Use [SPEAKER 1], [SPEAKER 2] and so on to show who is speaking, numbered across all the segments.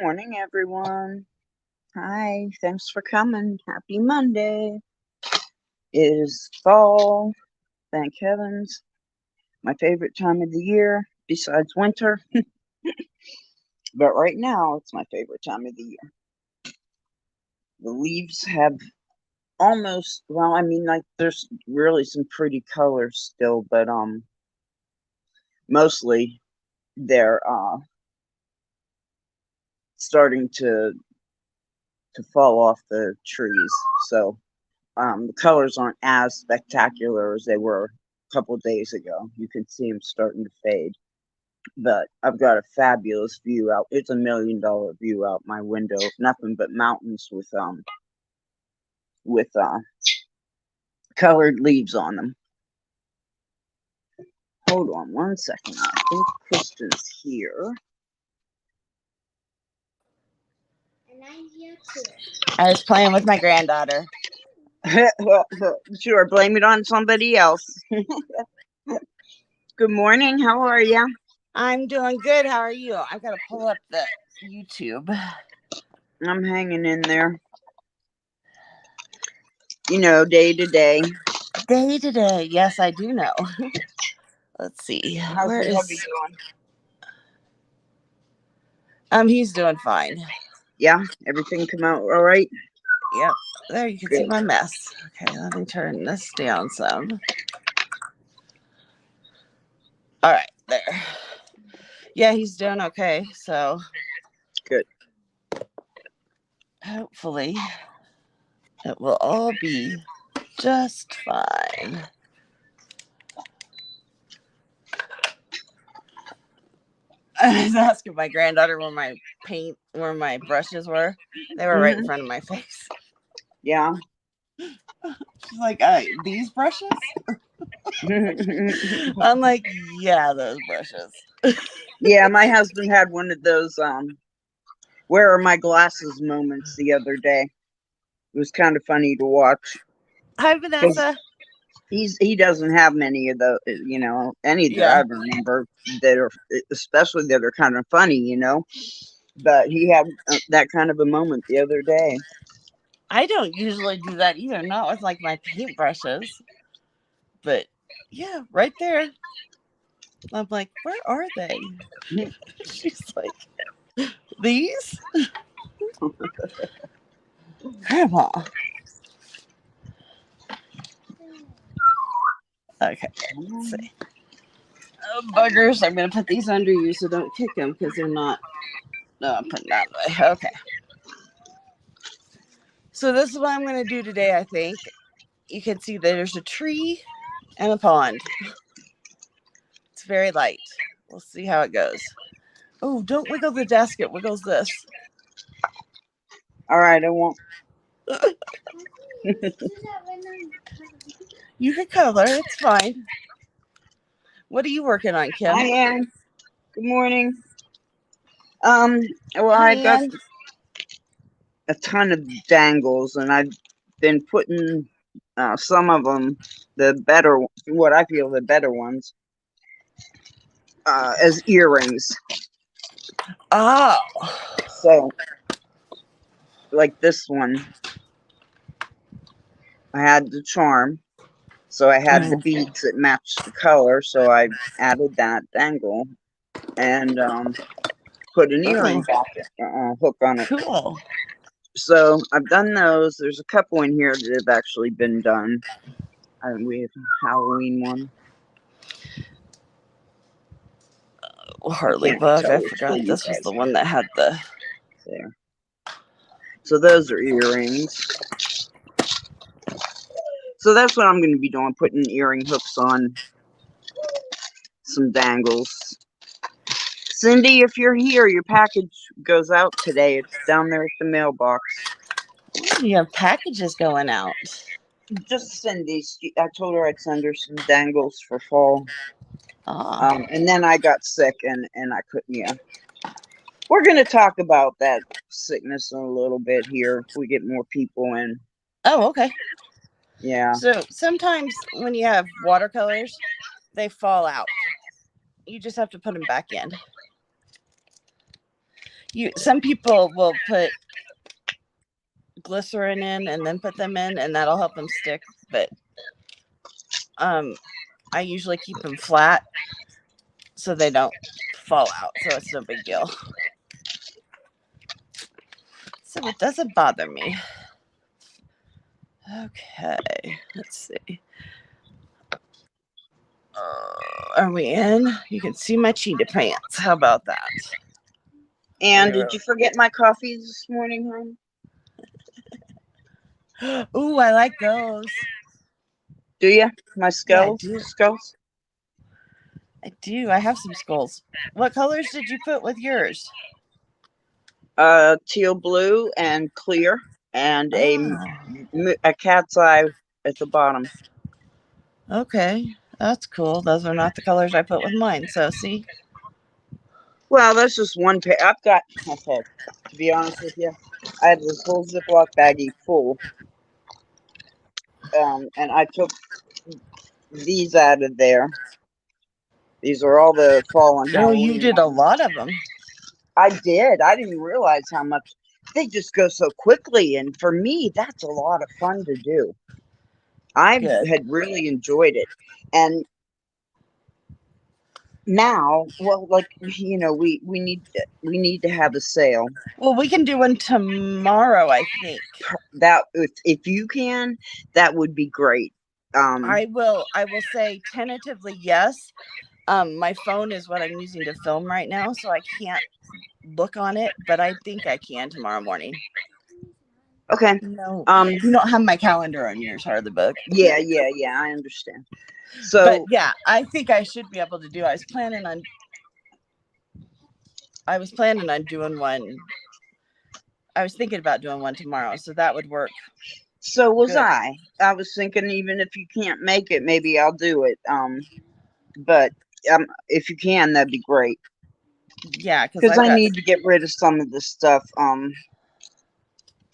[SPEAKER 1] Morning, everyone. Hi, thanks for coming. Happy Monday. It is fall, thank heavens. My favorite time of the year, besides winter. But right now, it's my favorite time of the year. The leaves have almost, well, I mean, like, there's really some pretty colors still, but, mostly they're, starting to fall off the trees. So, the colors aren't as spectacular as they were a couple days ago. You can see them starting to fade. But I've got a fabulous view out. It's $1 million view out my window. Nothing but mountains with colored leaves on them. Hold on one second. I think Kristen's here.
[SPEAKER 2] And I'm here too.
[SPEAKER 3] I was playing with my granddaughter.
[SPEAKER 1] Sure, blame it on somebody else. Good morning. How are you?
[SPEAKER 3] I'm doing good. How are you? I gotta pull up the YouTube.
[SPEAKER 1] I'm hanging in there. You know, day to day.
[SPEAKER 3] Day to day. Yes, I do know. Let's see.
[SPEAKER 1] How's
[SPEAKER 3] Where
[SPEAKER 1] your hubby
[SPEAKER 3] is
[SPEAKER 1] doing?
[SPEAKER 3] he's doing fine.
[SPEAKER 1] Yeah, everything come out all right?
[SPEAKER 3] Yep. There you can see
[SPEAKER 1] Good.
[SPEAKER 3] my mess. Okay, let me turn this down some. All right, there. Yeah, he's doing okay. So
[SPEAKER 1] Good.
[SPEAKER 3] hopefully it will all be just fine. I was asking my granddaughter where my brushes were. They were right in
[SPEAKER 1] Hmm.
[SPEAKER 3] front of my face.
[SPEAKER 1] Yeah.
[SPEAKER 3] She's like, these brushes? I'm like, yeah, those brushes.
[SPEAKER 1] Yeah, my husband had one of those where are my glasses moments the other day. It was kind of funny to watch
[SPEAKER 3] Hi,
[SPEAKER 1] because
[SPEAKER 3] Vanessa.
[SPEAKER 1] he doesn't have many of the any that I
[SPEAKER 3] Yeah.
[SPEAKER 1] remember that are especially that are kind of funny. But he had that kind of a moment the other day.
[SPEAKER 3] I don't usually do that either, not with like my paintbrushes. But yeah, right there. I'm like, where are they? She's like, these? Grandma. Okay, let's see. Oh, buggers. I'm going to put these under you so don't kick them because they're not. No, I'm putting that away. Okay. So this is what I'm going to do today, I think. You can see there's a tree and a pond. It's very light. We'll see how it goes. Oh, don't wiggle the desk. It wiggles this.
[SPEAKER 1] All right, I won't.
[SPEAKER 3] You can color. It's fine. What are you working on,
[SPEAKER 1] Hi,
[SPEAKER 3] Kim?
[SPEAKER 1] Ann. Good morning. Um, well,
[SPEAKER 3] Hi,
[SPEAKER 1] I've got
[SPEAKER 3] Ann.
[SPEAKER 1] a ton of dangles, and I've been putting some of them, what I feel the better ones, as earrings.
[SPEAKER 3] Oh.
[SPEAKER 1] So, like this one, I had the charm, so I had the beads that matched the color, so I added that dangle and put an earring
[SPEAKER 3] Oh,
[SPEAKER 1] back hook on it.
[SPEAKER 3] cool.
[SPEAKER 1] So I've done those. There's a couple in here that have actually been done. We have a Halloween one. I
[SPEAKER 3] Harley
[SPEAKER 1] can't
[SPEAKER 3] bug.
[SPEAKER 1] tell
[SPEAKER 3] I
[SPEAKER 1] which way
[SPEAKER 3] forgot
[SPEAKER 1] you
[SPEAKER 3] this was
[SPEAKER 1] guys
[SPEAKER 3] the one that had the.
[SPEAKER 1] there. So those are earrings. So that's what I'm going to be doing, putting earring hooks on some dangles. Cindy, if you're here, your package goes out today. It's down there at the mailbox.
[SPEAKER 3] You have packages going out.
[SPEAKER 1] Just Cindy. I told her I'd send her some dangles for fall.
[SPEAKER 3] Ah.
[SPEAKER 1] And then I got sick and I couldn't. Yeah, we're going to talk about that sickness in a little bit here if we get more people in.
[SPEAKER 3] Oh, okay.
[SPEAKER 1] Yeah.
[SPEAKER 3] So sometimes when you have watercolors, they fall out. You just have to put them back in. Some people will put glycerin in and then put them in, and that'll help them stick. But I usually keep them flat so they don't fall out. So it's no big deal. So it doesn't bother me. Okay, let's see. Are we in? You can see my cheetah pants. How about that?
[SPEAKER 1] And did you forget my coffee this morning, hon?
[SPEAKER 3] Ooh, I like those.
[SPEAKER 1] Do you? My skulls?
[SPEAKER 3] Yeah, I do.
[SPEAKER 1] Skulls?
[SPEAKER 3] I do. I have some skulls. What colors did you put with yours?
[SPEAKER 1] Teal blue and clear, and
[SPEAKER 3] Oh,
[SPEAKER 1] a cat's eye at the bottom.
[SPEAKER 3] okay. That's cool. Those are not the colors I put with mine. So, see?
[SPEAKER 1] Well, that's just one pair. Okay, to be honest with you, I had this whole Ziploc baggie full. And I took these out of there. These are all the fall and
[SPEAKER 3] Oh,
[SPEAKER 1] Halloween
[SPEAKER 3] you did a
[SPEAKER 1] ones.
[SPEAKER 3] lot of them.
[SPEAKER 1] I did. I didn't realize how much they just go so quickly. And for me, that's a lot of fun to do. I
[SPEAKER 3] Good.
[SPEAKER 1] had really enjoyed it. And now, well, like, we need to have a sale.
[SPEAKER 3] Well, we can do one tomorrow, I think.
[SPEAKER 1] That if you can, that would be great.
[SPEAKER 3] I will say tentatively yes. My phone is what I'm using to film right now, so I can't look on it, but I think I can tomorrow morning.
[SPEAKER 1] Okay.
[SPEAKER 3] No, you don't have my calendar on yours, Harley Book.
[SPEAKER 1] Yeah, I understand. So,
[SPEAKER 3] but yeah, I think I should be able to do. I was planning on doing one. I was thinking about doing one tomorrow, so that would work.
[SPEAKER 1] So was
[SPEAKER 3] Good.
[SPEAKER 1] I was thinking, even if you can't make it, maybe I'll do it. But if you can, that'd be great.
[SPEAKER 3] Yeah,
[SPEAKER 1] because I need to get rid of some of this stuff.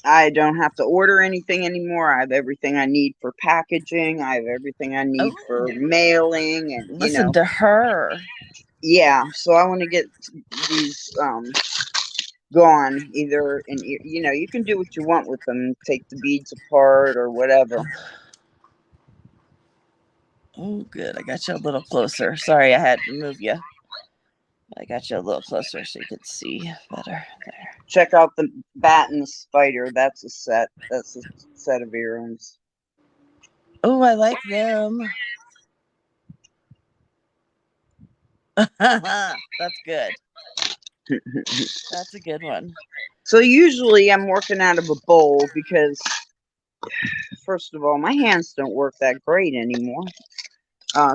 [SPEAKER 1] I don't have to order anything anymore. I have everything I need for packaging. I have everything I need for mailing, and
[SPEAKER 3] listen to her.
[SPEAKER 1] Yeah, so I want to get these gone. Either, and you can do what you want with them. Take the beads apart or whatever.
[SPEAKER 3] Oh, good. I got you a little closer. Sorry, I had to move you. I got you a little closer so you could see better there.
[SPEAKER 1] Check out the bat and the spider. That's a set. That's a set of earrings.
[SPEAKER 3] Oh, I like them. That's good. That's a good one.
[SPEAKER 1] So usually I'm working out of a bowl because, first of all, my hands don't work that great anymore.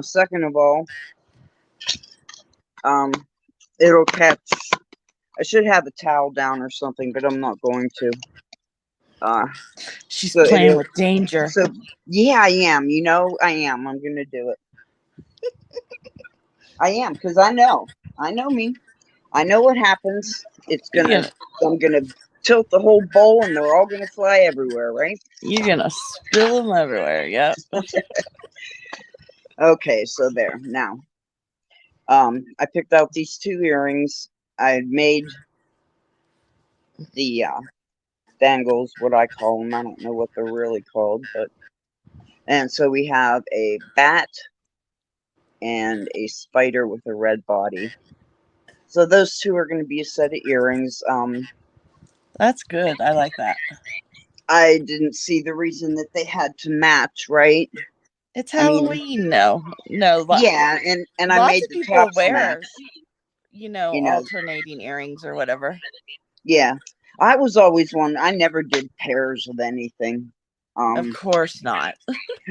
[SPEAKER 1] Second of all, it'll catch. I should have a towel down or something, but I'm not going to.
[SPEAKER 3] She's playing with danger.
[SPEAKER 1] So yeah, I am. I am. I'm gonna do it. I am, because I know me. I know what happens. I'm gonna tilt the whole bowl, and they're all gonna fly everywhere, right?
[SPEAKER 3] You're gonna spill them everywhere. Yep.
[SPEAKER 1] Okay, so there. Now, I picked out these 2 earrings. I made the dangles, what I call them. I don't know what they're really called, and so we have a bat and a spider with a red body. So those 2 are going to be a set of earrings.
[SPEAKER 3] That's good. I like that.
[SPEAKER 1] I didn't see the reason that they had to match, right?
[SPEAKER 3] It's Halloween. No.
[SPEAKER 1] Yeah, and I made the
[SPEAKER 3] people
[SPEAKER 1] tops
[SPEAKER 3] wear,
[SPEAKER 1] match.
[SPEAKER 3] Alternating earrings or whatever.
[SPEAKER 1] Yeah, I was always one. I never did pairs of anything.
[SPEAKER 3] Of course not.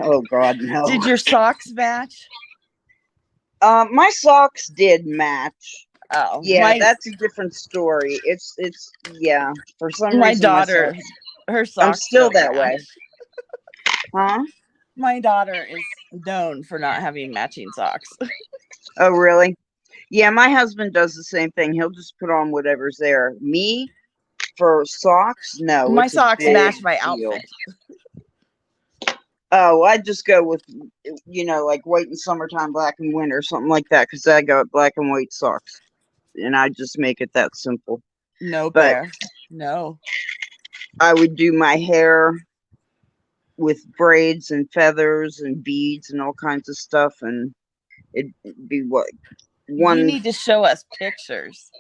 [SPEAKER 1] Oh God, no.
[SPEAKER 3] Did your socks match?
[SPEAKER 1] My socks did match.
[SPEAKER 3] Oh,
[SPEAKER 1] yeah, that's a different story. It's yeah. For some reason,
[SPEAKER 3] my daughter, her socks.
[SPEAKER 1] I'm still that way. Huh?
[SPEAKER 3] My daughter is known for not having matching socks.
[SPEAKER 1] Oh, really? Yeah, my husband does the same thing. He'll just put on whatever's there. Me, for socks, no.
[SPEAKER 3] My socks match my outfit.
[SPEAKER 1] Oh, I just go with, like white in summertime, black in winter, something like that, because I got black and white socks. And I just make it that simple.
[SPEAKER 3] No,
[SPEAKER 1] But
[SPEAKER 3] Bear. No.
[SPEAKER 1] I would do my hair with braids and feathers and beads and all kinds of stuff, and it'd be what
[SPEAKER 3] You
[SPEAKER 1] one.
[SPEAKER 3] need to show us pictures.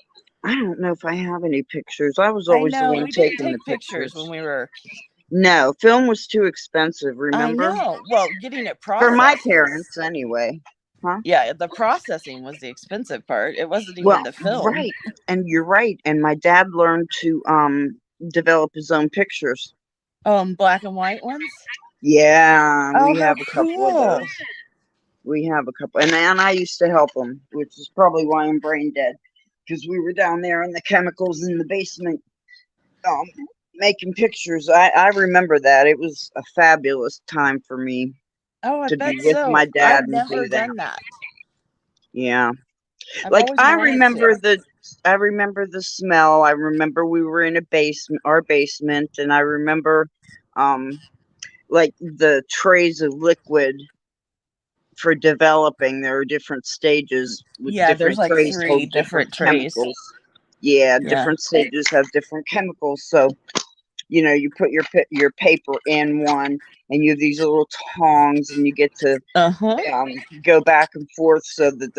[SPEAKER 1] I don't know if I have any pictures. I was
[SPEAKER 3] I
[SPEAKER 1] always the
[SPEAKER 3] know
[SPEAKER 1] one
[SPEAKER 3] we didn't
[SPEAKER 1] taking the
[SPEAKER 3] take pictures
[SPEAKER 1] pictures.
[SPEAKER 3] when we were.
[SPEAKER 1] No, film was too expensive.
[SPEAKER 3] I
[SPEAKER 1] Remember,
[SPEAKER 3] know. Well, getting it
[SPEAKER 1] for my
[SPEAKER 3] processed.
[SPEAKER 1] parents anyway. Huh?
[SPEAKER 3] Yeah, the processing was the expensive part. It wasn't even
[SPEAKER 1] Well,
[SPEAKER 3] the film.
[SPEAKER 1] right, and you're right. And my dad learned to develop his own pictures.
[SPEAKER 3] Black and white ones.
[SPEAKER 1] Yeah,
[SPEAKER 3] Oh,
[SPEAKER 1] we
[SPEAKER 3] how
[SPEAKER 1] have a couple of
[SPEAKER 3] cool!
[SPEAKER 1] those. We have a couple, and I used to help him, which is probably why I'm brain dead, because we were down there in the chemicals in the basement, um, making pictures. I remember that. It was a fabulous time for me
[SPEAKER 3] Oh, I
[SPEAKER 1] to be
[SPEAKER 3] bet
[SPEAKER 1] with
[SPEAKER 3] so.
[SPEAKER 1] my dad
[SPEAKER 3] I've
[SPEAKER 1] and
[SPEAKER 3] never
[SPEAKER 1] do that.
[SPEAKER 3] done that.
[SPEAKER 1] Yeah.
[SPEAKER 3] I've
[SPEAKER 1] Like
[SPEAKER 3] always wanted to.
[SPEAKER 1] I remember the smell. I remember we were in our basement, and I remember like the trays of liquid for developing. There are different stages with
[SPEAKER 3] Yeah, there's
[SPEAKER 1] different
[SPEAKER 3] like
[SPEAKER 1] trays
[SPEAKER 3] 3
[SPEAKER 1] hold different
[SPEAKER 3] different trays.
[SPEAKER 1] chemicals. Yeah,
[SPEAKER 3] Yeah.
[SPEAKER 1] different stages have different chemicals. So, you put your paper in one, and you have these little tongs, and you get to
[SPEAKER 3] Uh-huh.
[SPEAKER 1] go back and forth so that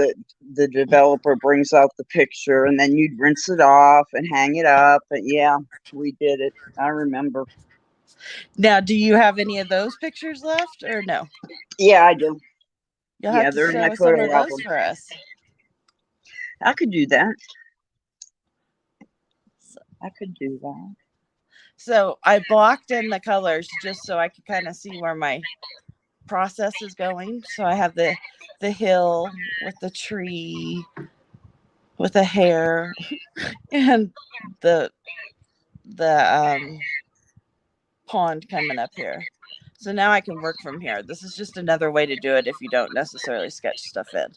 [SPEAKER 1] the developer brings out the picture, and then you'd rinse it off and hang it up. And yeah, we did it. I remember.
[SPEAKER 3] Now, do you have any of those pictures left or no?
[SPEAKER 1] Yeah, I do.
[SPEAKER 3] You'll
[SPEAKER 1] Yeah,
[SPEAKER 3] have to
[SPEAKER 1] they're in my
[SPEAKER 3] show us some
[SPEAKER 1] photo
[SPEAKER 3] of those
[SPEAKER 1] album.
[SPEAKER 3] for us.
[SPEAKER 1] I could do that. I could do that.
[SPEAKER 3] So I blocked in the colors just so I could kind of see where my process is going. So I have the hill with the tree with the hair and the pond coming up here. So now I can work from here. This is just another way to do it if you don't necessarily sketch stuff in.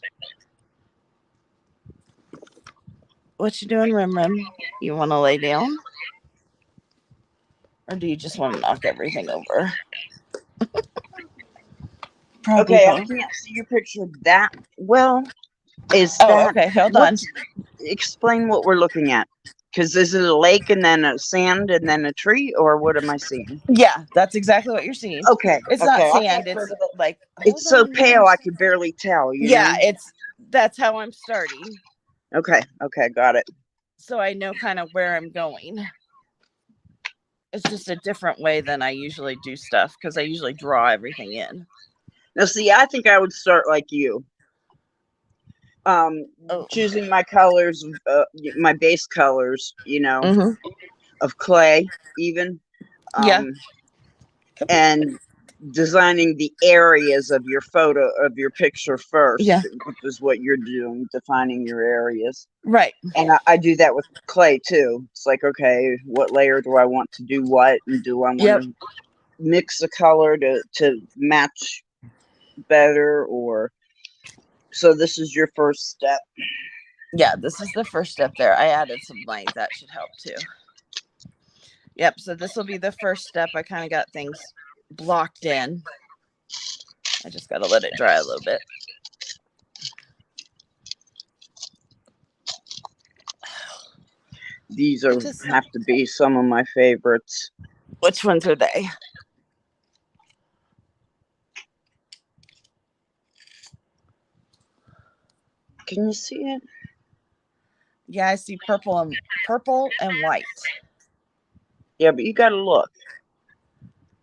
[SPEAKER 3] What you doing, Rim Rim? You want to lay down? Or do you just want to knock everything over? Probably
[SPEAKER 1] Okay, I
[SPEAKER 3] both.
[SPEAKER 1] can't see your picture that well.
[SPEAKER 3] Oh, okay. Hold on.
[SPEAKER 1] Explain what we're looking at. Because is it a lake and then a sand and then a tree, or what am I seeing?
[SPEAKER 3] Yeah, that's exactly what you're seeing.
[SPEAKER 1] Okay,
[SPEAKER 3] It's
[SPEAKER 1] okay.
[SPEAKER 3] not sand. It's like
[SPEAKER 1] It's so pale I could barely tell.
[SPEAKER 3] Yeah, that's how I'm starting.
[SPEAKER 1] Okay, got it.
[SPEAKER 3] So I know kind of where I'm going. It's just a different way than I usually do stuff because I usually draw everything in.
[SPEAKER 1] Now, see, I think I would start like you. Choosing my colors, my base colors, of clay, even.
[SPEAKER 3] Yeah.
[SPEAKER 1] And designing the areas of your picture first, which is what you're doing, defining your areas.
[SPEAKER 3] Right.
[SPEAKER 1] And I do that with clay too. It's like, okay, what layer do I want to do what? And do I want to mix a color to match better? Or so this is your first step.
[SPEAKER 3] Yeah, this is the first step there. I added some light. That should help too. Yep, so this will be the first step. I kind of got things blocked in. I just got to let it dry a little bit.
[SPEAKER 1] These have to be some of my favorites.
[SPEAKER 3] Which ones are they?
[SPEAKER 1] Can you see it?
[SPEAKER 3] Yeah, I see purple and white.
[SPEAKER 1] Yeah, but you got to look.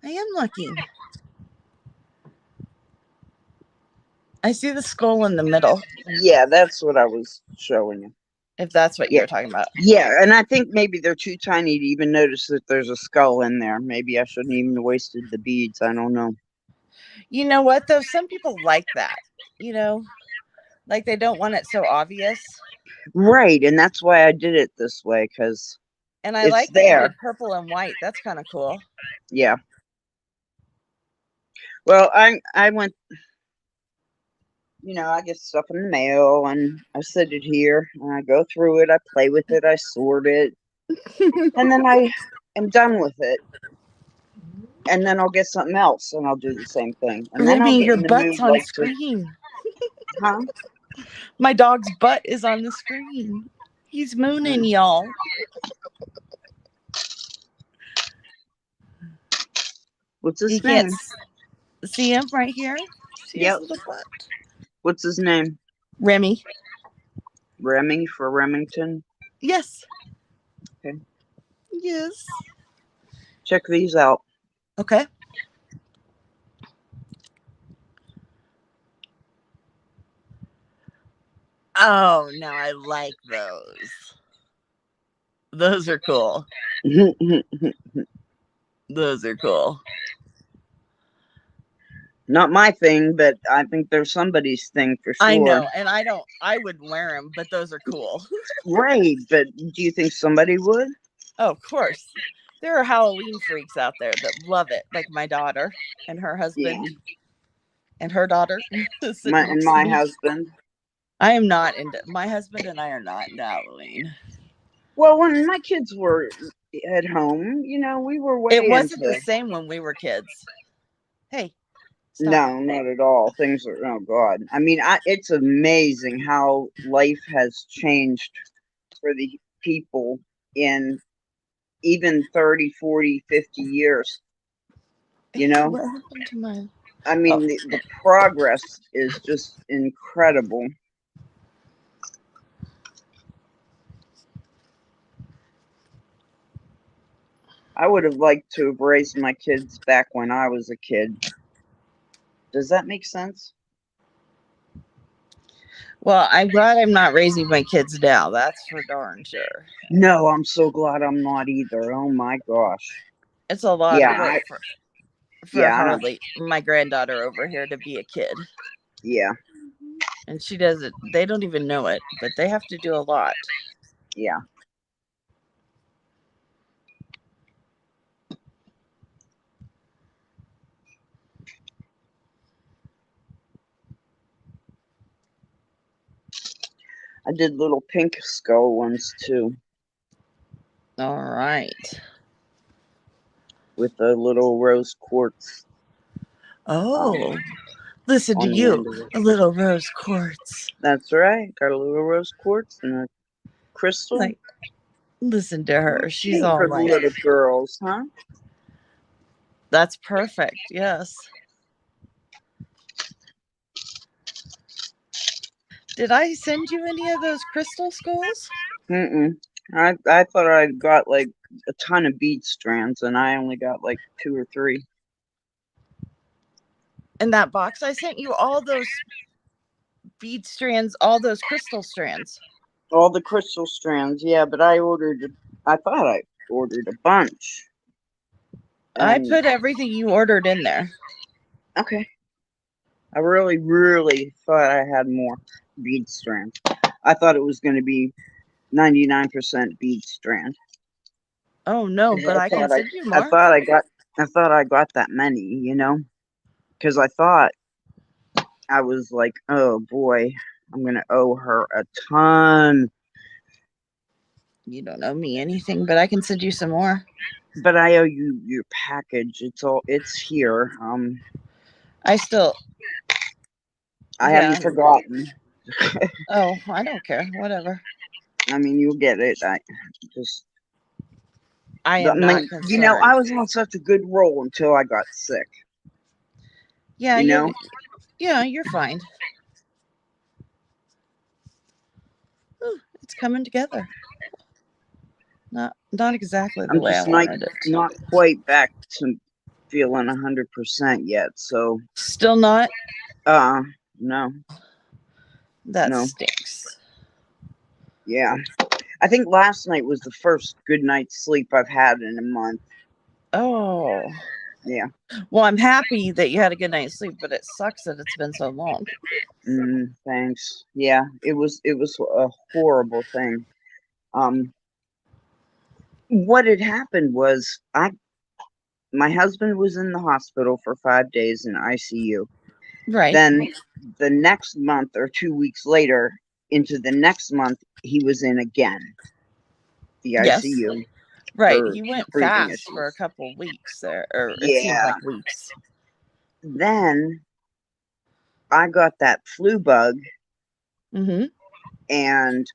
[SPEAKER 3] I am looking. I see the skull in the middle.
[SPEAKER 1] Yeah, that's what I was showing you.
[SPEAKER 3] If that's what you're talking about.
[SPEAKER 1] Yeah, and I think maybe they're too tiny to even notice that there's a skull in there. Maybe I shouldn't even have wasted the beads. I don't know.
[SPEAKER 3] You know what, though? Some people like that. Like they don't want it so obvious.
[SPEAKER 1] Right, and that's why I did it this way, because
[SPEAKER 3] and I like that you did purple and white. That's kind of cool.
[SPEAKER 1] Yeah. Well, I went, I get stuff in the mail, and I sit it here, and I go through it, I play with it, I sort it, and then I am done with it. And then I'll get something else, and I'll do the same thing. And then I'll get
[SPEAKER 3] your
[SPEAKER 1] in the
[SPEAKER 3] butt's
[SPEAKER 1] mood
[SPEAKER 3] on screen.
[SPEAKER 1] Huh?
[SPEAKER 3] My dog's butt is on the screen. He's mooning, y'all.
[SPEAKER 1] What's
[SPEAKER 3] You
[SPEAKER 1] his
[SPEAKER 3] can't
[SPEAKER 1] name?
[SPEAKER 3] see him right here. See his
[SPEAKER 1] Yep.
[SPEAKER 3] little butt.
[SPEAKER 1] What's his name?
[SPEAKER 3] Remy.
[SPEAKER 1] Remy for Remington.
[SPEAKER 3] Yes.
[SPEAKER 1] Okay.
[SPEAKER 3] Yes.
[SPEAKER 1] Check these out.
[SPEAKER 3] Okay. Oh, now I like those. Those are cool. Those are cool.
[SPEAKER 1] Not my thing, but I think they're somebody's thing for sure.
[SPEAKER 3] I know, and I wouldn't wear them, but those are cool.
[SPEAKER 1] Right, but do you think somebody would?
[SPEAKER 3] Oh, of course. There are Halloween freaks out there that love it, like my daughter and her husband and her daughter sitting next to
[SPEAKER 1] My
[SPEAKER 3] me.
[SPEAKER 1] husband.
[SPEAKER 3] I am not into, my husband and I are not into Halloween.
[SPEAKER 1] Well, when my kids were at home, we were way
[SPEAKER 3] It wasn't
[SPEAKER 1] into
[SPEAKER 3] the same when we were kids. Hey, stop.
[SPEAKER 1] No, not at all. Things are, oh God. I mean, it's amazing how life has changed for the people in even 30, 40, 50 years.
[SPEAKER 3] Hey, what happened to my...
[SPEAKER 1] I mean, the progress is just incredible. I would have liked to have raised my kids back when I was a kid. Does that make sense?
[SPEAKER 3] Well, I'm glad I'm not raising my kids now. That's for darn sure.
[SPEAKER 1] No, I'm so glad I'm not either. Oh my gosh.
[SPEAKER 3] It's a lot of work for Harley, my granddaughter over here, to be a kid.
[SPEAKER 1] Yeah.
[SPEAKER 3] And she does it. They don't even know it, but they have to do a lot.
[SPEAKER 1] Yeah. I did little pink skull ones too.
[SPEAKER 3] All right.
[SPEAKER 1] With a little rose quartz.
[SPEAKER 3] Oh, listen to you, a little rose quartz.
[SPEAKER 1] That's right. Got a little rose quartz and a crystal.
[SPEAKER 3] Like, listen to her. She's
[SPEAKER 1] Pink
[SPEAKER 3] all
[SPEAKER 1] for
[SPEAKER 3] like,
[SPEAKER 1] the little girls, huh?
[SPEAKER 3] That's perfect. Yes. Did I send you any of those crystal skulls?
[SPEAKER 1] I thought I got like a ton of bead strands, and I only got like 2 or 3.
[SPEAKER 3] In that box, I sent you all those bead strands, all those crystal strands.
[SPEAKER 1] All the crystal strands, yeah, but I thought I ordered a bunch.
[SPEAKER 3] I put everything you ordered in there.
[SPEAKER 1] Okay. I really, really thought I had more bead strands. I thought it was going to be 99% bead strand.
[SPEAKER 3] Oh no, but I can send you more.
[SPEAKER 1] I thought I got that many, because I thought I was like, oh boy, I'm going to owe her a ton.
[SPEAKER 3] You don't owe me anything, but I can send you some more.
[SPEAKER 1] But I owe you your package. It's here. I haven't forgotten.
[SPEAKER 3] Oh, I don't care. Whatever.
[SPEAKER 1] I mean, you'll get it.
[SPEAKER 3] I am not concerned.
[SPEAKER 1] I was on such a good roll until I got sick.
[SPEAKER 3] Yeah, you're fine. Ooh, it's coming together. Not exactly the way I wanted it.
[SPEAKER 1] Not quite back to feeling 100% yet. So
[SPEAKER 3] still not.
[SPEAKER 1] No.
[SPEAKER 3] That stinks.
[SPEAKER 1] Yeah. I think last night was the first good night's sleep I've had in a month.
[SPEAKER 3] Oh.
[SPEAKER 1] Yeah.
[SPEAKER 3] Well, I'm happy that you had a good night's sleep, but it sucks that it's been so long.
[SPEAKER 1] Thanks. Yeah, it was a horrible thing. What had happened was my husband was in the hospital for 5 days in ICU.
[SPEAKER 3] Right.
[SPEAKER 1] Then the next month or 2 weeks later, into the next month, he was in again. The ICU.
[SPEAKER 3] Right. He went fast for a couple weeks there, or it seemed like weeks.
[SPEAKER 1] Then I got that flu bug. And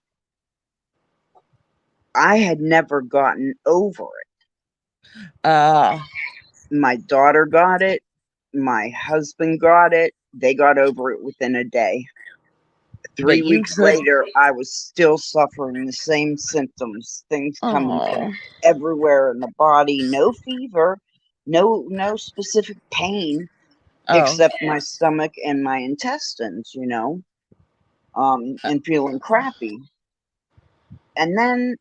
[SPEAKER 1] I had never gotten over
[SPEAKER 3] Uh,
[SPEAKER 1] it. My daughter got it. My husband got it. They got over it within a day.
[SPEAKER 3] but
[SPEAKER 1] 3
[SPEAKER 3] you
[SPEAKER 1] weeks
[SPEAKER 3] could.
[SPEAKER 1] later, I was still suffering the same symptoms, things coming from
[SPEAKER 3] Oh,
[SPEAKER 1] everywhere in the body, no fever, no specific pain
[SPEAKER 3] oh,
[SPEAKER 1] except my stomach and my intestines, and feeling crappy. And then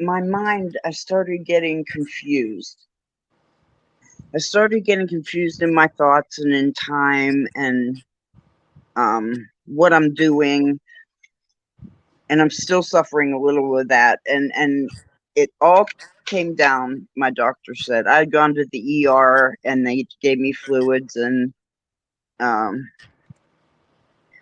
[SPEAKER 1] my mind, I started getting confused. I started getting confused in my thoughts and in time and what I'm doing, and I'm still suffering a little with that. And it all came down. My doctor said I'd gone to the ER and they gave me fluids and um,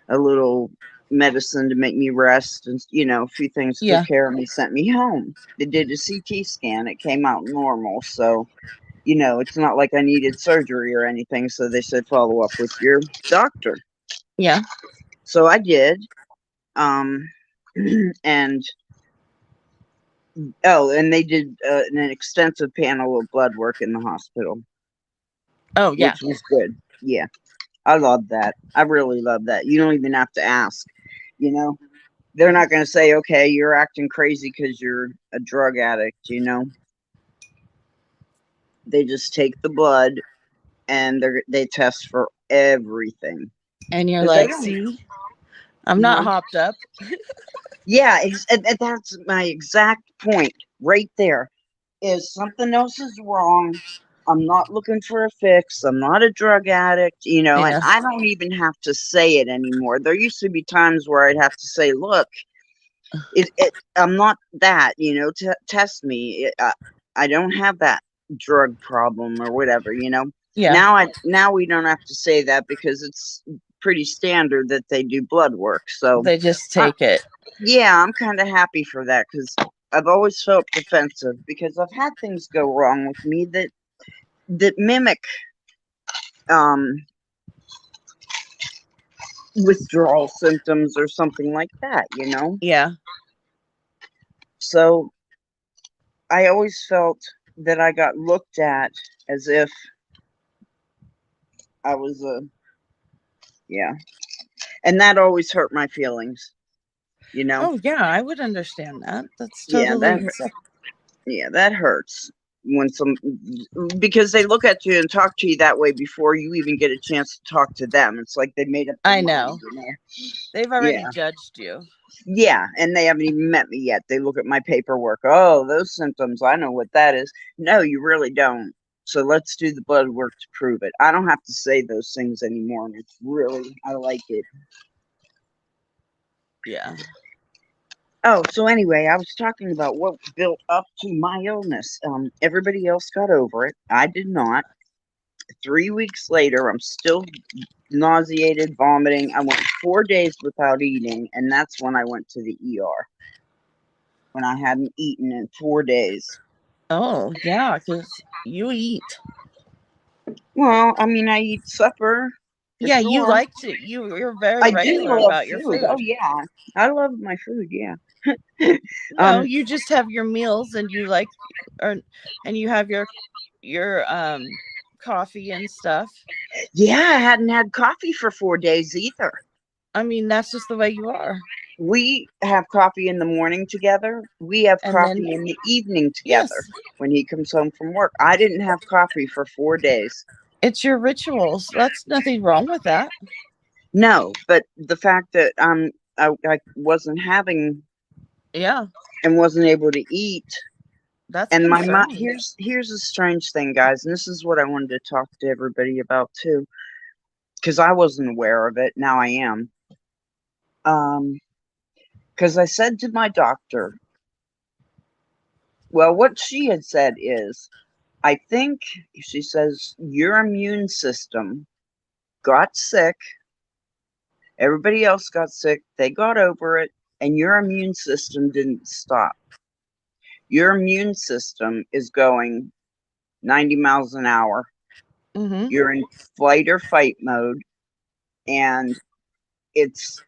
[SPEAKER 1] a little medicine to make me rest, and a few things took
[SPEAKER 3] yeah,
[SPEAKER 1] care of me, sent me home. They did a CT scan. It came out normal, so it's not like I needed surgery or anything. So they said follow up with your doctor.
[SPEAKER 3] yeah.
[SPEAKER 1] So I did. Um, and and they did an extensive panel of blood work in the hospital,
[SPEAKER 3] Oh, yeah.
[SPEAKER 1] which was good. Yeah, I love that. I really love that. You don't even have to ask. You know, they're not going to say, "Okay, you're acting crazy because you're a drug addict." They just take the blood and they test for everything
[SPEAKER 3] And you're
[SPEAKER 1] because they
[SPEAKER 3] like,
[SPEAKER 1] don't.
[SPEAKER 3] see, I'm not
[SPEAKER 1] Uh-huh.
[SPEAKER 3] hopped up.
[SPEAKER 1] Yeah, and that's my exact point right there. Is something else is wrong. I'm not looking for a fix. I'm not a drug addict, and
[SPEAKER 3] Yeah,
[SPEAKER 1] I don't even have to say it anymore. There used to be times where I'd have to say, "Look, I'm not that, test me. I don't have that drug problem or whatever.
[SPEAKER 3] yeah.
[SPEAKER 1] Now we don't have to say that because it's pretty standard that they do blood work. So,
[SPEAKER 3] They just
[SPEAKER 1] I,
[SPEAKER 3] take it.
[SPEAKER 1] yeah, I'm kind of happy for that because I've always felt defensive because I've had things go wrong with me that mimic um, withdrawal symptoms or something like that.
[SPEAKER 3] Yeah.
[SPEAKER 1] So I always felt that I got looked at as if I was yeah, and that always hurt my feelings.
[SPEAKER 3] Oh, yeah. I would understand that. That's
[SPEAKER 1] Yeah,
[SPEAKER 3] totally acceptable.
[SPEAKER 1] yeah, that hurts when because they look at you and talk to you that way before you even get a chance to talk to them. It's like they made up their
[SPEAKER 3] I
[SPEAKER 1] mind.
[SPEAKER 3] know. They've already
[SPEAKER 1] Yeah.
[SPEAKER 3] judged you.
[SPEAKER 1] Yeah, and they haven't even met me yet. They look at my paperwork. Oh, those symptoms, I know what that is. No, you really don't. So let's do the blood work to prove it. I don't have to say those things anymore, and it's really, I like it.
[SPEAKER 3] Yeah.
[SPEAKER 1] Oh, so anyway, I was talking about what built up to my illness. Everybody else got over it. I did not. 3 weeks later, I'm still nauseated, vomiting. I went 4 days without eating, and that's when I went to the ER. When I hadn't eaten in 4 days.
[SPEAKER 3] Oh, yeah. Because you eat.
[SPEAKER 1] Well, I mean, I eat supper for
[SPEAKER 3] Yeah, you
[SPEAKER 1] sure.
[SPEAKER 3] like to. You're very
[SPEAKER 1] I do
[SPEAKER 3] regular
[SPEAKER 1] love
[SPEAKER 3] about your
[SPEAKER 1] food. Oh
[SPEAKER 3] food.
[SPEAKER 1] yeah, I love my food. Yeah.
[SPEAKER 3] No,
[SPEAKER 1] um.
[SPEAKER 3] you just have your meals and you like, or and you have your coffee and stuff.
[SPEAKER 1] Yeah, I hadn't had coffee for 4 days either.
[SPEAKER 3] I mean, that's just the way you are.
[SPEAKER 1] We have coffee in the morning together. We have
[SPEAKER 3] And then,
[SPEAKER 1] coffee in the evening together
[SPEAKER 3] yes,
[SPEAKER 1] when he comes home from work. I didn't have coffee for 4 days.
[SPEAKER 3] it's your rituals. That's nothing wrong with that.
[SPEAKER 1] No, but the fact that I wasn't having
[SPEAKER 3] Yeah,
[SPEAKER 1] and wasn't able to eat.
[SPEAKER 3] that's
[SPEAKER 1] And my mom,
[SPEAKER 3] concerning.
[SPEAKER 1] here's a strange thing, guys, and this is what I wanted to talk to everybody about too, because I wasn't aware of it. Now I am. Um, because I said to my doctor, well, what she had said is, I think she says your immune system got sick. Everybody else got sick. They got over it, and your immune system didn't stop. Your immune system is going 90 miles an hour.
[SPEAKER 3] Mm-hmm.
[SPEAKER 1] You're in flight or fight mode, and it's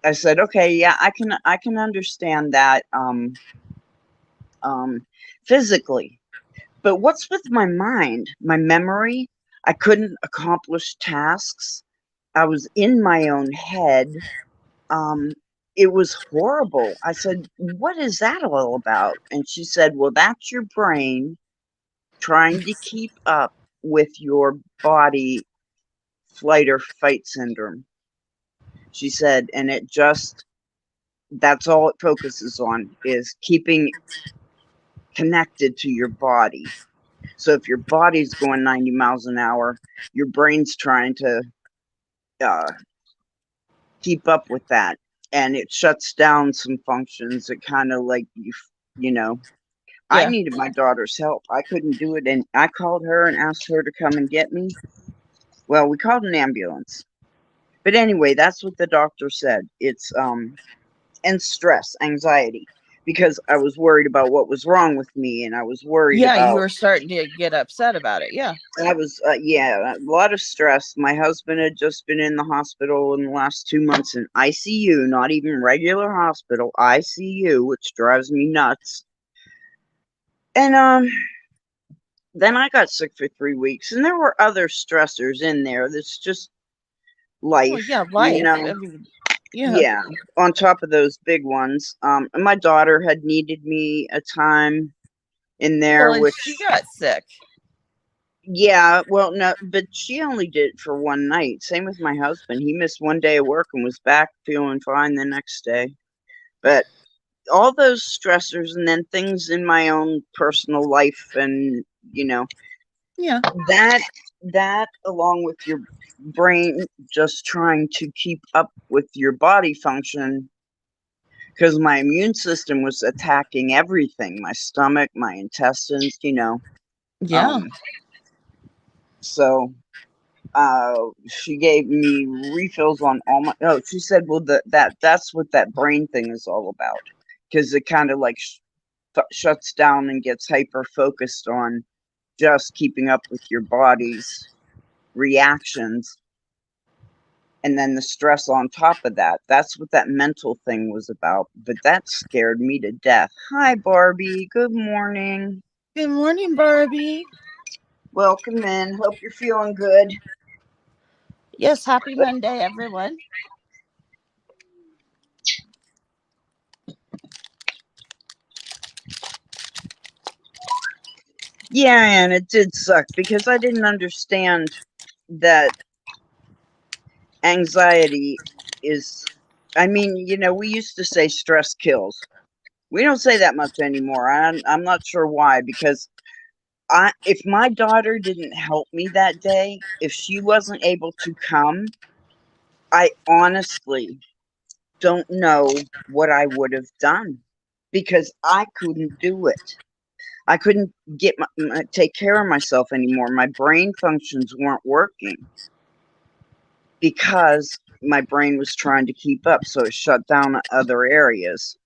[SPEAKER 1] I said, okay, yeah, I can understand that physically. But what's with my mind? My memory? I couldn't accomplish tasks. I was in my own head. Um, it was horrible. I said, "What is that all about?" And she said, "Well, that's your brain trying to keep up with your body flight or fight syndrome." She said, and it just that's all it focuses on is keeping connected to your body. So if your body's going 90 miles an hour, your brain's trying to uh, keep up with that, and it shuts down some functions. It kind of like you know. I
[SPEAKER 3] Yeah.
[SPEAKER 1] needed my daughter's help. I couldn't do it, and I called her and asked her to come and get me. Well, we called an ambulance, but anyway, that's what the doctor said. It's and stress, anxiety, because I was worried about what was wrong with me, and I was worried
[SPEAKER 3] Yeah, you
[SPEAKER 1] about
[SPEAKER 3] were starting to get upset about it. Yeah.
[SPEAKER 1] I was, yeah, a lot of stress. My husband had just been in the hospital in the last 2 months in ICU, not even regular hospital, ICU, which drives me nuts. And then I got sick for 3 weeks, and there were other stressors in there. That's just
[SPEAKER 3] Well,
[SPEAKER 1] life,
[SPEAKER 3] yeah,
[SPEAKER 1] you
[SPEAKER 3] life.
[SPEAKER 1] know.
[SPEAKER 3] I mean, yeah.
[SPEAKER 1] Yeah, on top of those big ones. And my daughter had needed me a time in
[SPEAKER 3] Well,
[SPEAKER 1] there,
[SPEAKER 3] and
[SPEAKER 1] which
[SPEAKER 3] she got sick.
[SPEAKER 1] yeah, well, no, but she only did it for one night. Same with my husband. He missed one day of work and was back feeling fine the next day. But all those stressors and then things in my own personal life and, you know,
[SPEAKER 3] Yeah.
[SPEAKER 1] that that along with your brain just trying to keep up with your body function because my immune system was attacking everything, my stomach, my intestines, you know.
[SPEAKER 3] Yeah.
[SPEAKER 1] Um so she gave me refills on all my she said, well, that's what that brain thing is all about, because it kind of like shuts down and gets hyper focused on just keeping up with your body's reactions, and then the stress on top of that. That's what that mental thing was about, but that scared me to death. Hi, Barbie, good morning.
[SPEAKER 3] Good morning, Barbie.
[SPEAKER 1] Welcome in, hope you're feeling good.
[SPEAKER 3] Yes, happy Monday, everyone.
[SPEAKER 1] Yeah, and it did suck because I didn't understand that anxiety is, I mean, you know, we used to say stress kills. We don't say that much anymore. I'm not sure why, because if my daughter didn't help me that day, if she wasn't able to come, I honestly don't know what I would have done, because I couldn't do it. I couldn't take care of myself anymore. My brain functions weren't working because my brain was trying to keep up, so it shut down other areas.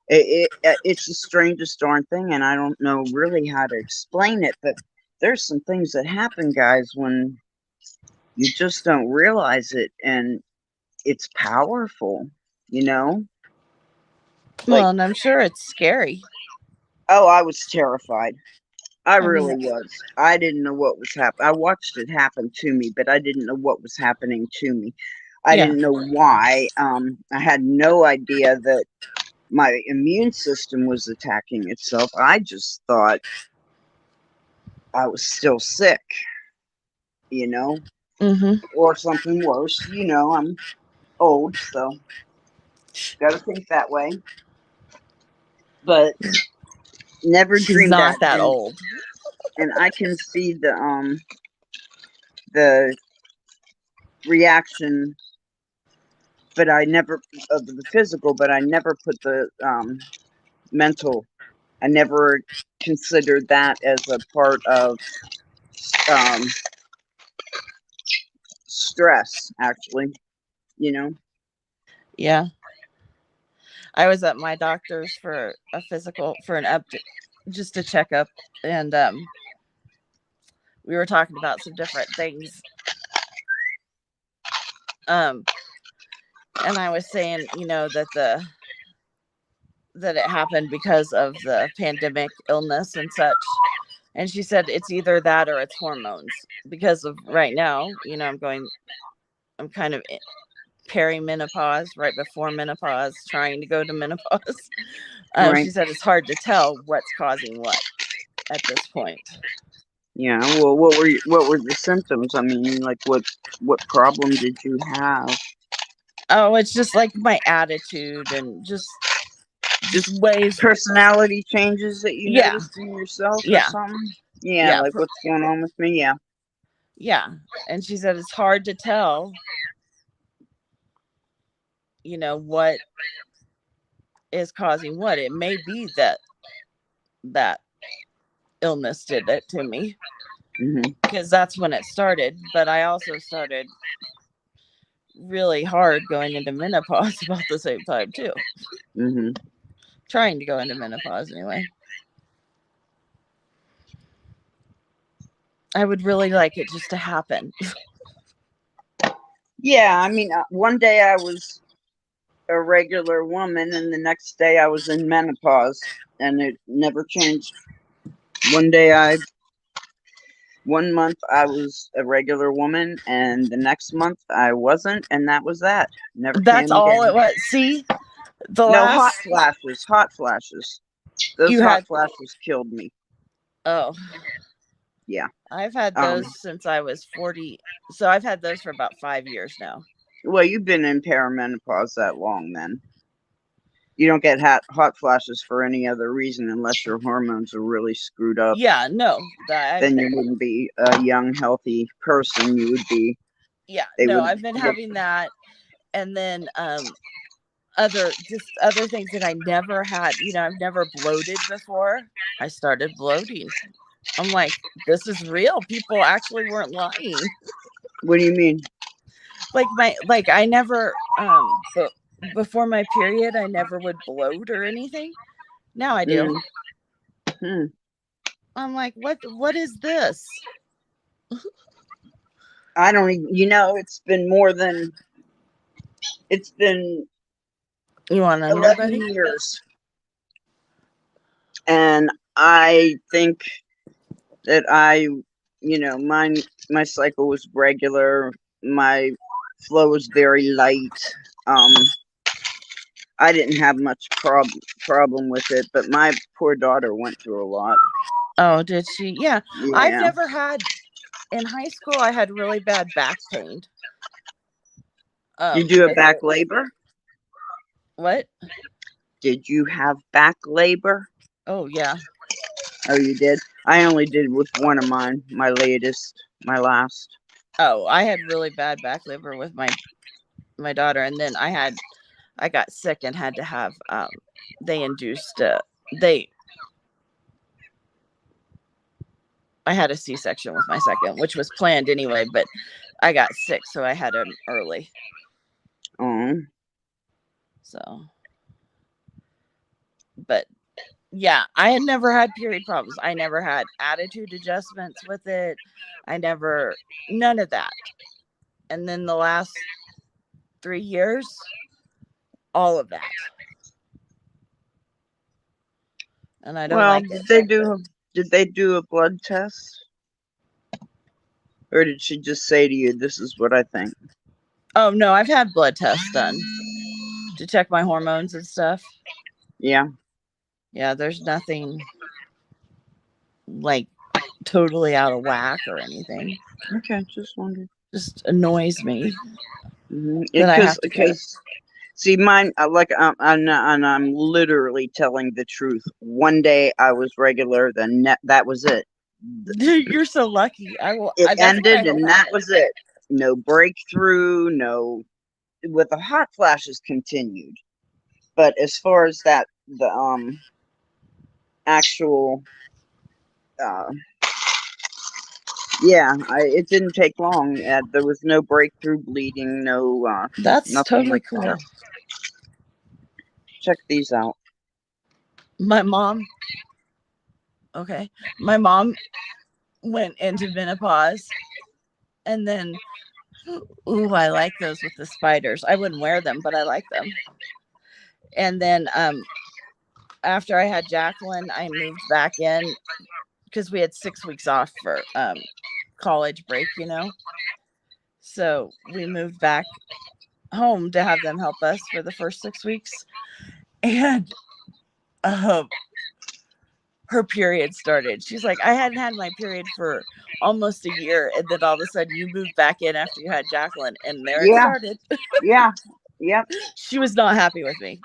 [SPEAKER 1] It's the strangest darn thing, and I don't know really how to explain it, but there's some things that happen, guys, when you just don't realize it, and it's powerful, you know? Like,
[SPEAKER 3] Well, and I'm sure it's scary.
[SPEAKER 1] oh, I was terrified. I
[SPEAKER 3] I mean,
[SPEAKER 1] really was. I didn't know what was happening. I watched it happen to me, but I didn't know what was happening to me. I
[SPEAKER 3] yeah.
[SPEAKER 1] didn't know why. I had no idea that my immune system was attacking itself. I just thought I was still sick, you know,
[SPEAKER 3] Mm-hmm.
[SPEAKER 1] or something worse. You know, I'm old, so gotta think that way. But never
[SPEAKER 3] She's
[SPEAKER 1] dreamed that.
[SPEAKER 3] not that old.
[SPEAKER 1] And I can see the reaction, but I never of the physical, but I never put the mental. I never considered that as a part of um, stress. Actually, you know.
[SPEAKER 3] Yeah. I was at my doctor's for a physical for an up just a checkup, and we were talking about some different things. Um And I was saying, that it happened because of the pandemic illness and such. And she said it's either that or it's hormones, because of right now, I'm kind of perimenopause, right before menopause, trying to go to menopause.
[SPEAKER 1] Right.
[SPEAKER 3] She said it's hard to tell what's causing what at this point.
[SPEAKER 1] Yeah. Well, what were the symptoms? I mean, like what problem did you have?
[SPEAKER 3] Oh, it's just like my attitude and just ways.
[SPEAKER 1] Personality changes that you
[SPEAKER 3] Yeah.
[SPEAKER 1] noticed in yourself or
[SPEAKER 3] Yeah.
[SPEAKER 1] something? Yeah,
[SPEAKER 3] Yeah.
[SPEAKER 1] like what's going on with me? Yeah.
[SPEAKER 3] Yeah. And she said it's hard to tell, what is causing what. It may be that illness did it to me, because that's when it started. But I also started really hard going into menopause about the same time too. Trying to go into menopause anyway. I would really like it just to happen.
[SPEAKER 1] Yeah, I mean, one day I was a regular woman, and the next day I was in menopause, and it never changed. One month I was a regular woman, and the next month I wasn't, and that was that. Never
[SPEAKER 3] That's
[SPEAKER 1] came
[SPEAKER 3] all
[SPEAKER 1] again.
[SPEAKER 3] it was. See,
[SPEAKER 1] No, hot flashes. Those
[SPEAKER 3] You
[SPEAKER 1] hot
[SPEAKER 3] had
[SPEAKER 1] flashes killed me.
[SPEAKER 3] Oh,
[SPEAKER 1] Yeah.
[SPEAKER 3] I've had those since I was 40. So I've had those for about 5 years now.
[SPEAKER 1] Well, you've been in perimenopause that long then. You don't get hot flashes for any other reason unless your hormones are really screwed up.
[SPEAKER 3] Yeah, no.
[SPEAKER 1] Then you wouldn't be a young, healthy person. You would be.
[SPEAKER 3] Yeah, no, I've been having that. And then other things that I never had. I've never bloated before. I started bloating. I'm like, this is real. People actually weren't lying.
[SPEAKER 1] What do you mean?
[SPEAKER 3] Like I never but before my period I never would bloat or anything. Now I do. I'm like, what is this?
[SPEAKER 1] I don't even, it's been
[SPEAKER 3] You want another
[SPEAKER 1] 11
[SPEAKER 3] buddy?
[SPEAKER 1] years. And I think that my cycle was regular. My flow was very light. I didn't have much problem with it, but my poor daughter went through a lot.
[SPEAKER 3] Oh, did she? Yeah. I've
[SPEAKER 1] Yeah.
[SPEAKER 3] never had, in high school I had really bad back pain.
[SPEAKER 1] You do a back labor?
[SPEAKER 3] What?
[SPEAKER 1] Did you have back labor?
[SPEAKER 3] Oh, yeah.
[SPEAKER 1] Oh, you did? I only did with one of mine, my last.
[SPEAKER 3] Oh, I had really bad back labor with my daughter, and then I got sick and had to have I had a C-section with my second, which was planned anyway, but I got sick, so I had an early.
[SPEAKER 1] Oh.
[SPEAKER 3] So, but yeah, I had never had period problems. I never had attitude adjustments with it. None of that. And then the last 3 years, all of that. And I don't like it.
[SPEAKER 1] Did they do a blood test? Or did she just say to you, this is what I think?
[SPEAKER 3] Oh, no, I've had blood tests done to check my hormones and stuff.
[SPEAKER 1] Yeah.
[SPEAKER 3] Yeah, there's nothing like totally out of whack or anything.
[SPEAKER 1] Okay, just wondered.
[SPEAKER 3] Just annoys me.
[SPEAKER 1] Because see, mine, I'm literally telling the truth. One day I was regular, then that was it.
[SPEAKER 3] You're so lucky.
[SPEAKER 1] It ended, and that was it. No breakthrough. No, with the hot flashes continued. But as far as the actual, it didn't take long. There was no breakthrough bleeding. No,
[SPEAKER 3] that's totally
[SPEAKER 1] like
[SPEAKER 3] cool.
[SPEAKER 1] That. Check these out.
[SPEAKER 3] My mom went into menopause, and then Ooh, I like those with the spiders. I wouldn't wear them, but I like them. And then after I had Jacqueline, I moved back in because we had 6 weeks off for college break, you know. So we moved back home to have them help us for the first 6 weeks. And uh, her period started. She's like, I hadn't had my period for almost a year. And then all of a sudden you moved back in after you had Jacqueline. And there it
[SPEAKER 1] Yeah,
[SPEAKER 3] started.
[SPEAKER 1] yeah, yep.
[SPEAKER 3] She was not happy with me.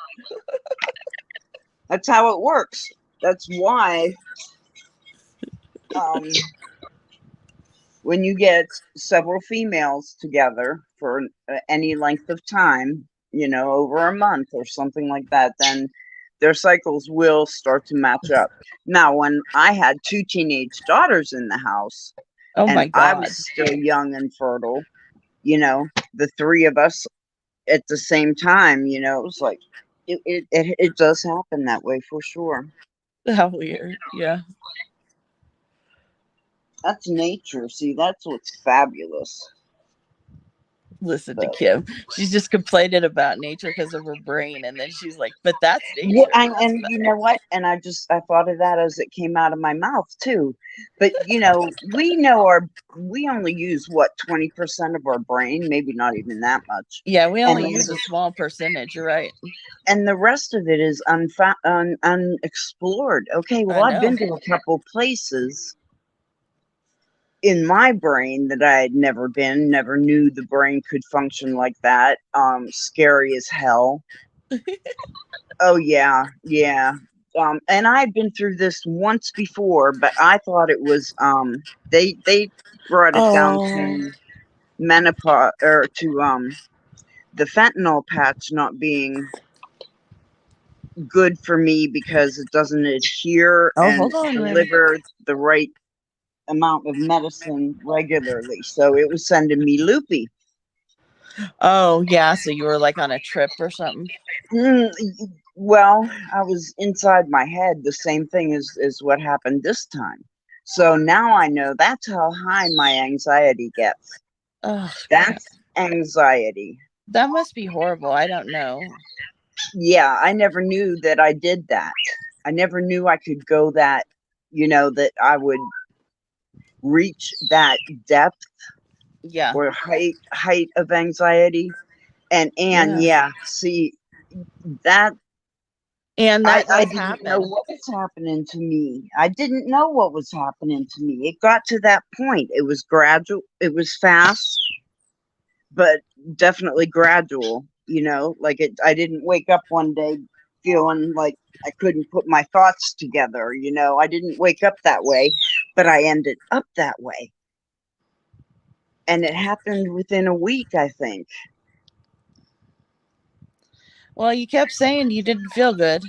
[SPEAKER 1] That's how it works. That's why um, when you get several females together for any length of time, you know, over a month or something like that, then their cycles will start to match up. Now, when I had two teenage daughters in the house
[SPEAKER 3] Oh
[SPEAKER 1] and
[SPEAKER 3] my
[SPEAKER 1] I
[SPEAKER 3] God.
[SPEAKER 1] was still young and fertile, you know, the three of us at the same time, you know, it was like, it does happen that way for sure.
[SPEAKER 3] How weird. Yeah.
[SPEAKER 1] That's nature. See, that's what's fabulous.
[SPEAKER 3] Listen to
[SPEAKER 1] But
[SPEAKER 3] Kim. She's just complaining about nature because of her brain. And then she's like, but that's
[SPEAKER 1] yeah,
[SPEAKER 3] nature. That's
[SPEAKER 1] and you know what? And I thought of that as it came out of my mouth too. But you know, we only use what 20% of our brain, maybe not even that much,
[SPEAKER 3] yeah, we
[SPEAKER 1] and
[SPEAKER 3] only use a small percentage. You're right.
[SPEAKER 1] the rest of it is unexplored. Okay,
[SPEAKER 3] I
[SPEAKER 1] well, I've
[SPEAKER 3] know.
[SPEAKER 1] been to a couple places in my brain that I had never been, never knew the brain could function like that. Scary as hell. Oh yeah, yeah. And I've been through this once before, but I thought it was they brought it down
[SPEAKER 3] Oh,
[SPEAKER 1] to menopause or to the fentanyl patch not being good for me because it doesn't adhere
[SPEAKER 3] oh,
[SPEAKER 1] and
[SPEAKER 3] hold on, Rim.
[SPEAKER 1] deliver the right amount of medicine regularly. So it was sending me loopy.
[SPEAKER 3] Oh, yeah. So you were like on a trip or something.
[SPEAKER 1] Mm, well, I was inside my head. The same thing is what happened this time. So now I know that's how high my anxiety gets.
[SPEAKER 3] Oh, God.
[SPEAKER 1] That's anxiety.
[SPEAKER 3] That must be horrible. I don't know.
[SPEAKER 1] Yeah, I never knew that I did that. I never knew I could go that, you know, that I would reach that depth
[SPEAKER 3] Yeah.
[SPEAKER 1] or height of anxiety. And
[SPEAKER 3] Yeah.
[SPEAKER 1] yeah, see that
[SPEAKER 3] And
[SPEAKER 1] I
[SPEAKER 3] that
[SPEAKER 1] I
[SPEAKER 3] does
[SPEAKER 1] didn't know
[SPEAKER 3] happen.
[SPEAKER 1] what was happening to me. I didn't know what was happening to me. It got to that point. It was gradual. It was fast, but definitely gradual. You know, like it. I didn't wake up one day feeling like I couldn't put my thoughts together. You know, I didn't wake up that way, but I ended up that way, and it happened within a week, I think.
[SPEAKER 3] Well, you kept saying you didn't feel good.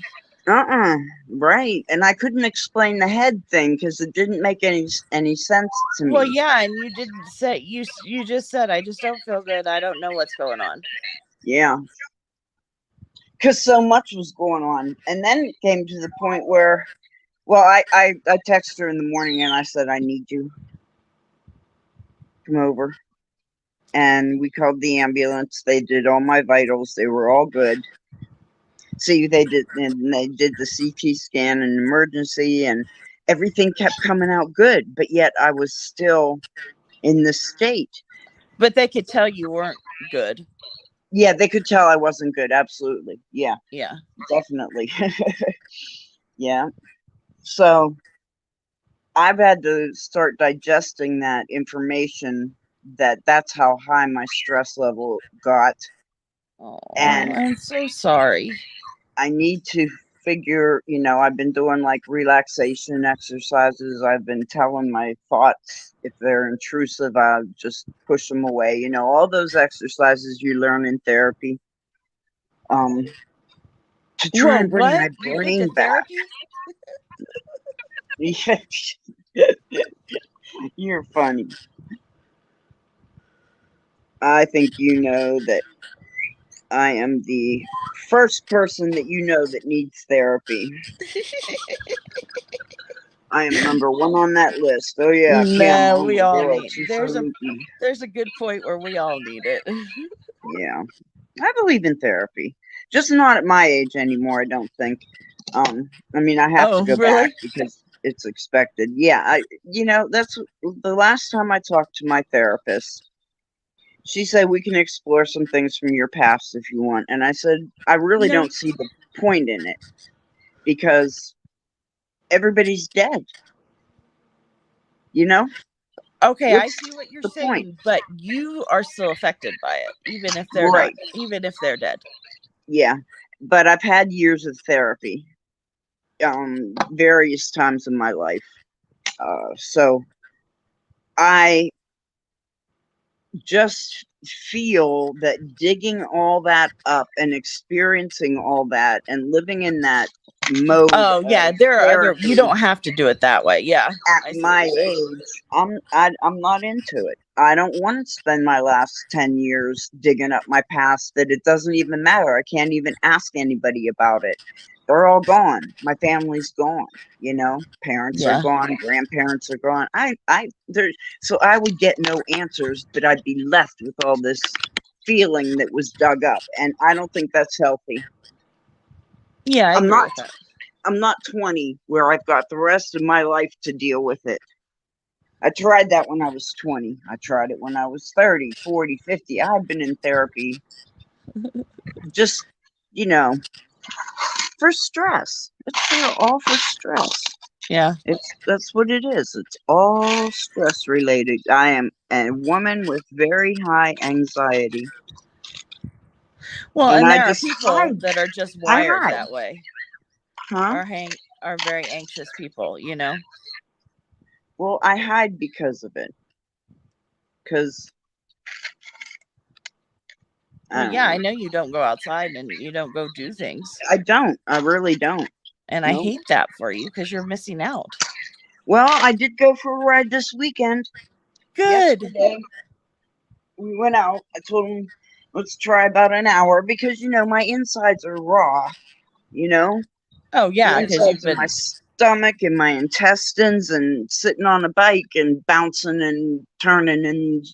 [SPEAKER 1] Uh-uh, right. And I couldn't explain the head thing because it didn't make any sense to
[SPEAKER 3] Well,
[SPEAKER 1] me.
[SPEAKER 3] yeah, and you didn't say you just said I just don't feel good. I don't know what's going on.
[SPEAKER 1] Yeah, because so much was going on. And then it came to the point where, well, I texted her in the morning and I said, I need you. Come over. And we called the ambulance. They did all my vitals. They were all good. See, they did the CT scan and emergency, and everything kept coming out good. But yet I was still in this state.
[SPEAKER 3] But they could tell you weren't good.
[SPEAKER 1] Yeah, they could tell I wasn't good. Absolutely. Yeah,
[SPEAKER 3] Yeah.
[SPEAKER 1] definitely. Yeah. So I've had to start digesting that information that that's how high my stress level got.
[SPEAKER 3] Oh,
[SPEAKER 1] And
[SPEAKER 3] I'm so sorry.
[SPEAKER 1] I need to figure, you know, I've been doing like relaxation exercises. I've been telling my thoughts if they're intrusive, I'll just push them away. You know, all those exercises you learn in therapy. Um, to try
[SPEAKER 3] Whoa,
[SPEAKER 1] and bring
[SPEAKER 3] what?
[SPEAKER 1] my
[SPEAKER 3] You went to
[SPEAKER 1] brain back.
[SPEAKER 3] therapy?
[SPEAKER 1] You're funny. I think you know that I am the first person that you know that needs therapy. I am number one on that list. Oh yeah, Kim.
[SPEAKER 3] No,
[SPEAKER 1] Oh
[SPEAKER 3] we
[SPEAKER 1] my
[SPEAKER 3] all
[SPEAKER 1] God,
[SPEAKER 3] need.
[SPEAKER 1] she's so loopy.
[SPEAKER 3] There's a good point where we all need it.
[SPEAKER 1] Yeah, I believe in therapy, just not at my age anymore. I don't think. I mean, I have to
[SPEAKER 3] Oh,
[SPEAKER 1] go back
[SPEAKER 3] really?
[SPEAKER 1] because it's expected. Yeah, that's the last time I talked to my therapist. She said we can explore some things from your past if you want, and I said I really
[SPEAKER 3] No.
[SPEAKER 1] don't see the point in it because everybody's dead. You know
[SPEAKER 3] Okay, I
[SPEAKER 1] what's
[SPEAKER 3] see what you're
[SPEAKER 1] the point?
[SPEAKER 3] saying, but you are still affected by it,
[SPEAKER 1] Right.
[SPEAKER 3] even if they're dead.
[SPEAKER 1] Yeah, but I've had years of therapy, various times in my life. So I just feel that digging all that up and experiencing all that and living in that mode
[SPEAKER 3] Oh, yeah,
[SPEAKER 1] of
[SPEAKER 3] there are other. You
[SPEAKER 1] therapy
[SPEAKER 3] don't have to do it that way. Yeah,
[SPEAKER 1] at
[SPEAKER 3] I see what
[SPEAKER 1] my
[SPEAKER 3] you're saying.
[SPEAKER 1] age, I'm not into it. I don't want to spend my last 10 years digging up my past that it doesn't even matter. I can't even ask anybody about it. They're all gone. My family's gone, parents are
[SPEAKER 3] Yeah,
[SPEAKER 1] gone, grandparents are gone. So I would get no answers, but I'd be left with all this feeling that was dug up, and I don't think that's healthy.
[SPEAKER 3] yeah, I
[SPEAKER 1] I'm
[SPEAKER 3] agree
[SPEAKER 1] not
[SPEAKER 3] with that.
[SPEAKER 1] I'm not 20 where I've got the rest of my life to deal with it. I tried that when I was 20. I tried it when I was 30, 40, 50. I've been in therapy just, you know, for stress. All for stress.
[SPEAKER 3] Yeah.
[SPEAKER 1] That's what it is. It's all stress related. I am a woman with very high anxiety.
[SPEAKER 3] Well,
[SPEAKER 1] And
[SPEAKER 3] and
[SPEAKER 1] I
[SPEAKER 3] there are
[SPEAKER 1] just
[SPEAKER 3] people
[SPEAKER 1] hide.
[SPEAKER 3] that are just
[SPEAKER 1] I
[SPEAKER 3] wired
[SPEAKER 1] hide.
[SPEAKER 3] that way.
[SPEAKER 1] Huh?
[SPEAKER 3] Are very anxious people.
[SPEAKER 1] Well, I hide because of it. Because I
[SPEAKER 3] Well,
[SPEAKER 1] don't
[SPEAKER 3] yeah, I
[SPEAKER 1] know.
[SPEAKER 3] know you don't go outside and you don't go do things,
[SPEAKER 1] I don't. I really don't.
[SPEAKER 3] and I
[SPEAKER 1] No.
[SPEAKER 3] hate that for you because you're missing out.
[SPEAKER 1] Well, I did go for a ride this weekend.
[SPEAKER 3] Good.
[SPEAKER 1] Yesterday, we went out. I told him, let's try about an hour because, my insides are raw, you know,
[SPEAKER 3] Oh
[SPEAKER 1] the
[SPEAKER 3] yeah, because you've
[SPEAKER 1] insides of my
[SPEAKER 3] been.
[SPEAKER 1] stomach and my intestines and sitting on a bike and bouncing and turning and,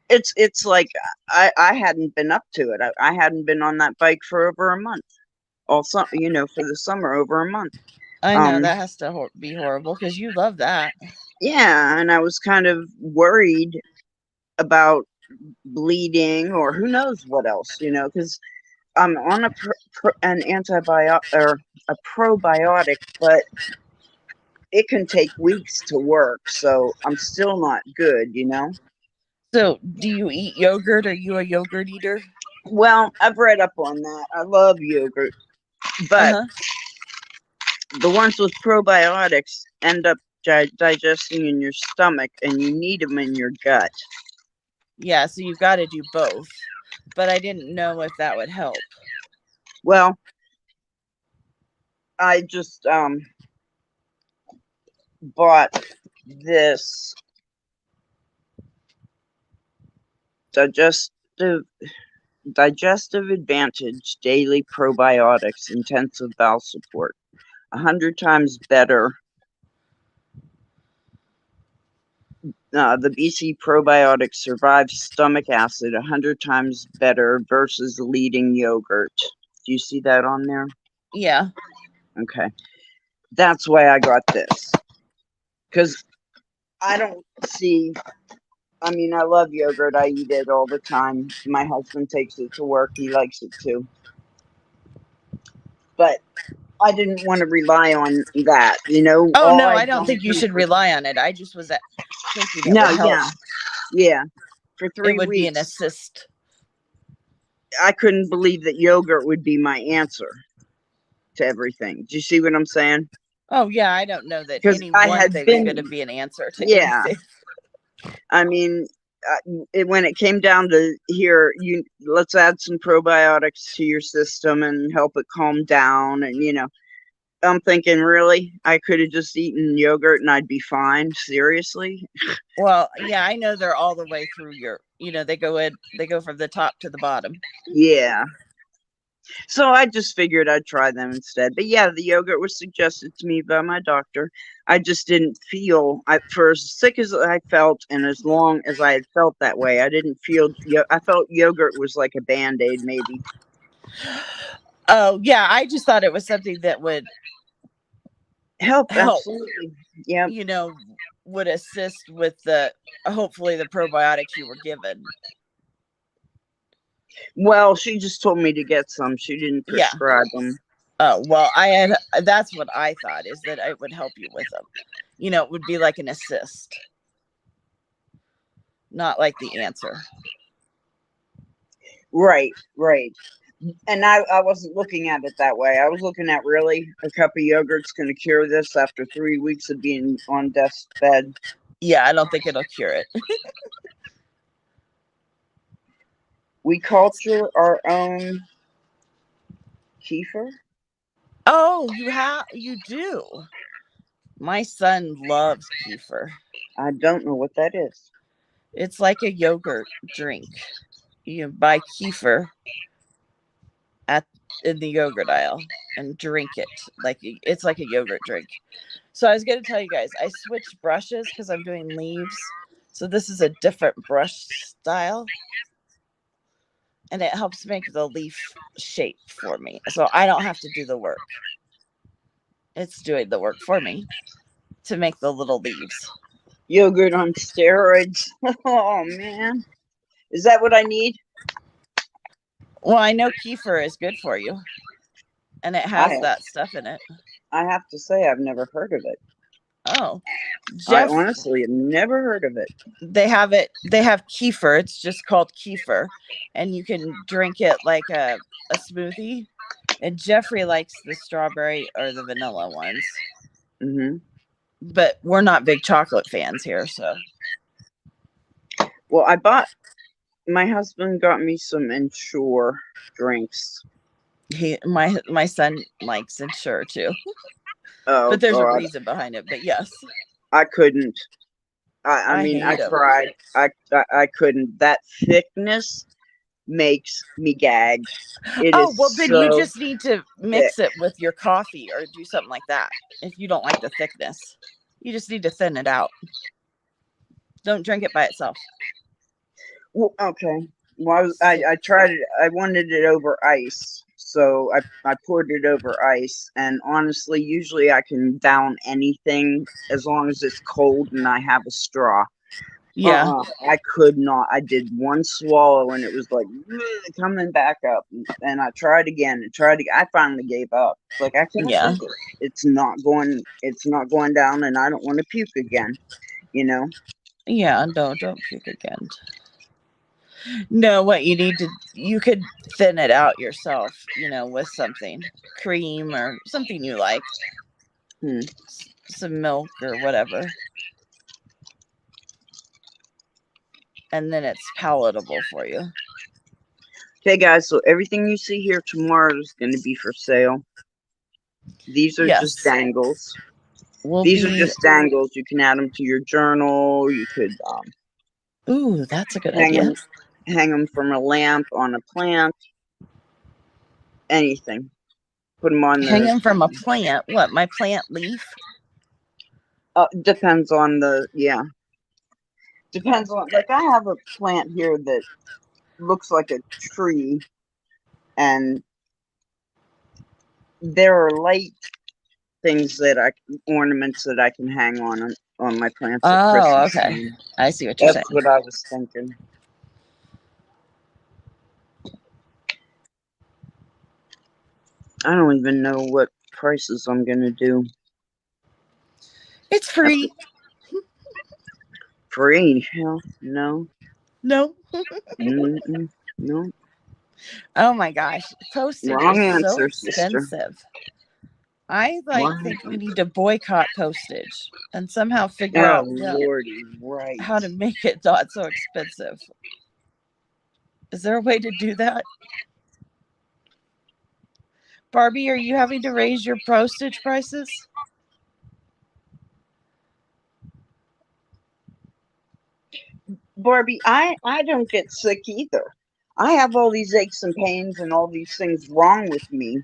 [SPEAKER 1] it's like I hadn't been up to it. I hadn't been on that bike for over a month. Also, for the summer, over a month.
[SPEAKER 3] I know
[SPEAKER 1] Um,
[SPEAKER 3] that has to be horrible because you love that.
[SPEAKER 1] yeah, and I was kind of worried about bleeding or who knows what else, because I'm on an antibiotic or a probiotic, but it can take weeks to work, so I'm still not good.
[SPEAKER 3] So, do you eat yogurt? Are you a yogurt eater?
[SPEAKER 1] Well, I've read up on that. I love yogurt,
[SPEAKER 3] Uh
[SPEAKER 1] but
[SPEAKER 3] huh.
[SPEAKER 1] the ones with probiotics end up digesting in your stomach, and you need them in your gut.
[SPEAKER 3] Yeah, so you've got to do both. But I didn't know if that would help.
[SPEAKER 1] Well, I just bought this digestive Digestive Advantage Daily Probiotics Intensive Bowel Support. 100 times better. The BC probiotic survives stomach acid 100 times better versus leading yogurt. Do you see that on there?
[SPEAKER 3] Yeah.
[SPEAKER 1] Okay. That's why I got this. Because I don't see, I mean, I love yogurt. I eat it all the time. My husband takes it to work. He likes it too. But I didn't want to rely on that.
[SPEAKER 3] Oh
[SPEAKER 1] All
[SPEAKER 3] no,
[SPEAKER 1] I've
[SPEAKER 3] I don't
[SPEAKER 1] gone
[SPEAKER 3] think you
[SPEAKER 1] through
[SPEAKER 3] should
[SPEAKER 1] for
[SPEAKER 3] rely on it. I just was thinking it
[SPEAKER 1] no,
[SPEAKER 3] would help.
[SPEAKER 1] yeah, for
[SPEAKER 3] It
[SPEAKER 1] three
[SPEAKER 3] would be an
[SPEAKER 1] weeks.
[SPEAKER 3] assist.
[SPEAKER 1] I couldn't believe that yogurt would be my answer to everything. Do you see what I'm saying?
[SPEAKER 3] Oh yeah, I don't know that
[SPEAKER 1] Because
[SPEAKER 3] any
[SPEAKER 1] I
[SPEAKER 3] one
[SPEAKER 1] had
[SPEAKER 3] thing's going to
[SPEAKER 1] been,
[SPEAKER 3] be an answer to
[SPEAKER 1] yeah.
[SPEAKER 3] anything.
[SPEAKER 1] I mean, when it came down to here, let's add some probiotics to your system and help it calm down, and I'm thinking, really, I could have just eaten yogurt and I'd be fine. Seriously?
[SPEAKER 3] Well, yeah, I know they're all the way through they go from the top to the bottom.
[SPEAKER 1] Yeah. So I just figured I'd try them instead. But yeah, the yogurt was suggested to me by my doctor. I just didn't feel, for as sick as I felt and as long as I had felt that way, I didn't feel, I felt yogurt was like a Band-Aid maybe.
[SPEAKER 3] Oh, yeah. I just thought it was something that would
[SPEAKER 1] Help,
[SPEAKER 3] help,
[SPEAKER 1] absolutely. Yeah.
[SPEAKER 3] would assist with hopefully the probiotics you were given.
[SPEAKER 1] Well, she just told me to get some. She didn't
[SPEAKER 3] Yeah.
[SPEAKER 1] prescribe them.
[SPEAKER 3] Oh, well, that's what I thought, is that it would help you with them. It would be like an assist, not like the answer.
[SPEAKER 1] Right. And I wasn't looking at it that way. I was looking at, really, a cup of yogurt's going to cure this after 3 weeks of being on death's bed.
[SPEAKER 3] Yeah, I don't think it'll cure it.
[SPEAKER 1] We culture our own kefir.
[SPEAKER 3] Oh, you do. My son loves kefir.
[SPEAKER 1] I don't know what that is.
[SPEAKER 3] It's like a yogurt drink. You buy kefir in the yogurt aisle and drink it. It's like a yogurt drink. So I was going to tell you guys, I switched brushes because I'm doing leaves. So this is a different brush style. And it helps make the leaf shape for me. So I don't have to do the work. It's doing the work for me to make the little leaves.
[SPEAKER 1] Yogurt on steroids. Oh, man. Is that what I need?
[SPEAKER 3] Well, I know kefir is good for you. And it has that stuff in it.
[SPEAKER 1] I have to say, I've never heard of it.
[SPEAKER 3] Oh.
[SPEAKER 1] I honestly have never heard of it.
[SPEAKER 3] They have kefir. It's just called kefir. And you can drink it like a smoothie. And Jeffrey likes the strawberry or the vanilla ones.
[SPEAKER 1] Mm-hmm.
[SPEAKER 3] But we're not big chocolate fans here, so.
[SPEAKER 1] Well, my husband got me some Ensure drinks.
[SPEAKER 3] My son likes Ensure too.
[SPEAKER 1] Oh,
[SPEAKER 3] but there's
[SPEAKER 1] God.
[SPEAKER 3] a reason behind it. But yes,
[SPEAKER 1] I couldn't. I mean, I tried. I couldn't. That thickness makes me gag.
[SPEAKER 3] Then you just need to mix it with your coffee or do something like that. If you don't like the thickness, you just need to thin it out. Don't drink it by itself.
[SPEAKER 1] Well, okay. Well, I tried it. I wanted it over ice, so I poured it over ice. And honestly, usually I can down anything as long as it's cold and I have a straw.
[SPEAKER 3] Yeah.
[SPEAKER 1] I could not. I did one swallow and it was like coming back up. And I tried again. I finally gave up. Like, I can't drink it. It's not going down, and I don't want to puke again.
[SPEAKER 3] Yeah, no, don't puke again. No, what you could thin it out yourself, with something, cream or something you like, some milk or whatever. And then it's palatable for you.
[SPEAKER 1] Okay, guys, so everything you see here tomorrow is going to be for sale. These are just dangles. These are just dangles. You can add them to your journal. You could
[SPEAKER 3] ooh, that's a good idea.
[SPEAKER 1] Hang them from a lamp on a plant. Anything. Put them on
[SPEAKER 3] hang them from a plant. What, my plant leaf?
[SPEAKER 1] Depends on depends on, like, I have a plant here that looks like a tree, and there are light things ornaments that I can hang on my plants.
[SPEAKER 3] Oh, okay. I see what you're saying.
[SPEAKER 1] That's what I was thinking. I don't even know what prices I'm gonna do.
[SPEAKER 3] It's free.
[SPEAKER 1] Free? Hell, no.
[SPEAKER 3] No.
[SPEAKER 1] No.
[SPEAKER 3] Oh my gosh, postage
[SPEAKER 1] Wrong
[SPEAKER 3] is
[SPEAKER 1] answer,
[SPEAKER 3] so expensive.
[SPEAKER 1] Sister.
[SPEAKER 3] I think we need to boycott postage and somehow figure out how to make it not so expensive. Is there a way to do that? Barbie, are you having to raise your postage prices?
[SPEAKER 1] Barbie, I don't get sick either. I have all these aches and pains and all these things wrong with me,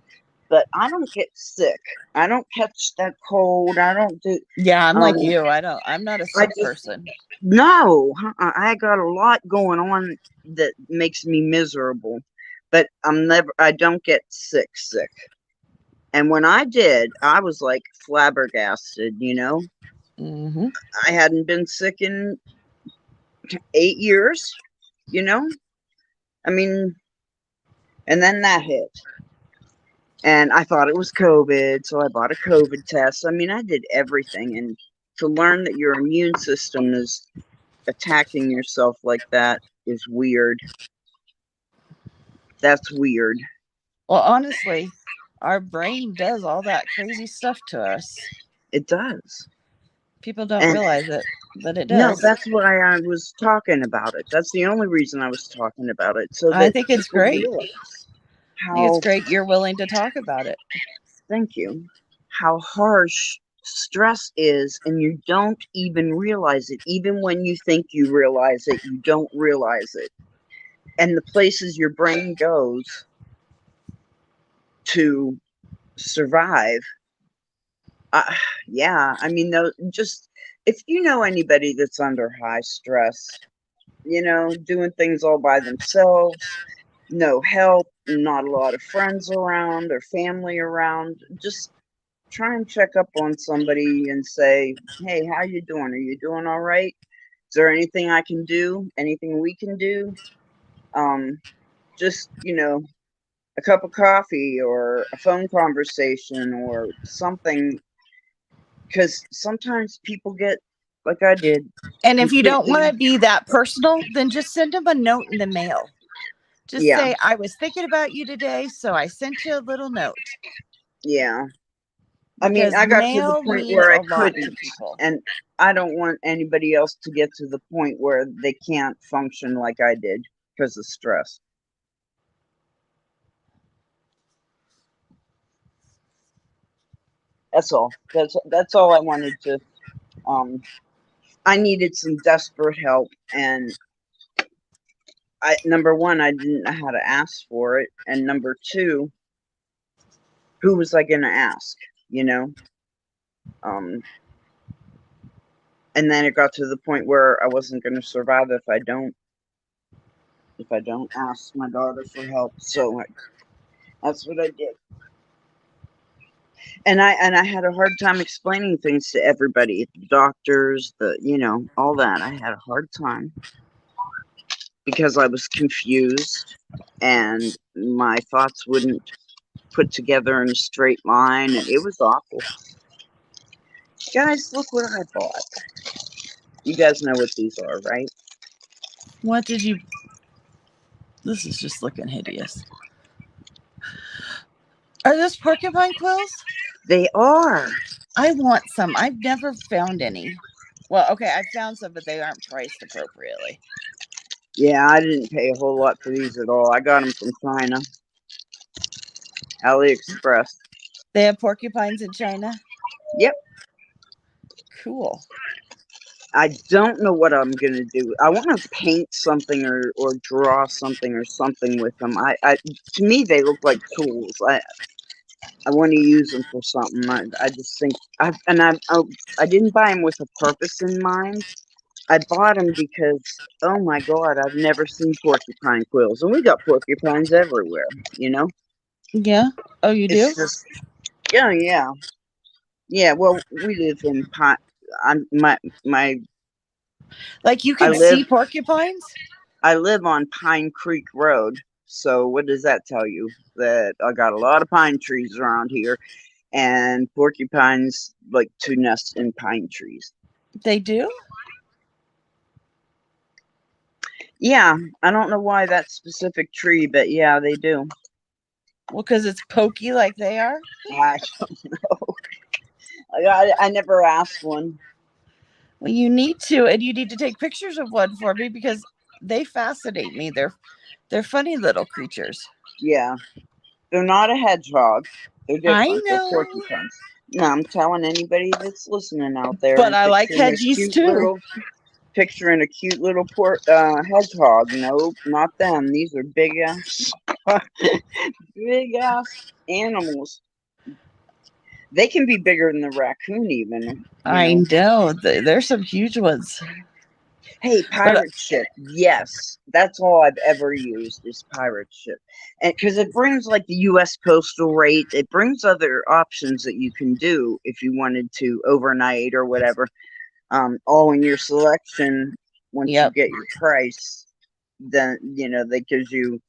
[SPEAKER 1] but I don't get sick. I don't catch that cold. I don't do.
[SPEAKER 3] Yeah, I'm
[SPEAKER 1] Um,
[SPEAKER 3] like you. I'm not a
[SPEAKER 1] I
[SPEAKER 3] sick
[SPEAKER 1] just
[SPEAKER 3] person.
[SPEAKER 1] no. I got a lot going on that makes me miserable, but I'm never. I don't get sick. Sick. And when I did, I was like flabbergasted.
[SPEAKER 3] Hmm.
[SPEAKER 1] I hadn't been sick in 8 years. You know, I mean, and then that hit. And I thought it was COVID, so I bought a COVID test. I mean, I did everything. And to learn that your immune system is attacking yourself like that is weird. That's weird.
[SPEAKER 3] Well, honestly, our brain does all that crazy stuff to us.
[SPEAKER 1] It does.
[SPEAKER 3] People don't
[SPEAKER 1] And
[SPEAKER 3] realize it, but it
[SPEAKER 1] no,
[SPEAKER 3] does.
[SPEAKER 1] that's why I was talking about it. That's the only reason I was talking about it, so
[SPEAKER 3] I
[SPEAKER 1] that
[SPEAKER 3] think it's
[SPEAKER 1] people
[SPEAKER 3] great.
[SPEAKER 1] realize
[SPEAKER 3] I think it's
[SPEAKER 1] how,
[SPEAKER 3] great you're willing to talk about it.
[SPEAKER 1] thank you, how harsh stress is, and you don't even realize it. Even when you think you realize it, you don't realize it. And the places your brain goes to survive. Uh, yeah, I mean, though, just if you know anybody that's under high stress, doing things all by themselves, no help, not a lot of friends around or family around, just try and check up on somebody and say, "Hey, how you doing? Are you doing all right? Is there anything I can do? Anything we can do?" Just a cup of coffee or a phone conversation or something, because sometimes people get, like I did,
[SPEAKER 3] And if you don't want
[SPEAKER 1] completely.
[SPEAKER 3] to be that personal, then just send them a note in the mail. Just
[SPEAKER 1] Yeah,
[SPEAKER 3] say, I was thinking about you today, so I sent you a little note.
[SPEAKER 1] yeah. I mean,
[SPEAKER 3] Because
[SPEAKER 1] I got to the
[SPEAKER 3] mail
[SPEAKER 1] point
[SPEAKER 3] means
[SPEAKER 1] where
[SPEAKER 3] a
[SPEAKER 1] I
[SPEAKER 3] lot to
[SPEAKER 1] couldn't,
[SPEAKER 3] people.
[SPEAKER 1] and I don't want anybody else to get to the point where they can't function like I did because of stress. That's all. That's all I wanted to. Um, I needed some desperate help, and number one, I didn't know how to ask for it, and number two, who was I going to ask? You know. Um, and then it got to the point where I wasn't going to survive if I don't ask my daughter for help. So that's what I did. And I had a hard time explaining things to everybody, the doctors, all that. I had a hard time because I was confused and my thoughts wouldn't put together in a straight line, and it was awful. Guys, look what I bought. You guys know what these are, right?
[SPEAKER 3] What did you. This is just looking hideous. Are those porcupine quills?
[SPEAKER 1] They are.
[SPEAKER 3] I want some. I've never found any. Well, okay, I found some, but they aren't priced appropriately.
[SPEAKER 1] Yeah, I didn't pay a whole lot for these at all. I got them from China, AliExpress.
[SPEAKER 3] They have porcupines in China?
[SPEAKER 1] Yep.
[SPEAKER 3] Cool.
[SPEAKER 1] I don't know what I'm gonna do. I want to paint something or draw something or something with them. To me they look like tools. I want to use them for something. I just think I didn't buy them with a purpose in mind. I bought them because, oh my God, I've never seen porcupine quills, and we got porcupines everywhere. You know,
[SPEAKER 3] Yeah. Oh, you
[SPEAKER 1] it's
[SPEAKER 3] do?
[SPEAKER 1] just yeah, yeah, yeah. Well, we live in I'm my
[SPEAKER 3] Like you
[SPEAKER 1] I
[SPEAKER 3] could
[SPEAKER 1] live
[SPEAKER 3] see porcupines?
[SPEAKER 1] I live on Pine Creek Road. So what does that tell you? That I got a lot of pine trees around here, and porcupines like to nest in pine trees.
[SPEAKER 3] They do?
[SPEAKER 1] Yeah, I don't know why that specific tree, but yeah, they do.
[SPEAKER 3] Well, because it's pokey like they are?
[SPEAKER 1] I don't know. I never asked one.
[SPEAKER 3] Well, you need to, and you need to take pictures of one for me because they fascinate me. They're funny little creatures.
[SPEAKER 1] Yeah, they're not a hedgehog. They're
[SPEAKER 3] I
[SPEAKER 1] different. They're
[SPEAKER 3] know.
[SPEAKER 1] porcupines. No, I'm telling anybody that's listening out there
[SPEAKER 3] But
[SPEAKER 1] and
[SPEAKER 3] I like
[SPEAKER 1] picturing their
[SPEAKER 3] hedgies
[SPEAKER 1] cute
[SPEAKER 3] too.
[SPEAKER 1] little picturing a cute little hedgehog. Nope, not them. These are big ass, big ass animals. They can be bigger than the raccoon, even.
[SPEAKER 3] I know. There's some huge ones.
[SPEAKER 1] Hey,
[SPEAKER 3] But
[SPEAKER 1] pirate ship. Yes, that's all I've ever used is pirate ship, and because it brings like the U.S. postal rate, it brings other options that you can do if you wanted to overnight or whatever. All in your selection. Once you
[SPEAKER 3] yep.
[SPEAKER 1] get your price, then that gives you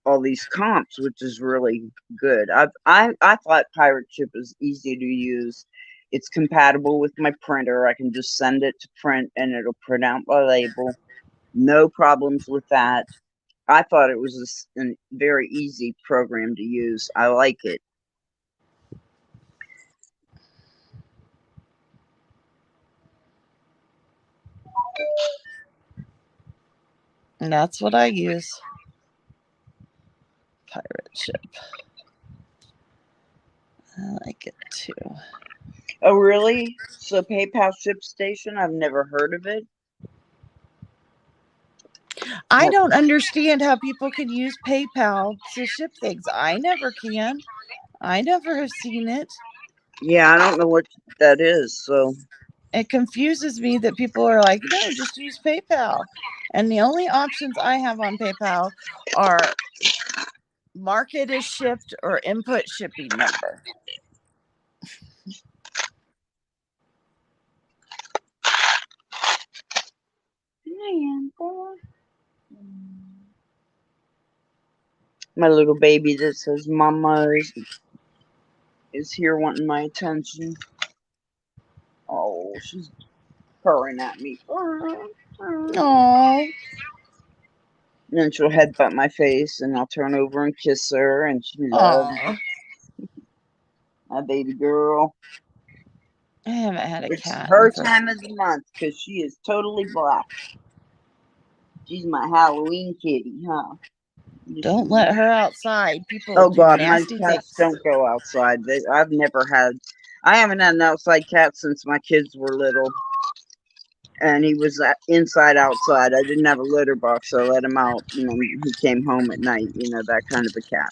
[SPEAKER 1] all these comps, which is really good. I thought pirate ship is easy to use. It's compatible with my printer. I can just send it to print and it'll print out my label. No problems with that. I thought it was a very easy program to use. I like it.
[SPEAKER 3] And that's what I use. Pirate ship. I like it too.
[SPEAKER 1] Oh, really? So PayPal ShipStation? I've never heard of it.
[SPEAKER 3] I don't understand how people can use PayPal to ship things. I never can. I never have seen it.
[SPEAKER 1] Yeah, I don't know what that is. So
[SPEAKER 3] It confuses me that people are like, no, just use PayPal. And the only options I have on PayPal are mark it as shipped or input shipping number.
[SPEAKER 1] my little baby that says mama is here wanting my attention. Oh, she's purring at me.
[SPEAKER 3] Oh,
[SPEAKER 1] And then she'll headbutt my face and I'll turn over and kiss her and she loves
[SPEAKER 3] oh.
[SPEAKER 1] my baby girl.
[SPEAKER 3] I haven't had a
[SPEAKER 1] It's
[SPEAKER 3] cat.
[SPEAKER 1] her time of the month because she is totally black. She's my Halloween kitty, huh?
[SPEAKER 3] Don't let her outside. People
[SPEAKER 1] Oh
[SPEAKER 3] do
[SPEAKER 1] God, my
[SPEAKER 3] nasty
[SPEAKER 1] cats
[SPEAKER 3] things.
[SPEAKER 1] don't go outside. I haven't had an outside cat since my kids were little. And he was inside outside. I didn't have a litter box, so I let him out. He came home at night. That kind of a cat.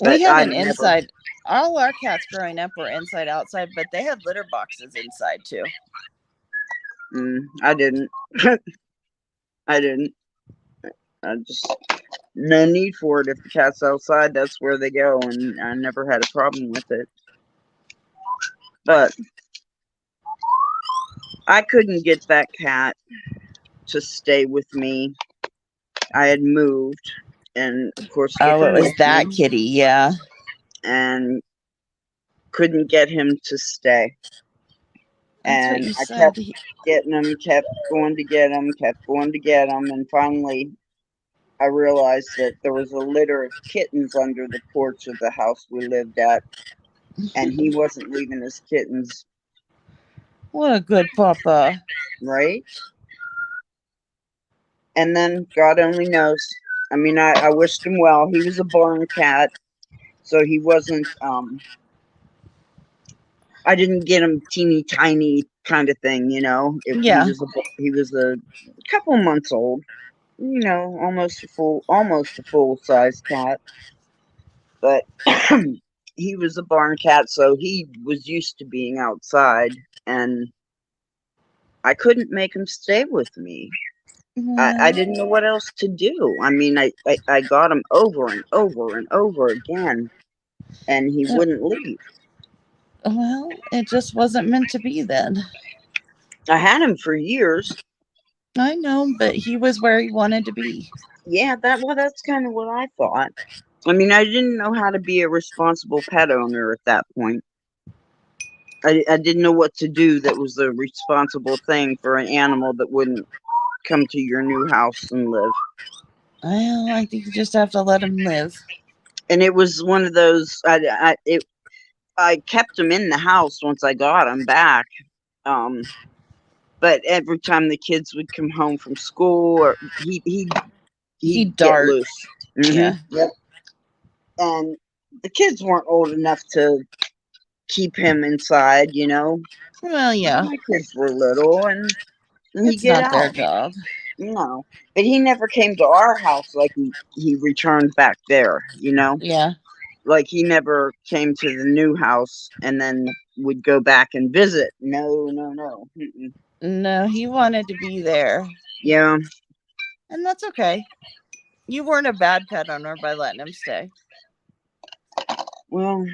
[SPEAKER 1] But
[SPEAKER 3] We had
[SPEAKER 1] I've
[SPEAKER 3] an
[SPEAKER 1] never.
[SPEAKER 3] inside. All our cats growing up were inside outside, but they had litter boxes inside too.
[SPEAKER 1] I didn't. I didn't. I just no need for it. If the cat's outside, that's where they go, and I never had a problem with it. But I couldn't get that cat to stay with me. I had moved, and of course took
[SPEAKER 3] Oh, it
[SPEAKER 1] him
[SPEAKER 3] was
[SPEAKER 1] with
[SPEAKER 3] that
[SPEAKER 1] me,
[SPEAKER 3] kitty, yeah.
[SPEAKER 1] and couldn't get him to stay.
[SPEAKER 3] That's what
[SPEAKER 1] And
[SPEAKER 3] you
[SPEAKER 1] I kept
[SPEAKER 3] said.
[SPEAKER 1] getting him, kept going to get him, kept going to get him, and finally I realized that there was a litter of kittens under the porch of the house we lived at, and he wasn't leaving his kittens,
[SPEAKER 3] What a good papa.
[SPEAKER 1] right? And then God only knows. I mean, I wished him well. He was a barn cat, so he wasn't. I didn't get him teeny tiny kind of thing,
[SPEAKER 3] Yeah.
[SPEAKER 1] He was a couple months old, almost a full size cat. But he was a barn cat, so he was used to being outside, and I couldn't make him stay with me. I didn't know what else to do. I mean, I got him over and over and over again, and he wouldn't leave.
[SPEAKER 3] Well, it just wasn't meant to be then.
[SPEAKER 1] I had him for years.
[SPEAKER 3] I know, but he was where he wanted to be.
[SPEAKER 1] Yeah, that's kind of what I thought. I mean, I didn't know how to be a responsible pet owner at that point. I didn't know what to do that was the responsible thing for an animal that wouldn't come to your new house and live.
[SPEAKER 3] Well, I think you just have to let him live.
[SPEAKER 1] And it was one of those. I kept him in the house once I got him back. But every time the kids would come home from school, or he'd get
[SPEAKER 3] dart.
[SPEAKER 1] loose.
[SPEAKER 3] Yeah.
[SPEAKER 1] Yep. And the kids weren't old enough to keep him inside,
[SPEAKER 3] Well, yeah.
[SPEAKER 1] My kids were little, and and he
[SPEAKER 3] It's
[SPEAKER 1] get
[SPEAKER 3] not their
[SPEAKER 1] out.
[SPEAKER 3] job.
[SPEAKER 1] No, but he never came to our house like he returned back there.
[SPEAKER 3] Yeah.
[SPEAKER 1] Like he never came to the new house and then would go back and visit. No, no, no. Mm-mm.
[SPEAKER 3] No, he wanted to be there.
[SPEAKER 1] Yeah.
[SPEAKER 3] And that's okay. You weren't a bad pet owner by letting him stay.
[SPEAKER 1] Well,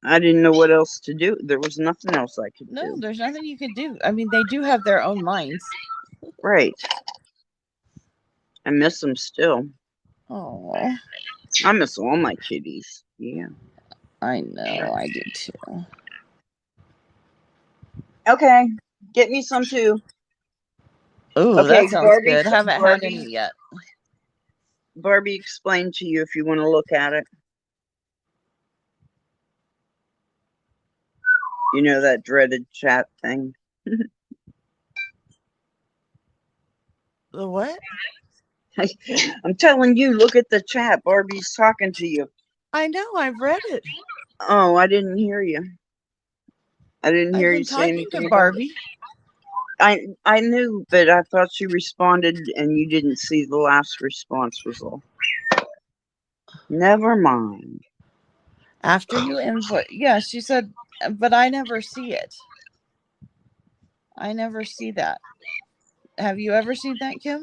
[SPEAKER 1] I didn't know what else to do. There was nothing else I could
[SPEAKER 3] No,
[SPEAKER 1] do.
[SPEAKER 3] there's nothing you could do. I mean, they do have their own minds.
[SPEAKER 1] Right. I miss them still.
[SPEAKER 3] Oh,
[SPEAKER 1] I miss all my kitties. Yeah.
[SPEAKER 3] I know. I do too.
[SPEAKER 1] Okay. Get me some too.
[SPEAKER 3] Oh,
[SPEAKER 1] Okay,
[SPEAKER 3] that sounds
[SPEAKER 1] Barbie.
[SPEAKER 3] good. Haven't had any
[SPEAKER 1] Barbie.
[SPEAKER 3] yet.
[SPEAKER 1] Barbie explained to you if you want to look at it. You know that dreaded chat thing.
[SPEAKER 3] The what?
[SPEAKER 1] I'm telling you, look at the chat. Barbie's talking to you.
[SPEAKER 3] I know. I've read it.
[SPEAKER 1] Oh, I didn't hear you. I didn't
[SPEAKER 3] I've
[SPEAKER 1] hear you
[SPEAKER 3] been
[SPEAKER 1] say
[SPEAKER 3] talking to
[SPEAKER 1] anything about it.
[SPEAKER 3] Barbie.
[SPEAKER 1] I knew, but I thought she responded and you didn't see the last response was all. Never mind.
[SPEAKER 3] After you invoice. Yeah, she said, but I never see it. I never see that. Have you ever seen that, Kim?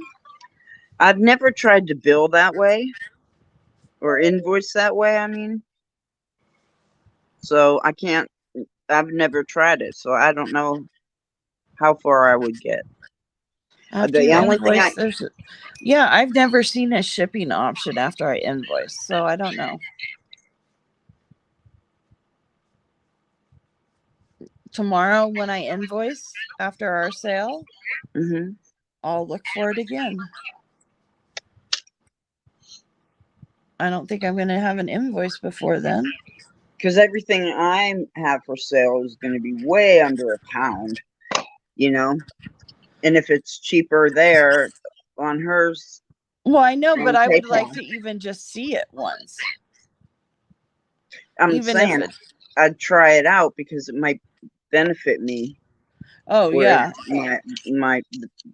[SPEAKER 1] I've never tried to bill that way or invoice that way, I mean. So I can't, I've never tried it, so I don't know how far I would get.
[SPEAKER 3] After
[SPEAKER 1] The
[SPEAKER 3] you
[SPEAKER 1] only thing
[SPEAKER 3] invoice, yeah, I've never seen a shipping option after I invoice, so I don't know. Tomorrow when I invoice after our sale, I'll look for it again. I don't think I'm going to have an invoice before then.
[SPEAKER 1] Because everything I have for sale is going to be way under £1, and if it's cheaper there on hers.
[SPEAKER 3] Well, I know, but I would
[SPEAKER 1] PayPal.
[SPEAKER 3] like to even just see it once.
[SPEAKER 1] I'm
[SPEAKER 3] even
[SPEAKER 1] saying
[SPEAKER 3] if it,
[SPEAKER 1] I'd try it out because it might benefit me.
[SPEAKER 3] oh yeah,
[SPEAKER 1] my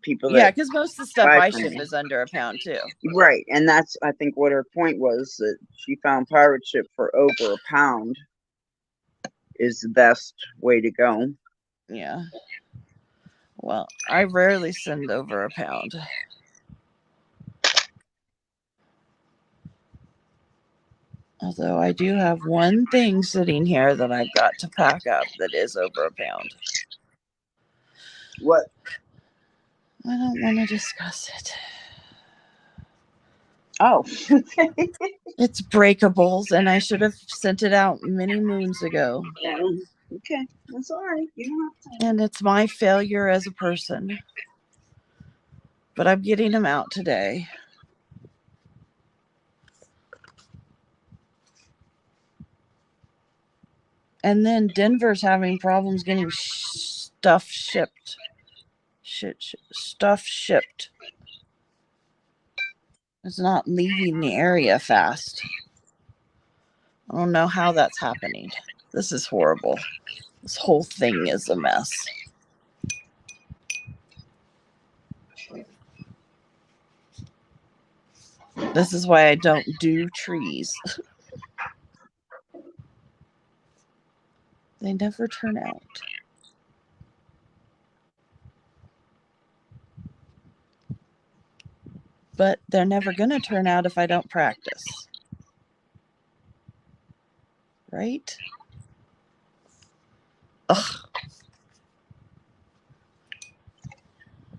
[SPEAKER 1] people
[SPEAKER 3] yeah,
[SPEAKER 1] that
[SPEAKER 3] because most of the stuff
[SPEAKER 1] buy
[SPEAKER 3] I
[SPEAKER 1] from
[SPEAKER 3] ship
[SPEAKER 1] me.
[SPEAKER 3] is under £1 too.
[SPEAKER 1] Right, and that's I think what her point was, that she found pirate ship for over £1 is the best way to go.
[SPEAKER 3] Yeah. Well, I rarely send over £1. Although I do have one thing sitting here that I've got to pack up that is over £1.
[SPEAKER 1] What?
[SPEAKER 3] I don't want to discuss it.
[SPEAKER 1] Oh.
[SPEAKER 3] It's breakables, and I should have sent it out many moons ago.
[SPEAKER 1] Okay, that's all right. You don't have to.
[SPEAKER 3] And it's my failure as a person. But I'm getting them out today. And then Denver's having problems getting stuff shipped. Stuff shipped. It's not leaving the area fast. I don't know how that's happening. This is horrible. This whole thing is a mess. This is why I don't do trees. They never turn out. But they're never going to turn out if I don't practice. Right? Ugh.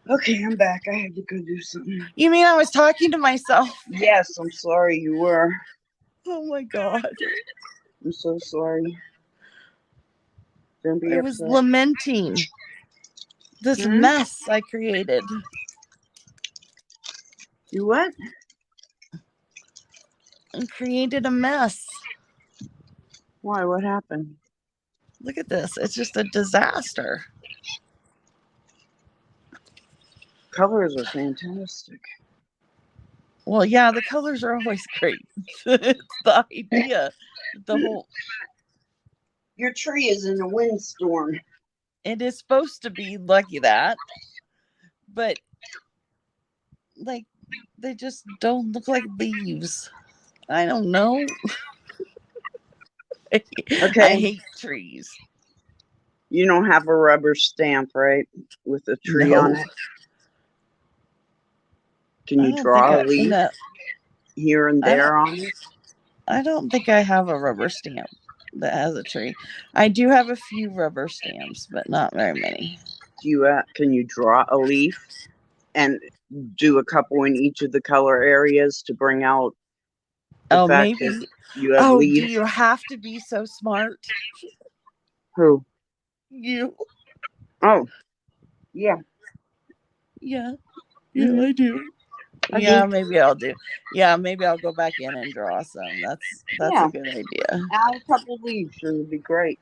[SPEAKER 1] Okay, I'm back. I had to go do something.
[SPEAKER 3] You mean I was talking to myself?
[SPEAKER 1] Yes, I'm sorry you were.
[SPEAKER 3] Oh my God.
[SPEAKER 1] I'm so sorry. Don't be
[SPEAKER 3] I
[SPEAKER 1] upset.
[SPEAKER 3] was lamenting this mess I created.
[SPEAKER 1] You what?
[SPEAKER 3] I created a mess.
[SPEAKER 1] Why? What happened?
[SPEAKER 3] Look at this. It's just a disaster.
[SPEAKER 1] Colors are fantastic.
[SPEAKER 3] Well, yeah, the colors are always great. It's the idea. The whole.
[SPEAKER 1] Your tree is in a windstorm.
[SPEAKER 3] It is supposed to be lucky that. but like they just don't look like leaves. I don't know. I
[SPEAKER 1] Okay,
[SPEAKER 3] hate trees.
[SPEAKER 1] you don't have a rubber stamp, right? With a tree on
[SPEAKER 3] No,
[SPEAKER 1] it. Can
[SPEAKER 3] I
[SPEAKER 1] you
[SPEAKER 3] don't think
[SPEAKER 1] draw a
[SPEAKER 3] I
[SPEAKER 1] leaf
[SPEAKER 3] no.
[SPEAKER 1] here and
[SPEAKER 3] I don't.
[SPEAKER 1] there on it?
[SPEAKER 3] I don't think I have a rubber stamp that has a tree. I do have a few rubber stamps, but not very many.
[SPEAKER 1] Do you can you draw a leaf and do a couple in each of the color areas to bring out the
[SPEAKER 3] Oh,
[SPEAKER 1] fact that
[SPEAKER 3] maybe.
[SPEAKER 1] you have
[SPEAKER 3] Oh, do
[SPEAKER 1] leaves?
[SPEAKER 3] you have to be so smart?
[SPEAKER 1] Who?
[SPEAKER 3] You?
[SPEAKER 1] Oh, yeah.
[SPEAKER 3] Yeah. Yeah,
[SPEAKER 1] Hmm.
[SPEAKER 3] I do.
[SPEAKER 1] I do.
[SPEAKER 3] Yeah, maybe I'll do. Yeah, maybe I'll go back in and draw some. That's a
[SPEAKER 1] Yeah.
[SPEAKER 3] good idea.
[SPEAKER 1] Add a couple leaves. It would be great.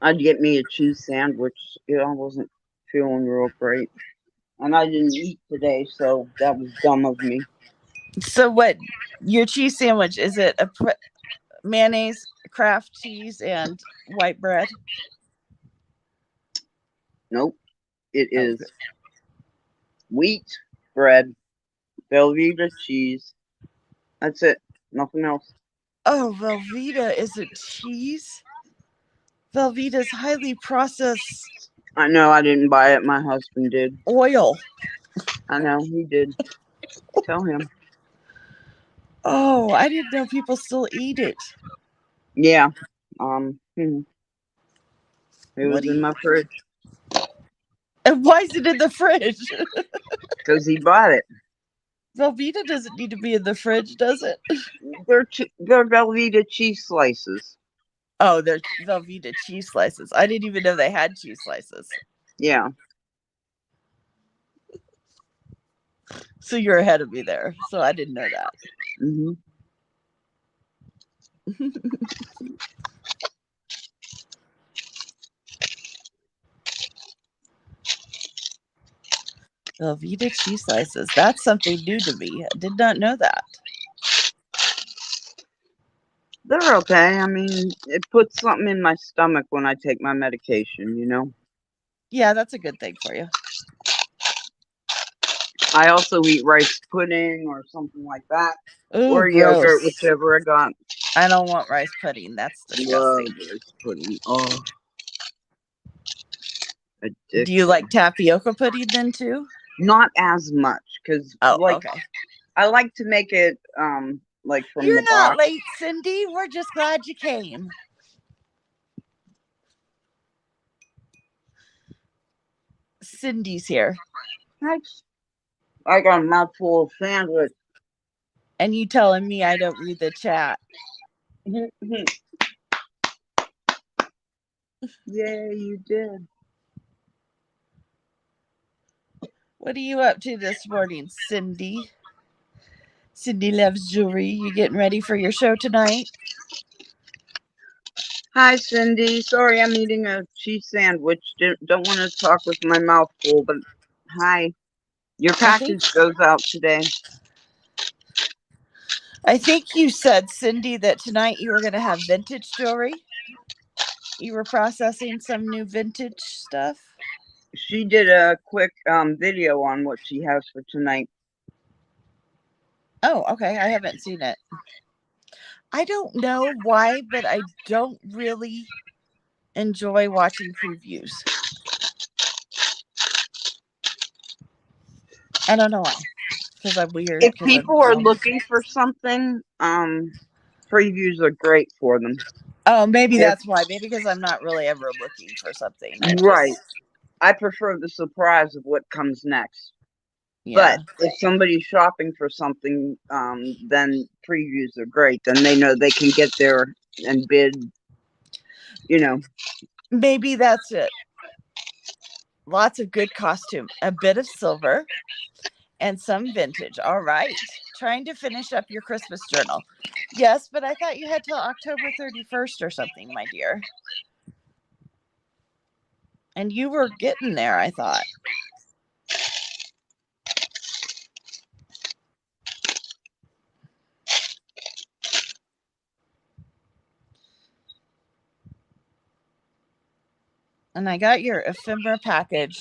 [SPEAKER 1] I'd get me a cheese sandwich. I wasn't feeling real great. And I didn't eat today, so that was dumb of me.
[SPEAKER 3] So what? Your cheese sandwich, is it a mayonnaise, Kraft cheese, and white bread?
[SPEAKER 1] Nope. It
[SPEAKER 3] Okay.
[SPEAKER 1] is wheat bread, Velveeta cheese. That's it. Nothing else.
[SPEAKER 3] Oh, Velveeta isn't cheese. Velveeta is highly processed
[SPEAKER 1] I know I didn't buy it. My husband did.
[SPEAKER 3] oil.
[SPEAKER 1] I know he did. Tell him.
[SPEAKER 3] Oh, I didn't know people still eat it.
[SPEAKER 1] Yeah. It
[SPEAKER 3] What
[SPEAKER 1] was
[SPEAKER 3] do
[SPEAKER 1] in
[SPEAKER 3] you?
[SPEAKER 1] my fridge
[SPEAKER 3] And why is it in the fridge?
[SPEAKER 1] because he bought it.
[SPEAKER 3] Velveeta doesn't need to be in the fridge, does it?
[SPEAKER 1] They're Velveeta cheese slices.
[SPEAKER 3] Oh, they're Velveeta cheese slices. I didn't even know they had cheese slices.
[SPEAKER 1] Yeah.
[SPEAKER 3] So you're ahead of me there. So I didn't know that.
[SPEAKER 1] Hmm.
[SPEAKER 3] Velveeta cheese slices. That's something new to me. I did not know that.
[SPEAKER 1] They're okay. I mean, it puts something in my stomach when I take my medication, you know?
[SPEAKER 3] Yeah, that's a good thing for you.
[SPEAKER 1] I also eat rice pudding or something like that,
[SPEAKER 3] Ooh,
[SPEAKER 1] or yogurt,
[SPEAKER 3] gross.
[SPEAKER 1] whichever I got.
[SPEAKER 3] I don't want rice pudding. That's
[SPEAKER 1] Love
[SPEAKER 3] disgusting.
[SPEAKER 1] rice pudding. Oh,
[SPEAKER 3] Do you
[SPEAKER 1] addicting.
[SPEAKER 3] like tapioca pudding then too?
[SPEAKER 1] Not as much, because,
[SPEAKER 3] Oh,
[SPEAKER 1] like,
[SPEAKER 3] okay.
[SPEAKER 1] I like to make it, like from the
[SPEAKER 3] You're not
[SPEAKER 1] box.
[SPEAKER 3] late, Cindy. We're just glad you came. Cindy's here.
[SPEAKER 1] I got a mouthful of sandwich.
[SPEAKER 3] And you telling me I don't read the chat.
[SPEAKER 1] Yeah, you did.
[SPEAKER 3] What are you up to this morning, Cindy? Cindy loves jewelry. You getting ready for your show tonight?
[SPEAKER 1] Hi, Cindy. Sorry, I'm eating a cheese sandwich. Don't want to talk with my mouth full, but hi. Your
[SPEAKER 3] I think
[SPEAKER 1] package goes out today.
[SPEAKER 3] you said, Cindy, that tonight you were going to have vintage jewelry. You were processing some new vintage stuff.
[SPEAKER 1] She did a quick video on what she has for tonight.
[SPEAKER 3] Oh, okay. I haven't seen it. I don't know why, but I don't really enjoy watching previews. I don't know why. Because I'm weird.
[SPEAKER 1] If
[SPEAKER 3] Because I'm
[SPEAKER 1] people are
[SPEAKER 3] dumb.
[SPEAKER 1] looking for something, previews are great for them.
[SPEAKER 3] Oh, maybe
[SPEAKER 1] If
[SPEAKER 3] that's why. Maybe because I'm not really ever looking for something. I
[SPEAKER 1] right,
[SPEAKER 3] just,
[SPEAKER 1] I prefer the surprise of what comes next. But
[SPEAKER 3] yeah.
[SPEAKER 1] if somebody's shopping for something, then previews are great. Then they know they can get there and bid. You know,
[SPEAKER 3] Maybe that's it. Lots of good costume, a bit of silver, and some vintage. All right. Trying to finish up your Christmas journal. Yes, but I thought you had till October 31st or something, my dear. And you were getting there, I thought. And I got your ephemera package.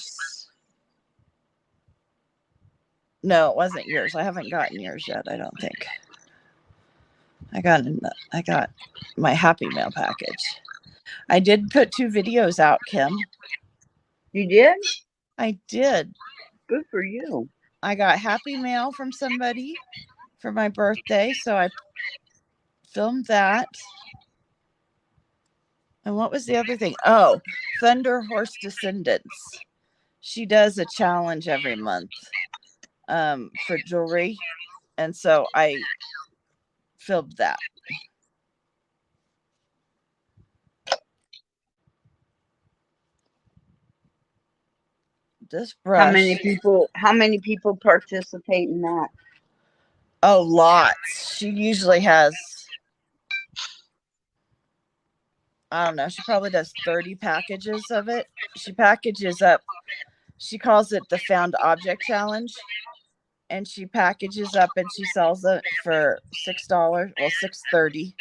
[SPEAKER 3] No, it wasn't yours. I haven't gotten yours yet, I don't think. I got my Happy Mail package. I did put 2 videos out, Kim.
[SPEAKER 1] You did?
[SPEAKER 3] I did.
[SPEAKER 1] Good for you.
[SPEAKER 3] I got Happy Mail from somebody for my birthday, so I filmed that. And what was the other thing? Oh, Thunder Horse Descendants. She does a challenge every month for jewelry. And so I filmed that. This brush.
[SPEAKER 1] How many people participate in that?
[SPEAKER 3] Oh, lots. She usually has, I don't know, she probably does 30 packages of it. She packages up, she calls it the Found Object Challenge. And she packages up and she sells it for $6, well, $6.30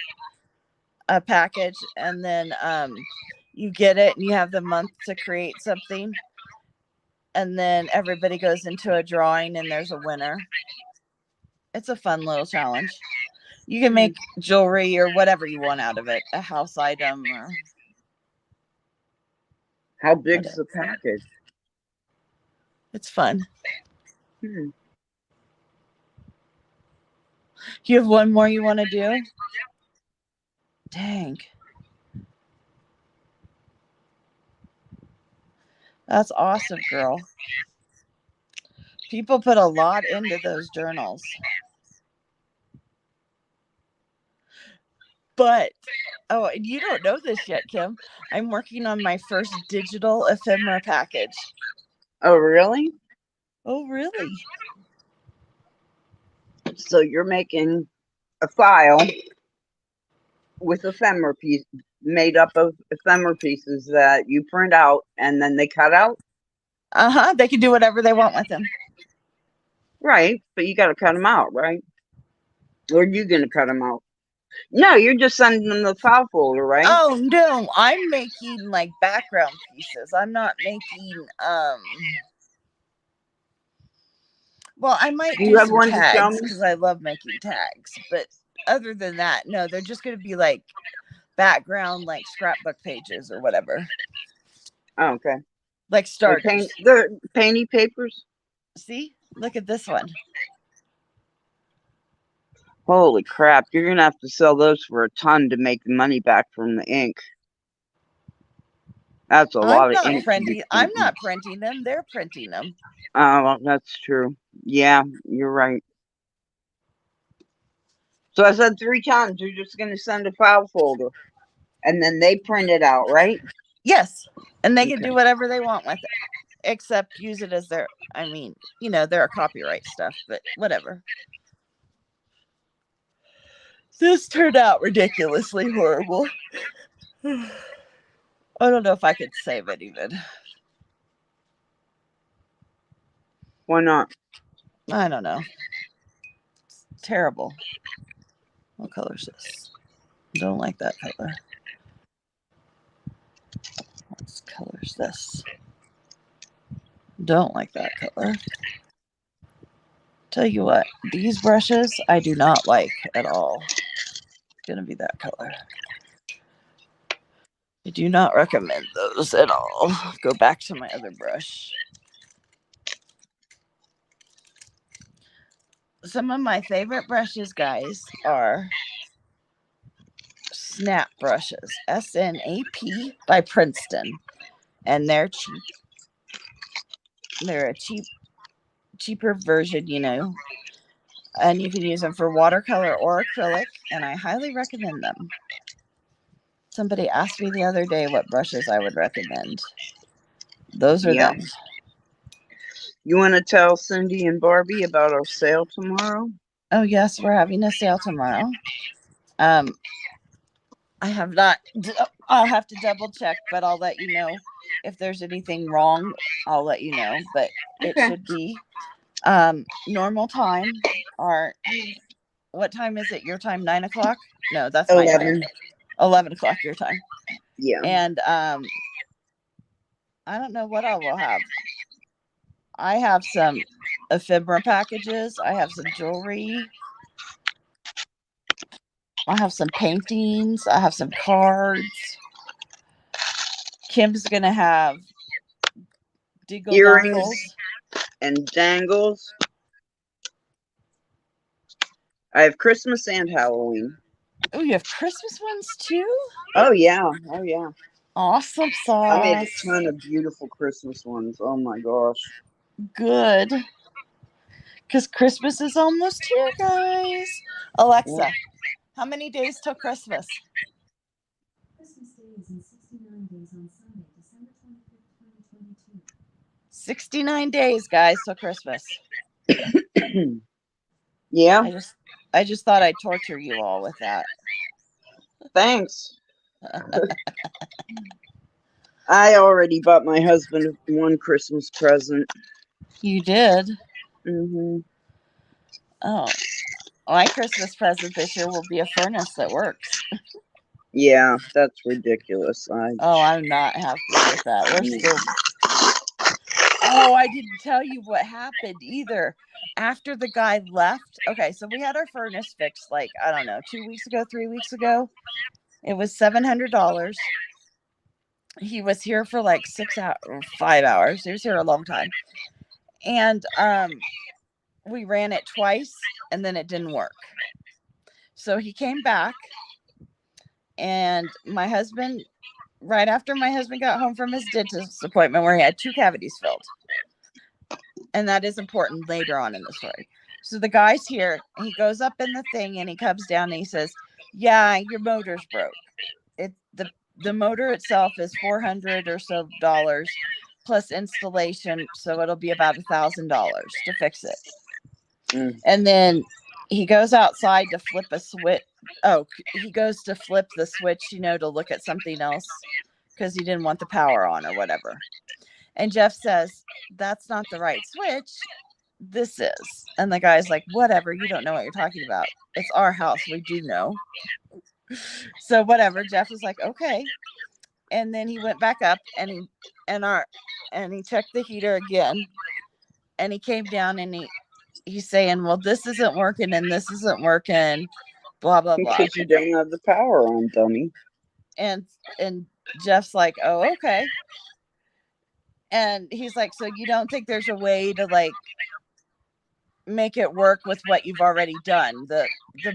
[SPEAKER 3] a package. And then you get it and you have the month to create something. And then everybody goes into a drawing and there's a winner. It's a fun little challenge. You can make jewelry or whatever you want out of it, a house item or.
[SPEAKER 1] How big's the package?
[SPEAKER 3] It's fun. You have one more you want to do? Dang. That's awesome, girl. People put a lot into those journals. But, oh, and you don't know this yet, Kim. I'm working on my first digital ephemera package.
[SPEAKER 1] Oh, really?
[SPEAKER 3] Oh, really?
[SPEAKER 1] So you're making a file with ephemera piece made up of ephemera pieces that you print out and then they cut out?
[SPEAKER 3] They can do whatever they want with them.
[SPEAKER 1] Right, but you got to cut them out, right? Or are you going to cut them out? No, you're just sending them the file folder, right?
[SPEAKER 3] Oh, no. I'm making, like, background pieces. I'm not making, well, I might do some tags because I love making tags. But other than that, no, they're just going to be, like, background, like, scrapbook pages or whatever.
[SPEAKER 1] Oh, okay.
[SPEAKER 3] Like starters.
[SPEAKER 1] They're painty papers?
[SPEAKER 3] See? Look at this one.
[SPEAKER 1] Holy crap. You're going to have to sell those for a ton to make the money back from the ink. That's a lot of ink.
[SPEAKER 3] I'm not printing them. They're printing them.
[SPEAKER 1] Oh, well, that's true. Yeah, you're right. So I said 3 times. You're just going to send a file folder. And then they print it out, right?
[SPEAKER 3] Yes. And they can do whatever they want with it. Except use it as their, I mean, you know, there are copyright stuff, but whatever. This turned out ridiculously horrible. I don't know if I could save it even.
[SPEAKER 1] Why not?
[SPEAKER 3] I don't know. It's terrible. What color is this? Don't like that color. What color is this? Don't like that color. Tell you what, these brushes I do not like at all. It's gonna be that color. I do not recommend those at all. Go back to my other brush. Some of my favorite brushes, guys, are Snap brushes. SNAP by Princeton. And they're cheap. They're a cheaper version, you know. And you can use them for watercolor or acrylic. And I highly recommend them. Somebody asked me the other day what brushes I would recommend. Those are them.
[SPEAKER 1] You want to tell Cindy and Barbie about our sale tomorrow?
[SPEAKER 3] Oh, yes, we're having a sale tomorrow. I have not, I'll have to double check, but I'll let you know if there's anything wrong. I'll let you know, but it should be normal time. Or what time is it? Your time? 9 o'clock? No, that's 11. My time. 11 o'clock your time.
[SPEAKER 1] Yeah.
[SPEAKER 3] And I don't know what I will have. I have some ephemera packages. I have some jewelry. I have some paintings. I have some cards. Kim's gonna have dingle
[SPEAKER 1] Earrings
[SPEAKER 3] dongles.
[SPEAKER 1] and dangles. I have Christmas and Halloween.
[SPEAKER 3] Oh, you have Christmas ones too?
[SPEAKER 1] Oh yeah, oh yeah.
[SPEAKER 3] Awesome
[SPEAKER 1] I made a
[SPEAKER 3] sauce.
[SPEAKER 1] ton of beautiful Christmas ones. Oh my gosh.
[SPEAKER 3] Good. Because Christmas is almost here, guys.
[SPEAKER 1] Yeah.
[SPEAKER 3] Alexa, how many days till Christmas?
[SPEAKER 4] Christmas Day is in 69 days on Sunday, December 25th, 2022.
[SPEAKER 3] 69 days, guys, till Christmas.
[SPEAKER 1] Yeah.
[SPEAKER 3] I just thought I'd torture you all with that.
[SPEAKER 1] Thanks. I already bought my husband one Christmas present.
[SPEAKER 3] You did?
[SPEAKER 1] Hmm.
[SPEAKER 3] Oh. My Christmas present this year will be a furnace that works.
[SPEAKER 1] Yeah, that's ridiculous.
[SPEAKER 3] Oh, I'm not happy with that. We're still. Oh, I didn't tell you what happened either. After the guy left, okay, so we had our furnace fixed like, I don't know, 2 weeks ago, 3 weeks ago. It was $700. He was here for like 6 hours, 5 hours. He was here a long time. And we ran it twice and then it didn't work. So he came back, and my husband, right after my husband got home from his dentist appointment where he had 2 cavities filled. And that is important later on in the story. So the guy's here, he goes up in the thing and he comes down and he says, yeah, your motor's broke. The motor itself is $400 or so plus installation, so it'll be about $1,000 to fix it. And then he goes outside to flip a switch. Oh, he goes to flip the switch, to look at something else because he didn't want the power on or whatever. And Jeff says, that's not the right switch. This is. And the guy's like, whatever, you don't know what you're talking about. It's our house. We do know. So whatever. Jeff was like, okay. And then he went back up and he checked the heater again. And he came down and he's saying, well, this isn't working and this isn't working, blah, blah, blah.
[SPEAKER 1] Because you don't have the power on, dummy.
[SPEAKER 3] And Jeff's like, oh, okay. And he's like, so you don't think there's a way to like make it work with what you've already done, the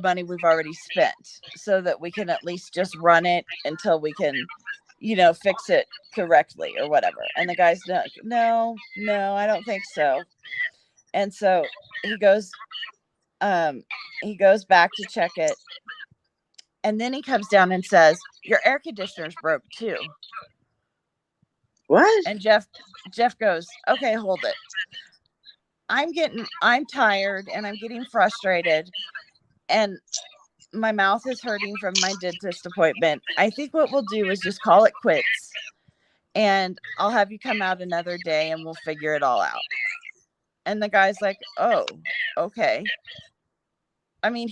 [SPEAKER 3] money we've already spent, so that we can at least just run it until we can, fix it correctly or whatever. And the guy's like, no, I don't think so. And so he goes back to check it. And then he comes down and says, your air conditioner's broke too.
[SPEAKER 1] What?
[SPEAKER 3] And Jeff goes, okay, hold it. I'm tired and I'm getting frustrated and my mouth is hurting from my dentist appointment. I think what we'll do is just call it quits and I'll have you come out another day and we'll figure it all out. And the guy's like, oh, okay. I mean,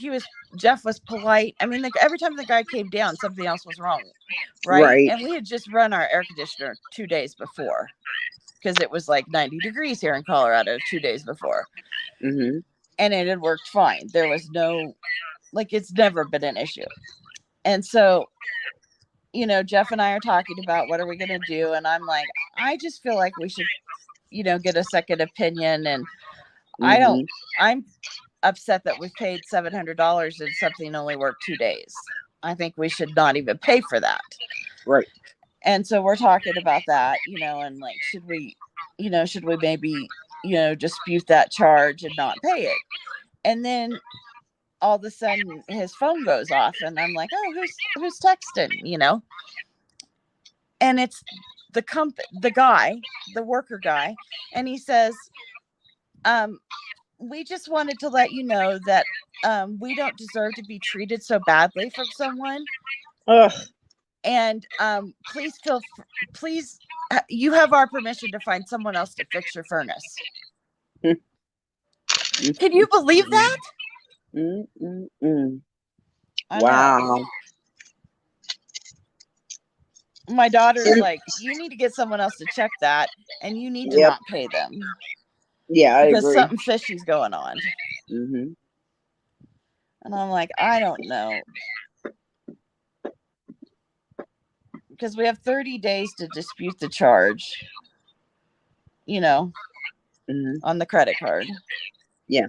[SPEAKER 3] Jeff was polite. I mean, every time the guy came down, something else was wrong. Right. And we had just run our air conditioner 2 days before because it was like 90 degrees here in Colorado 2 days before.
[SPEAKER 1] Mm-hmm.
[SPEAKER 3] And it had worked fine. There was no, it's never been an issue. And so, Jeff and I are talking about what are we going to do. And I'm like, I just feel like we should, get a second opinion. And I'm upset that we've paid $700 and something only worked 2 days. I think we should not even pay for that.
[SPEAKER 1] Right.
[SPEAKER 3] And so we're talking about that, and like, should we maybe, dispute that charge and not pay it? And then all of a sudden his phone goes off and I'm like, oh, who's texting, and it's the guy, the worker guy. And he says, we just wanted to let you know that we don't deserve to be treated so badly from someone.
[SPEAKER 1] Ugh.
[SPEAKER 3] And please, you have our permission to find someone else to fix your furnace. Can you believe that?
[SPEAKER 1] Mm-mm-mm.
[SPEAKER 3] I
[SPEAKER 1] Wow.
[SPEAKER 3] know. My daughter's
[SPEAKER 1] And-
[SPEAKER 3] like, you need to get someone else to check that, and you need to
[SPEAKER 1] Yep.
[SPEAKER 3] not pay them
[SPEAKER 1] Yeah, I
[SPEAKER 3] because
[SPEAKER 1] agree.
[SPEAKER 3] something fishy's going on.
[SPEAKER 1] Hmm.
[SPEAKER 3] And I'm like, I don't know. Because we have 30 days to dispute the charge, you know,
[SPEAKER 1] Hmm.
[SPEAKER 3] on the credit card.
[SPEAKER 1] Yeah.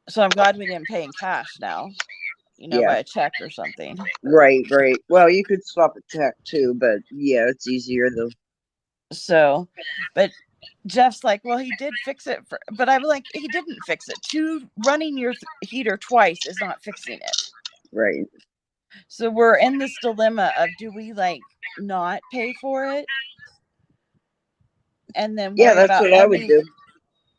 [SPEAKER 3] So I'm glad we didn't pay in cash now,
[SPEAKER 1] Yeah.
[SPEAKER 3] by a check or something.
[SPEAKER 1] Right. Well, you could swap a check too, but yeah, it's easier though.
[SPEAKER 3] So, but Jeff's like, well, he did fix it. But I'm like, he didn't fix it. Running your heater twice is not fixing it.
[SPEAKER 1] Right.
[SPEAKER 3] So we're in this dilemma of, do we like not pay for it and then
[SPEAKER 1] Yeah,
[SPEAKER 3] worry
[SPEAKER 1] that's
[SPEAKER 3] about,
[SPEAKER 1] what I would do.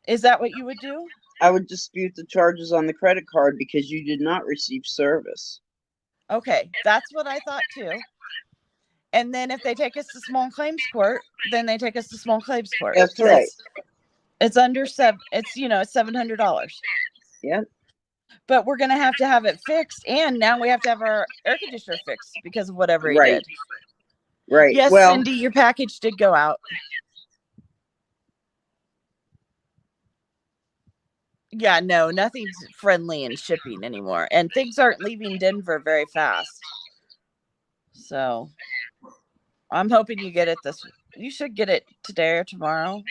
[SPEAKER 3] Is that what you would do?
[SPEAKER 1] I would dispute the charges on the credit card because you did not receive service.
[SPEAKER 3] Okay, that's what I thought too. And then if they take us to small claims court, then they take us to small claims court.
[SPEAKER 1] That's right.
[SPEAKER 3] It's under it's it's $700.
[SPEAKER 1] Yep.
[SPEAKER 3] But we're gonna have to have it fixed, and now we have to have our air conditioner fixed because of whatever he
[SPEAKER 1] Right.
[SPEAKER 3] did.
[SPEAKER 1] Right.
[SPEAKER 3] Yes,
[SPEAKER 1] Well,
[SPEAKER 3] Cindy, your package did go out. Yeah, no, nothing's friendly in shipping anymore, and things aren't leaving Denver very fast. So I'm hoping you get it you should get it today or tomorrow.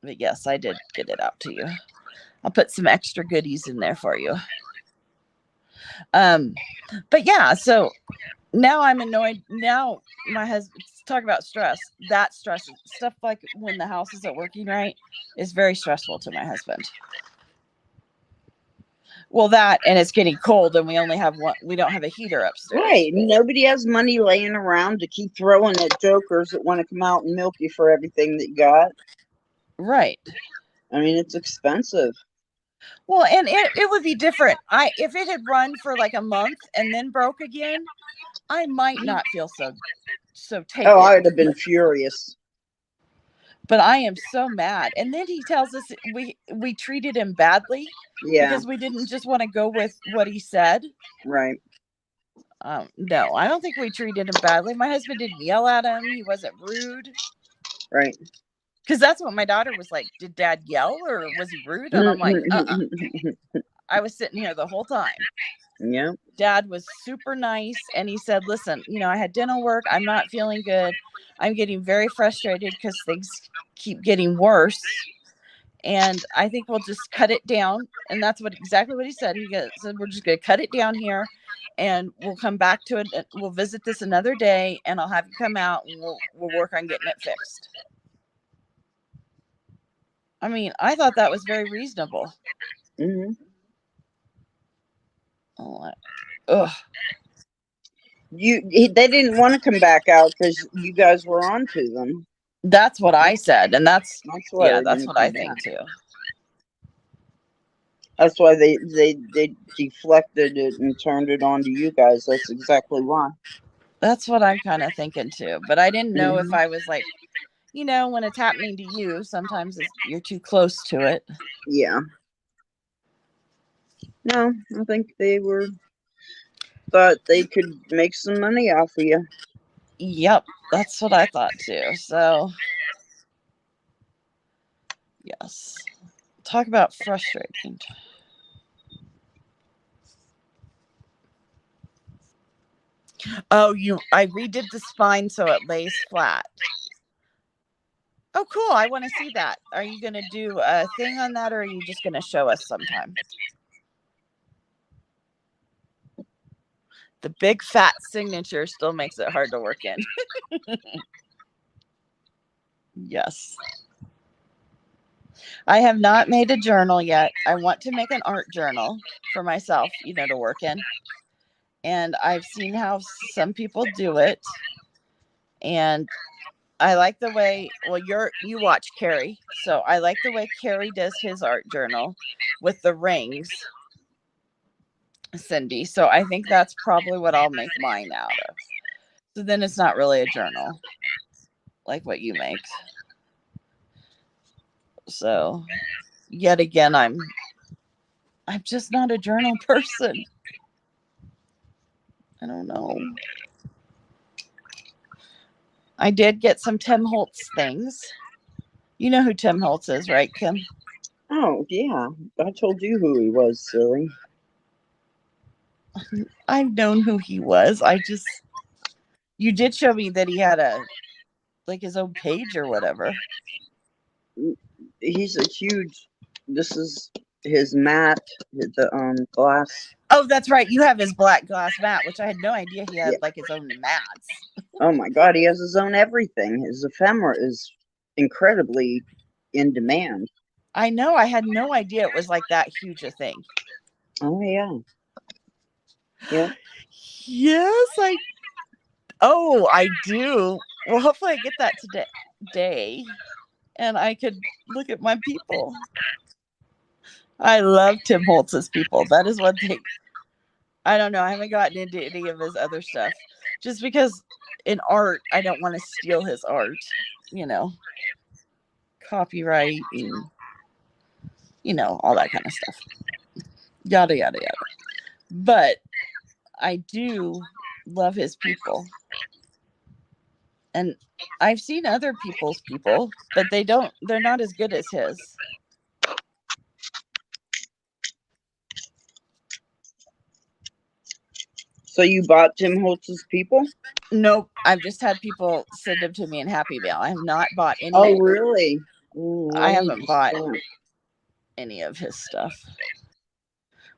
[SPEAKER 3] But yes, I did get it out to you. I'll put some extra goodies in there for you. But yeah, so now I'm annoyed. Now my husband, talk about stress. That stresses stuff like when the house isn't working right is very stressful to my husband. Well, that, and it's getting cold, and we only have one. We don't have a heater upstairs.
[SPEAKER 1] right. Nobody has money laying around to keep throwing at jokers that want to come out and milk you for everything that you got.
[SPEAKER 3] Right.
[SPEAKER 1] I mean, it's expensive.
[SPEAKER 3] Well, and it would be different. If it had run for like a month and then broke again, I might not feel so taken.
[SPEAKER 1] Oh, I'd have been furious.
[SPEAKER 3] But I am so mad. And then he tells us we treated him badly.
[SPEAKER 1] Yeah.
[SPEAKER 3] Because we didn't just want to go with what he said.
[SPEAKER 1] Right.
[SPEAKER 3] No, I don't think we treated him badly. My husband didn't yell at him. He wasn't rude.
[SPEAKER 1] Right.
[SPEAKER 3] Because that's what my daughter was like. Did Dad yell or was he rude? And I'm like, I was sitting here the whole time.
[SPEAKER 1] Yeah.
[SPEAKER 3] Dad was super nice. And he said, listen, I had dental work. I'm not feeling good. I'm getting very frustrated because things keep getting worse. And I think we'll just cut it down. And that's exactly what he said. He said, we're just going to cut it down here and we'll come back to it. We'll visit this another day and I'll have you come out and we'll work on getting it fixed. I mean, I thought that was very reasonable.
[SPEAKER 1] Mm-hmm.
[SPEAKER 3] Ugh.
[SPEAKER 1] They didn't want to come back out because you guys were on to them.
[SPEAKER 3] That's what I said. And that's
[SPEAKER 1] why
[SPEAKER 3] that's what I think too.
[SPEAKER 1] That's why they deflected it and turned it on to you guys. That's exactly why.
[SPEAKER 3] That's what I'm kind of thinking too. But I didn't know if I was like, when it's happening to you, sometimes you're too close to it.
[SPEAKER 1] Yeah. No, I think they thought they could make some money off of you.
[SPEAKER 3] Yep, that's what I thought too. So, yes. Talk about frustrating. Oh, I redid the spine so it lays flat. Oh, cool. I want to see that. Are you going to do a thing on that, or are you just going to show us sometime? The big fat signature still makes it hard to work in. Yes. I have not made a journal yet. I want to make an art journal for myself, to work in. And I've seen how some people do it. And I like the way, you watch Carrie. So I like the way Carrie does his art journal with the rings, Cindy. So I think that's probably what I'll make mine out of. So then it's not really a journal like what you make. So yet again, I'm I'm just not a journal person. I don't know. I did get some Tim Holtz things. You know who Tim Holtz is, right, Kim?
[SPEAKER 1] Oh, yeah. I told you who he was, silly.
[SPEAKER 3] I've known who he was. You did show me that he had his own page or whatever.
[SPEAKER 1] He's a huge. This is his mat, the glass.
[SPEAKER 3] Oh, that's right. You have his black glass mat, which I had no idea he had
[SPEAKER 1] Yeah.
[SPEAKER 3] his own mats.
[SPEAKER 1] Oh my God, he has his own everything. His ephemera is incredibly in demand.
[SPEAKER 3] I know. I had no idea it was like that huge a thing.
[SPEAKER 1] Oh yeah. Yeah.
[SPEAKER 3] Yes, I do. Well, hopefully I get that today, and I could look at my people. I love Tim Holtz's people. That is one thing. I don't know. I haven't gotten into any of his other stuff, just because in art, I don't want to steal his art. Copyright and all that kind of stuff. Yada yada yada. But I do love his people. And I've seen other people's people, but they're not as good as his.
[SPEAKER 1] So you bought Tim Holtz's people?
[SPEAKER 3] Nope. I've just had people send them to me in Happy Mail. I have not bought any.
[SPEAKER 1] Oh, really?
[SPEAKER 3] I haven't bought any of his stuff.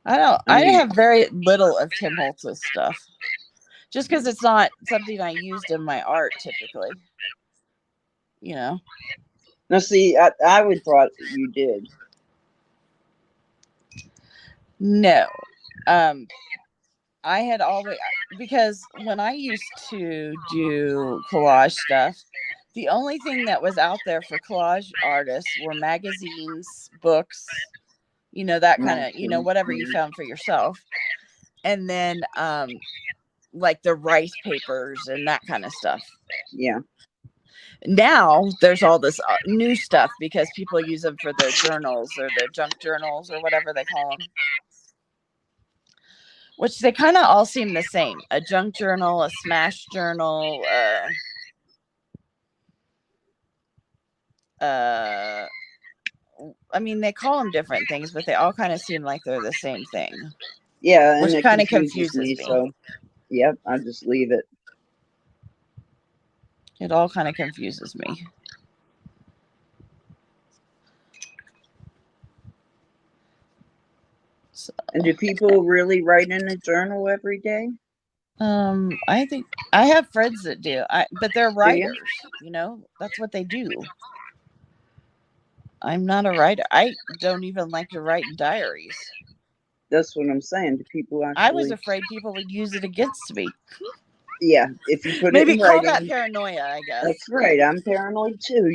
[SPEAKER 3] I have very little of Tim Holtz's stuff. Just because it's not something I used in my art typically.
[SPEAKER 1] Now, see, I would thought you did.
[SPEAKER 3] No. I had always, because when I used to do collage stuff, the only thing that was out there for collage artists were magazines, books, that kind of, whatever you found for yourself. And then, like the rice papers and that kind of stuff.
[SPEAKER 1] Yeah.
[SPEAKER 3] Now there's all this new stuff because people use them for their journals or their junk journals or whatever they call them. Which they kind of all seem the same. A junk journal, a smash journal, I mean, they call them different things, but they all kind of seem like they're the same thing.
[SPEAKER 1] Yeah, and
[SPEAKER 3] which kind of confuses me.
[SPEAKER 1] So, yep, I just leave it.
[SPEAKER 3] It all kind of confuses me. So,
[SPEAKER 1] and do people really write in a journal every day?
[SPEAKER 3] I think I have friends that do. But they're writers. That's what they do. I'm not a writer. I don't even like to write in diaries.
[SPEAKER 1] That's what I'm saying. Do people actually?
[SPEAKER 3] I was afraid people would use it against me.
[SPEAKER 1] Yeah, if you put
[SPEAKER 3] maybe
[SPEAKER 1] it in
[SPEAKER 3] call
[SPEAKER 1] writing,
[SPEAKER 3] that paranoia, I guess.
[SPEAKER 1] That's right. I'm paranoid too.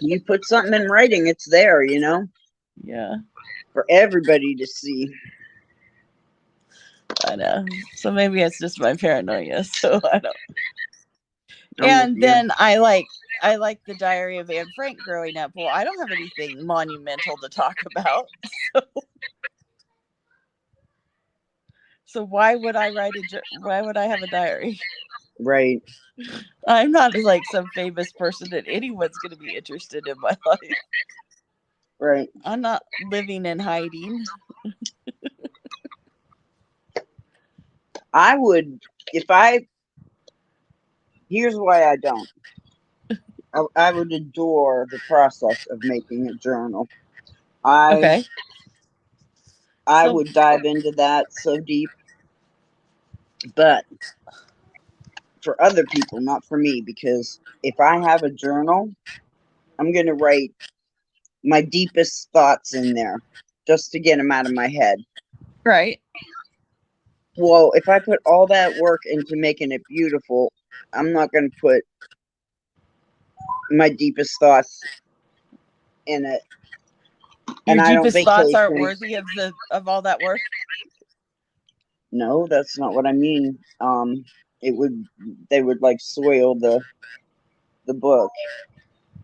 [SPEAKER 1] You put something in writing, it's there.
[SPEAKER 3] Yeah.
[SPEAKER 1] For everybody to see.
[SPEAKER 3] I know. So maybe it's just my paranoia. So I don't. And then I like the Diary of Anne Frank growing up. Well, I don't have anything monumental to talk about. So why would I why would I have a diary?
[SPEAKER 1] Right.
[SPEAKER 3] I'm not like some famous person that anyone's going to be interested in my life.
[SPEAKER 1] Right.
[SPEAKER 3] I'm not living in hiding.
[SPEAKER 1] I would, here's why I don't. I would adore the process of making a journal. I would dive into that so deep. But for other people, not for me, because if I have a journal, I'm going to write my deepest thoughts in there just to get them out of my head.
[SPEAKER 3] Right.
[SPEAKER 1] Well, if I put all that work into making it beautiful, I'm not going to put my deepest thoughts in it.
[SPEAKER 3] Your deepest thoughts aren't worthy of all that work?
[SPEAKER 1] No, that's not what I mean. They would like soil the book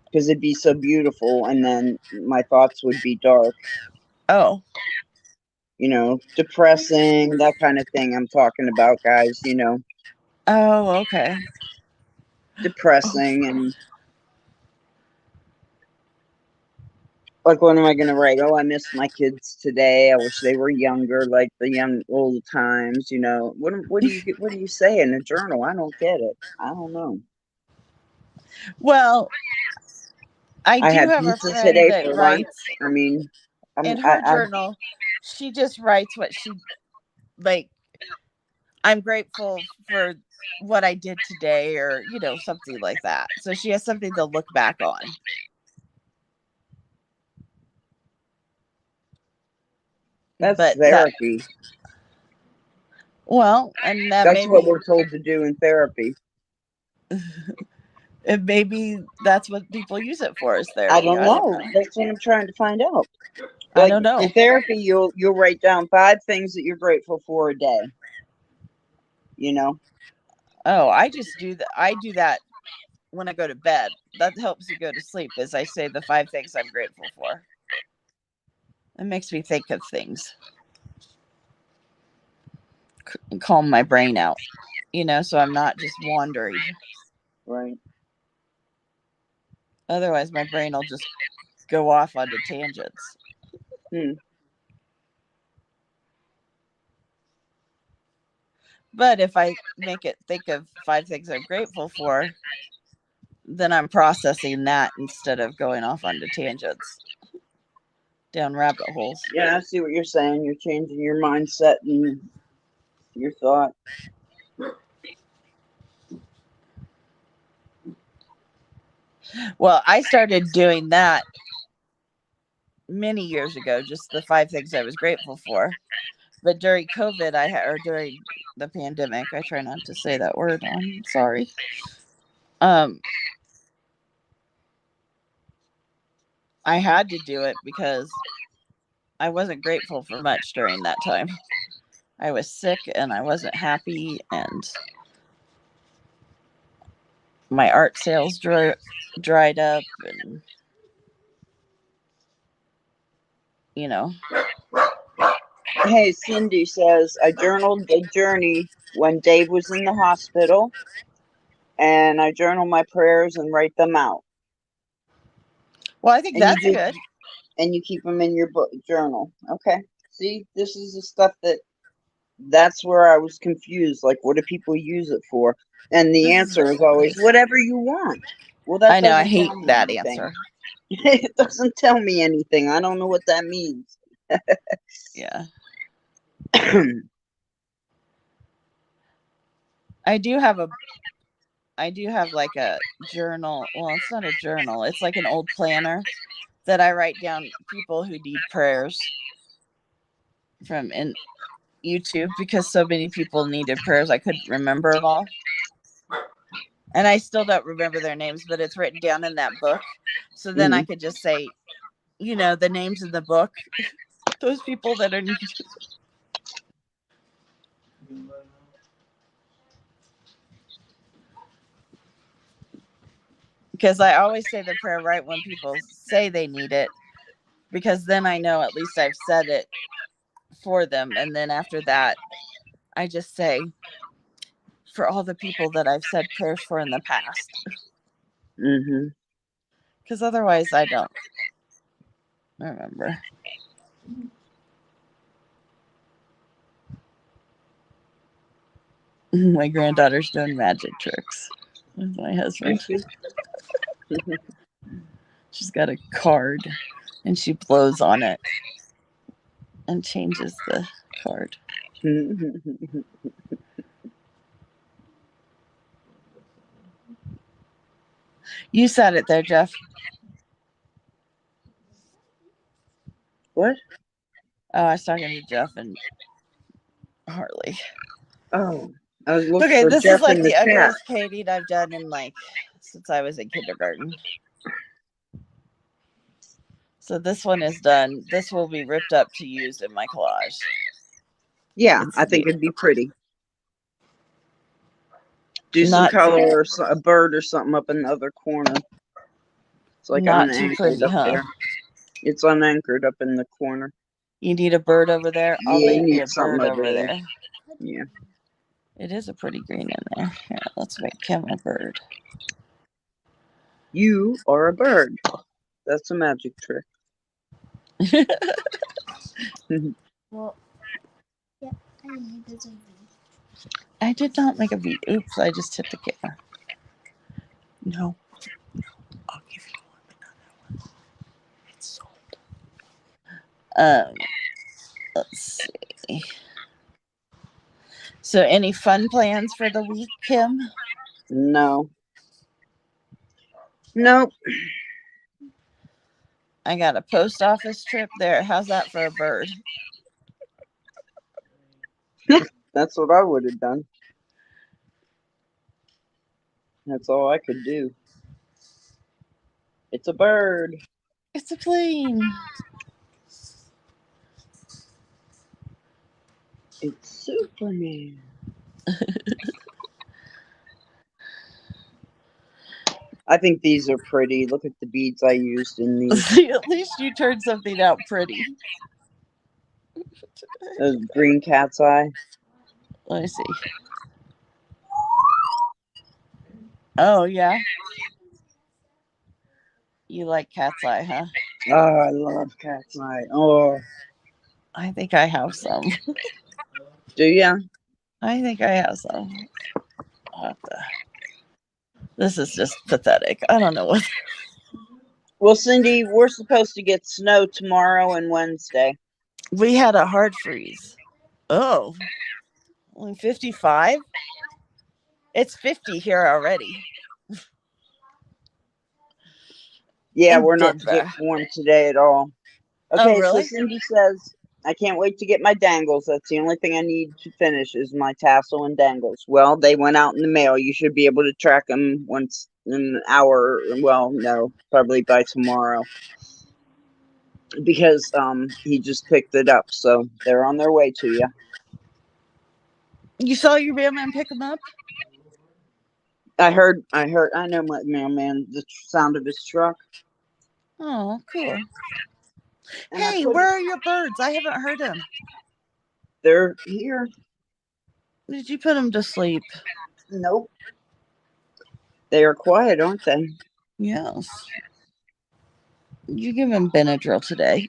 [SPEAKER 1] because it'd be so beautiful, and then my thoughts would be dark.
[SPEAKER 3] Oh.
[SPEAKER 1] You know, depressing, that kind of thing I'm talking about, guys, you know,
[SPEAKER 3] Oh, okay. Oh,
[SPEAKER 1] depressing. And like, what am I going to write? Oh, I miss my kids today. I wish they were younger, like the young old times, you know. What do you get? What do you say in a journal? I don't get it. I don't know.
[SPEAKER 3] well, I
[SPEAKER 1] I
[SPEAKER 3] do
[SPEAKER 1] had
[SPEAKER 3] have a
[SPEAKER 1] pizza
[SPEAKER 3] friend
[SPEAKER 1] today
[SPEAKER 3] that
[SPEAKER 1] for lunch.
[SPEAKER 3] writes
[SPEAKER 1] I mean,
[SPEAKER 3] in her journal. She just writes what she like. I'm grateful for what I did today, or something like that. So she has something to look back on.
[SPEAKER 1] that's
[SPEAKER 3] But that,
[SPEAKER 1] therapy.
[SPEAKER 3] well, and that
[SPEAKER 1] That's what
[SPEAKER 3] maybe,
[SPEAKER 1] we're told to do in therapy.
[SPEAKER 3] and maybe that's what people use it for, is
[SPEAKER 1] I
[SPEAKER 3] therapy.
[SPEAKER 1] don't
[SPEAKER 3] I don't
[SPEAKER 1] know.
[SPEAKER 3] know.
[SPEAKER 1] That's what I'm trying to find out.
[SPEAKER 3] I
[SPEAKER 1] Like
[SPEAKER 3] don't
[SPEAKER 1] in
[SPEAKER 3] know.
[SPEAKER 1] therapy, you'll write down 5 things that you're grateful for a day. You know.
[SPEAKER 3] Oh, I just do that. I do that when I go to bed. That helps me go to sleep. As I say, the 5 things I'm grateful for. It makes me think of things and calm my brain out. So I'm not just wandering.
[SPEAKER 1] Right.
[SPEAKER 3] Otherwise, my brain will just go off onto tangents.
[SPEAKER 1] Hmm.
[SPEAKER 3] But if I make it think of 5 things I'm grateful for, then I'm processing that instead of going off onto tangents, down rabbit holes.
[SPEAKER 1] Yeah, I see what you're saying. You're changing your mindset and your thought.
[SPEAKER 3] Well, I started doing that many years ago, just the 5 things I was grateful for. But during COVID, or during the pandemic, I try not to say that word. I'm sorry. I had to do it because I wasn't grateful for much during that time. I was sick and I wasn't happy, and my art sales dried up, and you know.
[SPEAKER 1] Hey, Cindy says, I journaled the journey when Dave was in the hospital, and I journal my prayers and write them out.
[SPEAKER 3] Well, I think
[SPEAKER 1] And
[SPEAKER 3] that's good.
[SPEAKER 1] you keep them in your book journal. Okay. See, this is the stuff that's where I was confused. Like, what do people use it for? And the
[SPEAKER 3] This is
[SPEAKER 1] answer is always whatever you want. Well, that
[SPEAKER 3] I know, I
[SPEAKER 1] doesn't
[SPEAKER 3] hate
[SPEAKER 1] tell me
[SPEAKER 3] that
[SPEAKER 1] anything.
[SPEAKER 3] answer.
[SPEAKER 1] It doesn't tell me anything. I don't know what that means.
[SPEAKER 3] Yeah. I do have like a journal. Well, it's not a journal. It's like an old planner that I write down people who need prayers from in YouTube, because so many people needed prayers. I couldn't remember them all. And I still don't remember their names, but it's written down in that book. So then I could just say, the names in the book, those people that are needed. Because I always say the prayer right when people say they need it, because then I know at least I've said it for them. And then after that, I just say, for all the people that I've said prayers for in the past.
[SPEAKER 1] Mm-hmm.
[SPEAKER 3] Because otherwise I don't remember. My granddaughter's doing magic tricks with my husband. She's got a card and she blows on it and changes the card. You said it there, Jeff.
[SPEAKER 1] What?
[SPEAKER 3] Oh, I was talking to Jeff and Harley.
[SPEAKER 1] Oh, I was looking
[SPEAKER 3] Okay,
[SPEAKER 1] for
[SPEAKER 3] this is
[SPEAKER 1] Jeff
[SPEAKER 3] like
[SPEAKER 1] in the
[SPEAKER 3] the
[SPEAKER 1] chat.
[SPEAKER 3] ugliest painting I've done since I was in kindergarten. So this one is done. This will be ripped up to use in my collage.
[SPEAKER 1] Yeah, I think it'd be pretty. Do some color or a bird or something up in the other corner. It's like
[SPEAKER 3] not too
[SPEAKER 1] unanchored
[SPEAKER 3] pretty,
[SPEAKER 1] up
[SPEAKER 3] huh?
[SPEAKER 1] there. It's unanchored up in the corner.
[SPEAKER 3] You need a bird over there? I'll
[SPEAKER 1] Yeah, you
[SPEAKER 3] make you
[SPEAKER 1] need
[SPEAKER 3] a
[SPEAKER 1] something
[SPEAKER 3] bird
[SPEAKER 1] over
[SPEAKER 3] over
[SPEAKER 1] there.
[SPEAKER 3] there.
[SPEAKER 1] Yeah.
[SPEAKER 3] It is a pretty green in there. Here, let's make him a bird.
[SPEAKER 1] You are a bird. That's a magic trick.
[SPEAKER 2] Well, yeah, I made this one.
[SPEAKER 3] I did not make a beat. Oops, I just hit the camera. No. I'll give you one, but not that one. It's sold. Let's see. So, any fun plans for the week, Kim?
[SPEAKER 1] No. Nope.
[SPEAKER 3] I got a post office trip there. How's that for a bird?
[SPEAKER 1] That's what I would have done. That's all I could do. It's a bird.
[SPEAKER 3] It's a plane.
[SPEAKER 1] It's Superman. I think these are pretty. Look at the beads I used in these.
[SPEAKER 3] See, at least you turned something out pretty.
[SPEAKER 1] Green cat's eye.
[SPEAKER 3] Let me see. Oh, yeah. You like cat's eye, huh?
[SPEAKER 1] Oh, I love cat's eye. Oh,
[SPEAKER 3] I think I have some.
[SPEAKER 1] do ya?
[SPEAKER 3] I think I have some. What the? This is just pathetic. I don't know what.
[SPEAKER 1] Well, Cindy, we're supposed to get snow tomorrow and Wednesday.
[SPEAKER 3] We had a hard freeze. Oh, only 55? It's 50 here already.
[SPEAKER 1] Yeah,
[SPEAKER 3] In
[SPEAKER 1] we're not to get
[SPEAKER 3] Denver.
[SPEAKER 1] warm today at all.
[SPEAKER 3] Oh,
[SPEAKER 1] Okay, so
[SPEAKER 3] really?
[SPEAKER 1] Cindy says, I can't wait to get my dangles. That's the only thing I need to finish is my tassel and dangles. Well, they went out in the mail. You should be able to track them once in an hour. Well, no, probably by tomorrow. Because he just picked it up, so they're on their way to you.
[SPEAKER 3] You saw your mailman pick them up?
[SPEAKER 1] I know my mailman, the sound of his truck.
[SPEAKER 3] Oh, cool.
[SPEAKER 1] And I
[SPEAKER 3] Hey,
[SPEAKER 1] put
[SPEAKER 3] where are your birds? I haven't heard them.
[SPEAKER 1] they're here.
[SPEAKER 3] Did you put them to sleep?
[SPEAKER 1] Nope. They are quiet, aren't they?
[SPEAKER 3] Yes. You give him Benadryl today.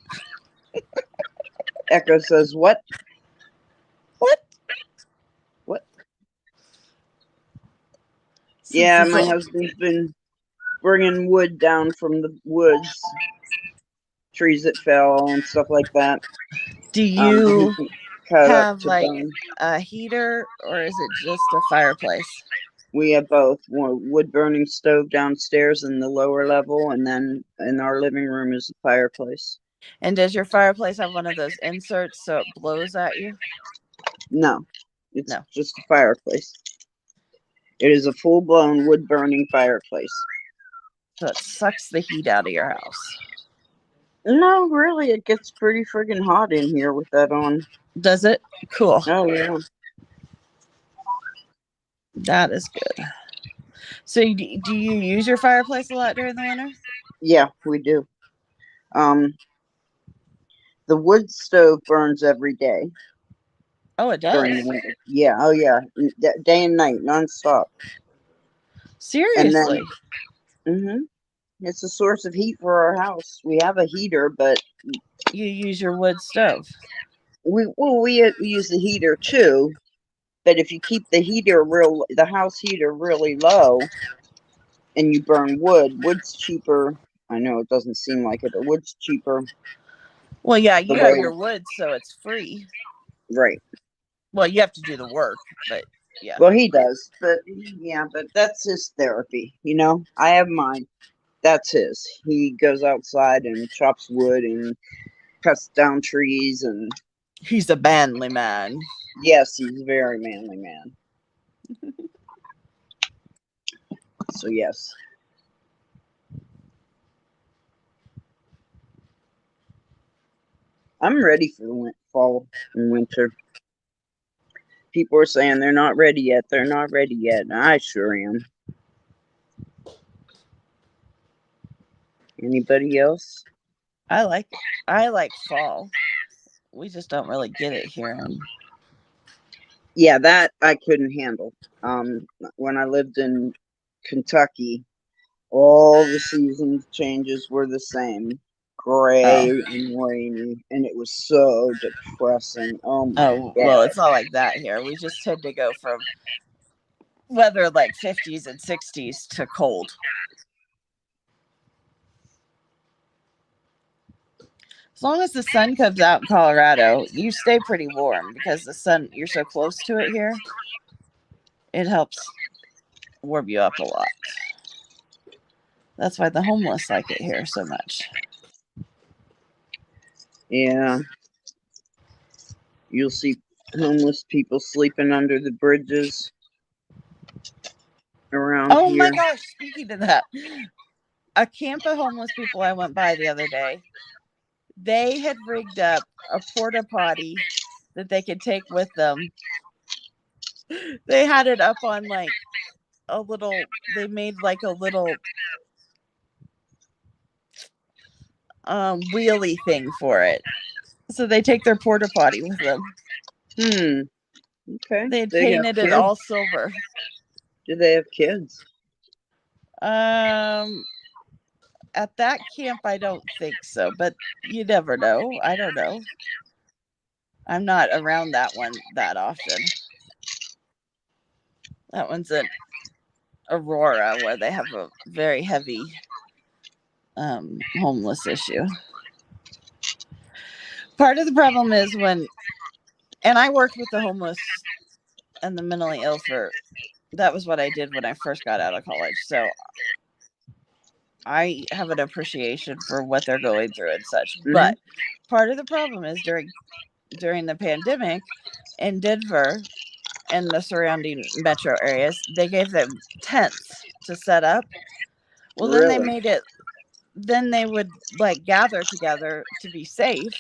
[SPEAKER 1] Echo says, what?
[SPEAKER 3] What?
[SPEAKER 1] What?
[SPEAKER 3] Since
[SPEAKER 1] Yeah,
[SPEAKER 3] it's
[SPEAKER 1] my
[SPEAKER 3] all-
[SPEAKER 1] husband's been bringing wood down from the woods, trees that fell and stuff like that.
[SPEAKER 3] Do
[SPEAKER 1] That he
[SPEAKER 3] you
[SPEAKER 1] can cut up
[SPEAKER 3] have
[SPEAKER 1] to
[SPEAKER 3] like
[SPEAKER 1] bone.
[SPEAKER 3] a heater or is it just a fireplace?
[SPEAKER 1] We have both wood burning stove downstairs in the lower level, and then in our living room is a fireplace.
[SPEAKER 3] And does your fireplace have one of those inserts so it blows at you?
[SPEAKER 1] No, it's
[SPEAKER 3] No.
[SPEAKER 1] just a fireplace. It is a full blown wood burning fireplace.
[SPEAKER 3] So it sucks the heat out of your house.
[SPEAKER 1] No, really, it gets pretty friggin' hot in here with that on.
[SPEAKER 3] Does it? Cool.
[SPEAKER 1] Oh yeah.
[SPEAKER 3] That is good. So do you use your fireplace a lot during the winter?
[SPEAKER 1] Yeah, we do. The wood stove burns every day
[SPEAKER 3] Oh, it
[SPEAKER 1] during
[SPEAKER 3] does.
[SPEAKER 1] the winter. Yeah, oh yeah, day and night, nonstop. And then,
[SPEAKER 3] Seriously.
[SPEAKER 1] it's a source of heat for our house. We have a heater, but
[SPEAKER 3] You use your wood stove.
[SPEAKER 1] we use the heater too. But if you keep the house heater really low, and you burn wood's cheaper. I know it doesn't seem like it, but wood's cheaper.
[SPEAKER 3] Well, yeah,
[SPEAKER 1] The
[SPEAKER 3] you have
[SPEAKER 1] way,
[SPEAKER 3] your wood, so it's free.
[SPEAKER 1] right.
[SPEAKER 3] Well, you have to do the work, but yeah.
[SPEAKER 1] Well, he does, but yeah, but that's his therapy. I have mine. That's his. He goes outside and chops wood and cuts down trees, and
[SPEAKER 3] He's a manly man.
[SPEAKER 1] yes, he's a very manly man. So yes. I'm ready for the fall and winter. People are saying they're not ready yet. They're not ready yet. And I sure am. Anybody else?
[SPEAKER 3] I like fall. we just don't really get it here. And
[SPEAKER 1] Yeah, that I couldn't handle. When I lived in Kentucky, all the season changes were the same, gray
[SPEAKER 3] oh,
[SPEAKER 1] and rainy, and it was so depressing. Oh my
[SPEAKER 3] well,
[SPEAKER 1] god.
[SPEAKER 3] it's not like that here. We just tend to go from weather like 50s and 60s to cold. As long as the sun comes out in Colorado, you stay pretty warm because the sun, you're so close to it here. It helps warm you up a lot. That's why the homeless like it here so much.
[SPEAKER 1] Yeah, you'll see homeless people sleeping under the bridges around
[SPEAKER 3] Oh my
[SPEAKER 1] here.
[SPEAKER 3] gosh, speaking of that, a camp of homeless people I went by the other day, they had rigged up a porta potty that they could take with them. They had it up on like a little, they made like a little wheelie thing for it. So they take their porta potty with them.
[SPEAKER 1] Okay.
[SPEAKER 3] They had
[SPEAKER 1] They have
[SPEAKER 3] painted it
[SPEAKER 1] kids.
[SPEAKER 3] all silver.
[SPEAKER 1] Do they have kids?
[SPEAKER 3] At that camp, I don't think so, but you never know. I don't know. I'm not around that one that often. That one's in Aurora, where they have a very heavy homeless issue. Part of the problem is when, and I worked with the homeless and the mentally ill that was what I did when I first got out of college. So I have an appreciation for what they're going through and such.
[SPEAKER 1] Mm-hmm.
[SPEAKER 3] But part of the problem is during the pandemic in Denver and the surrounding metro areas, they gave them tents to set up. Well, then they
[SPEAKER 1] Really?
[SPEAKER 3] made it, then they would like gather together to be safe.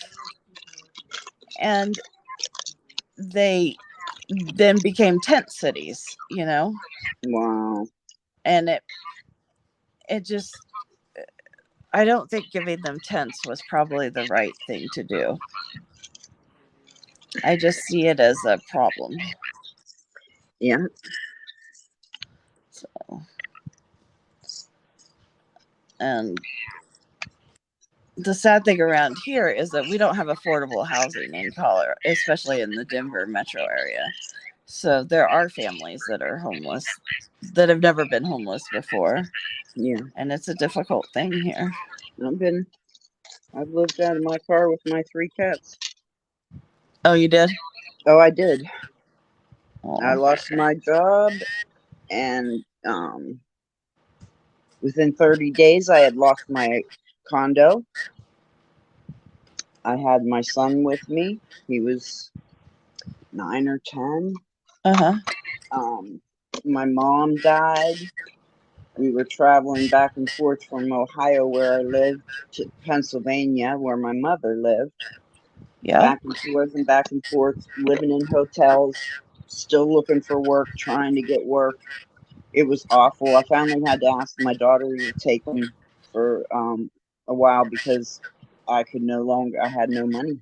[SPEAKER 3] And they then became tent cities,
[SPEAKER 1] Wow.
[SPEAKER 3] and it just, I don't think giving them tents was probably the right thing to do. I just see it as a problem.
[SPEAKER 1] Yeah.
[SPEAKER 3] So, and the sad thing around here is that we don't have affordable housing in Colorado, especially in the Denver metro area. So there are families that are homeless that have never been homeless before.
[SPEAKER 1] Yeah.
[SPEAKER 3] And it's a difficult thing here.
[SPEAKER 1] I've lived out of my car with my 3 cats.
[SPEAKER 3] Oh, you did?
[SPEAKER 1] Oh, I did. I
[SPEAKER 3] Oh.
[SPEAKER 1] lost my job, and within 30 days, I had lost my condo. I had my son with me. He was 9 or 10. My mom died. We were traveling back and forth from Ohio, where I lived, to Pennsylvania, where my mother lived.
[SPEAKER 3] Yeah.
[SPEAKER 1] Back and forth, living in hotels, still looking for work, trying to get work. It was awful. I finally had to ask my daughter to take him for a while because I had no money.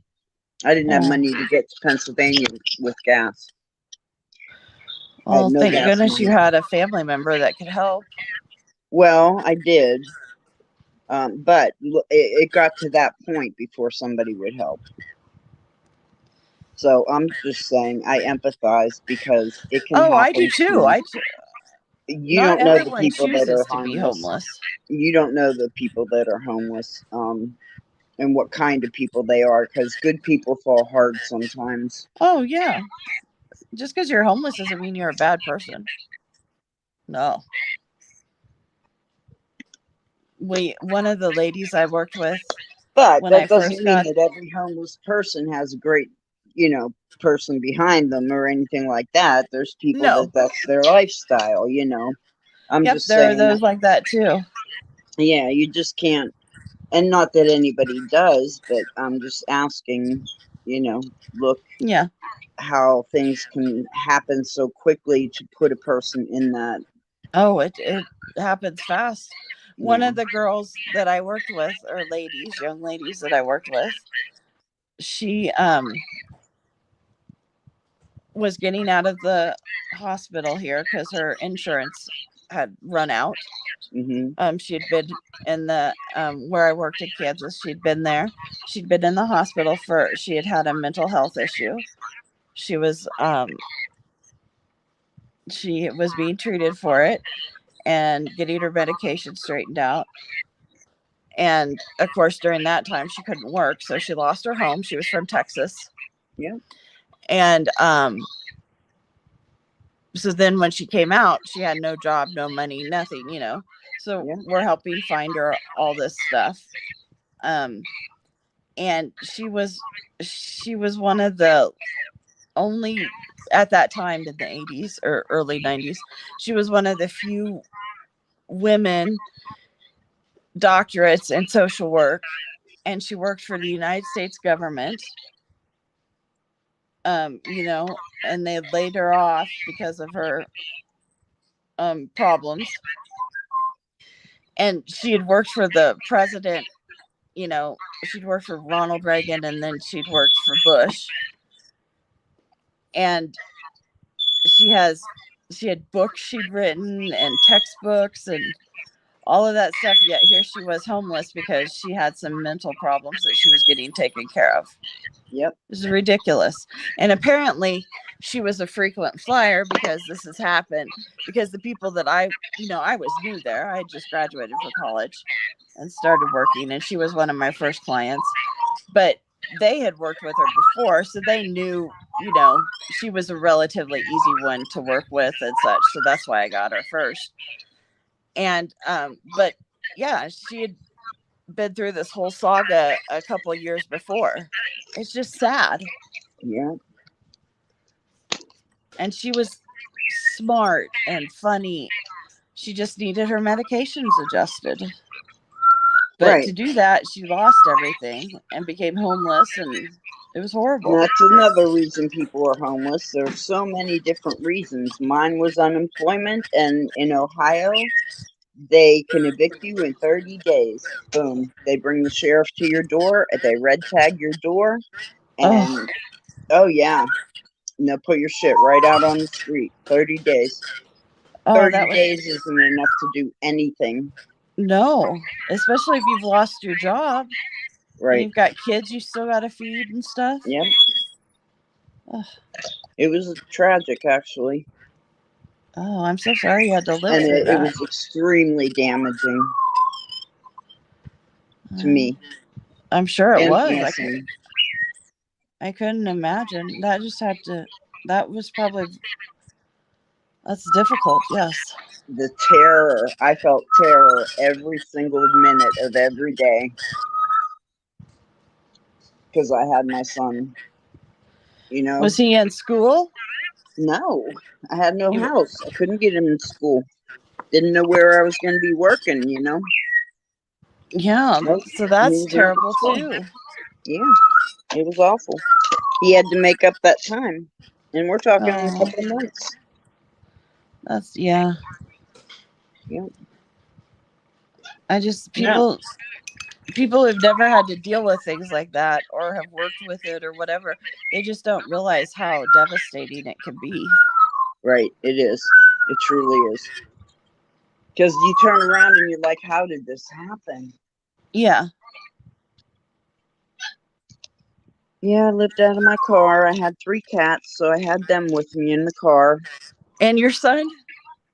[SPEAKER 1] I didn't have money to get to Pennsylvania with gas. I had
[SPEAKER 3] Well,
[SPEAKER 1] no
[SPEAKER 3] thank
[SPEAKER 1] gas
[SPEAKER 3] goodness you
[SPEAKER 1] money.
[SPEAKER 3] had a family member that could help.
[SPEAKER 1] Well, I did. But it got to that point before somebody would help. So I'm just saying I empathize because it can happen.
[SPEAKER 3] I do too.
[SPEAKER 1] You
[SPEAKER 3] Not
[SPEAKER 1] don't know the
[SPEAKER 3] everyone
[SPEAKER 1] people that
[SPEAKER 3] chooses
[SPEAKER 1] are
[SPEAKER 3] to be
[SPEAKER 1] homeless.
[SPEAKER 3] homeless.
[SPEAKER 1] You don't know the people that are homeless, and what kind of people they are, because good people fall hard sometimes.
[SPEAKER 3] Oh, yeah. Just because you're homeless doesn't mean you're a bad person. No. One of the ladies I worked with
[SPEAKER 1] But
[SPEAKER 3] when I
[SPEAKER 1] that doesn't
[SPEAKER 3] first
[SPEAKER 1] mean
[SPEAKER 3] got,
[SPEAKER 1] that every homeless person has a great, person behind them or anything like that. There's people
[SPEAKER 3] no.
[SPEAKER 1] that's their lifestyle, I'm
[SPEAKER 3] Yep,
[SPEAKER 1] just
[SPEAKER 3] there are
[SPEAKER 1] saying
[SPEAKER 3] those
[SPEAKER 1] that,
[SPEAKER 3] like that too.
[SPEAKER 1] yeah, you just can't, and not that anybody does, but I'm just asking, look
[SPEAKER 3] Yeah.
[SPEAKER 1] how things can happen so quickly to put a person in that.
[SPEAKER 3] Oh, it happens fast. One
[SPEAKER 1] Yeah.
[SPEAKER 3] of the girls that I worked with, or young ladies that I worked with, she was getting out of the hospital here because her insurance had run out.
[SPEAKER 1] Mm-hmm.
[SPEAKER 3] She had been in the where I worked in Kansas. She'd been there. She'd been in the hospital for. She had had a mental health issue. She was being treated for it and getting her medication straightened out. And of course, during that time, she couldn't work, so she lost her home. She was from Texas.
[SPEAKER 1] Yeah.
[SPEAKER 3] And so then when she came out, she had no job, no money, nothing, you know. So
[SPEAKER 1] Yeah.
[SPEAKER 3] we're helping find her all this stuff. And she was one of the only, at that time in the 80s or early 90s, she was one of the few women doctorates in social work, and she worked for the United States government. You know, and they laid her off because of her problems. And she had worked for the president, you know, she'd worked for Ronald Reagan, and then she'd worked for Bush. And she had books she'd written and textbooks and all of that stuff. Yet here she was homeless because she had some mental problems that she was getting taken care of.
[SPEAKER 1] Yep.
[SPEAKER 3] This is ridiculous. And apparently she was a frequent flyer because this has happened. Because the people that I was new there. I had just graduated from college and started working, and she was one of my first clients. But they had worked with her before, so they knew, you know, she was a relatively easy one to work with and such. So that's why I got her first. And but yeah, she had been through this whole saga a couple of years before. It's just sad.
[SPEAKER 1] Yeah.
[SPEAKER 3] And she was smart and funny. She just needed her medications adjusted. But
[SPEAKER 1] Right.
[SPEAKER 3] to do that, she lost everything and became homeless, and it was horrible.
[SPEAKER 1] And that's another reason people are homeless. There's so many different reasons. Mine was unemployment, and in Ohio, they can evict you in 30 days. Boom. They bring the sheriff to your door, they red tag your door, and oh yeah, and they'll put your shit right out on the street. 30 days. 30 days isn't enough to do anything.
[SPEAKER 3] No, especially if you've lost your job.
[SPEAKER 1] Right.
[SPEAKER 3] And you've got kids you still got to feed and stuff.
[SPEAKER 1] Yep. It was tragic, actually.
[SPEAKER 3] Oh, I'm so sorry you had to live
[SPEAKER 1] and
[SPEAKER 3] through that.
[SPEAKER 1] It was extremely damaging to me.
[SPEAKER 3] I'm sure it
[SPEAKER 1] and
[SPEAKER 3] was. I couldn't imagine. That just had to. That was probably. That's difficult. Yes.
[SPEAKER 1] The terror. I felt terror every single minute of every day because I had my son. You know.
[SPEAKER 3] Was he in school?
[SPEAKER 1] No, I had no house. I couldn't get him in school. Didn't know where I was going to be working. You know.
[SPEAKER 3] Yeah.
[SPEAKER 1] Nope.
[SPEAKER 3] So that's terrible too.
[SPEAKER 1] Yeah, it was awful. He had to make up that time, and we're talking in a couple of months.
[SPEAKER 3] That's yeah.
[SPEAKER 1] Yep.
[SPEAKER 3] I just people who've never had to deal with things like that or have worked with it or whatever, they just don't realize how devastating it can be.
[SPEAKER 1] Right, it is. It truly is. Because you turn around and you're like, how did this happen?
[SPEAKER 3] Yeah.
[SPEAKER 1] Yeah, I lived out of my car. I had 3 cats, so I had them with me in the car.
[SPEAKER 3] And your son?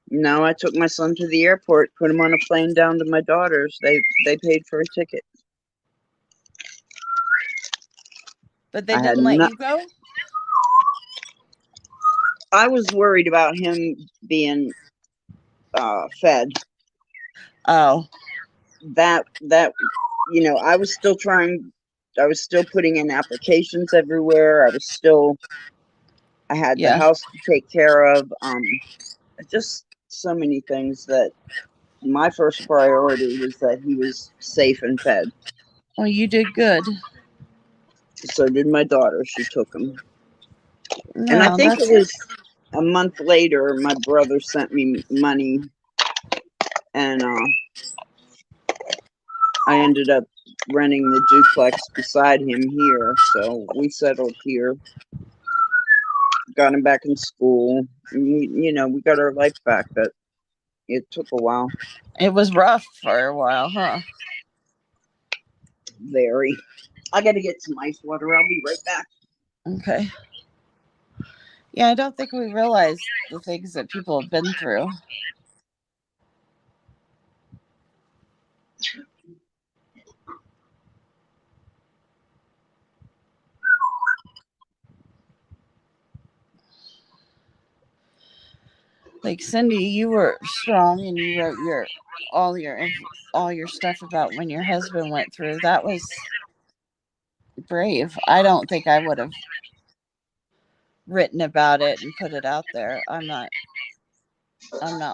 [SPEAKER 1] No, I took my son to the airport, put him on a plane down to my daughter's. They paid for a ticket.
[SPEAKER 3] But they didn't let you go?
[SPEAKER 1] I was worried about him being fed.
[SPEAKER 3] Oh.
[SPEAKER 1] That you know, I was still putting in applications everywhere. I had the house to take care of. Just so many things that my first priority was that he was safe and fed.
[SPEAKER 3] Well, you did good.
[SPEAKER 1] So did my daughter. She took him. No, and I think it was a month later, my brother sent me money, and I ended up renting the duplex beside him here. So we settled here, got him back in school. We got our life back, but it took a while.
[SPEAKER 3] It was rough for a while, huh?
[SPEAKER 1] Very. I got to get some ice water. I'll be right back.
[SPEAKER 3] Okay. Yeah, I don't think we realize the things that people have been through. Like Cindy, you were strong and you wrote all your stuff about when your husband went through. That was brave. I don't think I would have written about it and put it out there. I'm not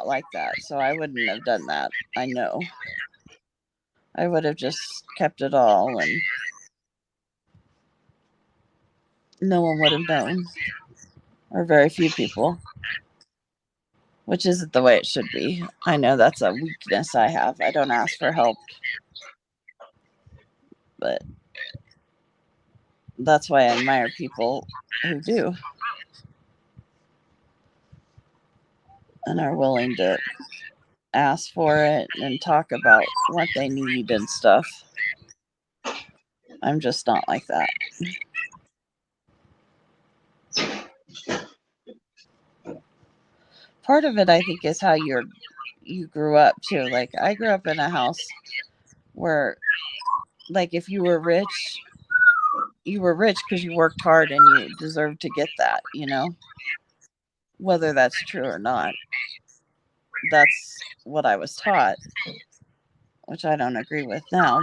[SPEAKER 3] like that, so I wouldn't have done that. I know. I would have just kept it all and no one would have known. Or very few people. Which isn't the way it should be. I know that's a weakness I have. I don't ask for help. But that's why I admire people who do. And are willing to ask for it and talk about what they need and stuff. I'm just not like that. Part of it, I think, is how you grew up too. Like I grew up in a house where, like, if you were rich because you worked hard and you deserved to get that. Whether that's true or not. That's what I was taught, which I don't agree with now,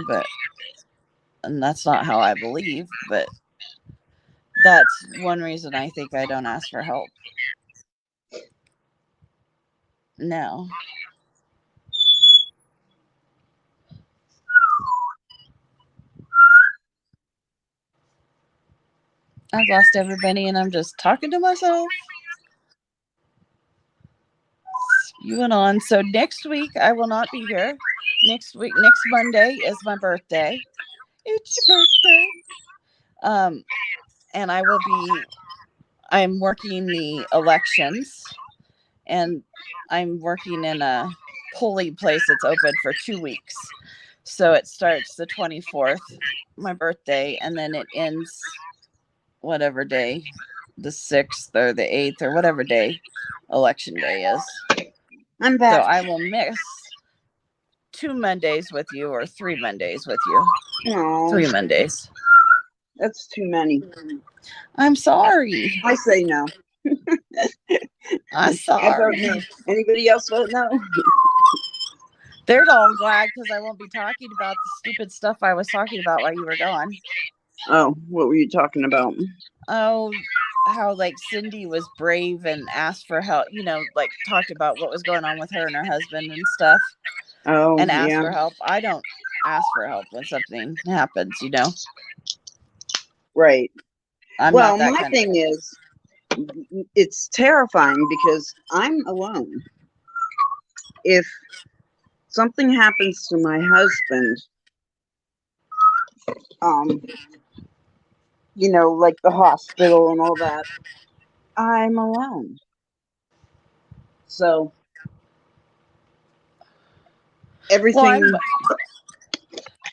[SPEAKER 3] and that's not how I believe, but that's one reason I think I don't ask for help. No. I've lost everybody and I'm just talking to myself. You went on. So next week I will not be here. Next Monday is my birthday. It's your birthday. And I'm working the elections and I'm working in a polling place that's open for 2 weeks. So it starts the 24th, my birthday, and then it ends whatever day, the 6th or the 8th or whatever day election day is.
[SPEAKER 1] I'm back.
[SPEAKER 3] So I will miss 2 Mondays with you or 3 Mondays with you.
[SPEAKER 1] No.
[SPEAKER 3] 3 Mondays.
[SPEAKER 1] That's too many.
[SPEAKER 3] I'm sorry.
[SPEAKER 1] I say no.
[SPEAKER 3] I'm sorry.
[SPEAKER 1] I vote no. Anybody else vote no?
[SPEAKER 3] They're all glad because I won't be talking about the stupid stuff I was talking about while you were gone.
[SPEAKER 1] Oh, what were you talking about?
[SPEAKER 3] Oh, how like Cindy was brave and asked for help, like talked about what was going on with her and her husband and stuff.
[SPEAKER 1] Oh,
[SPEAKER 3] and asked
[SPEAKER 1] yeah.
[SPEAKER 3] for help. I don't ask for help when something happens,
[SPEAKER 1] Right.
[SPEAKER 3] I'm
[SPEAKER 1] Well,
[SPEAKER 3] not that
[SPEAKER 1] my
[SPEAKER 3] kind
[SPEAKER 1] thing is, it's terrifying because I'm alone. If something happens to my husband, like the hospital and all that, I'm alone. So everything,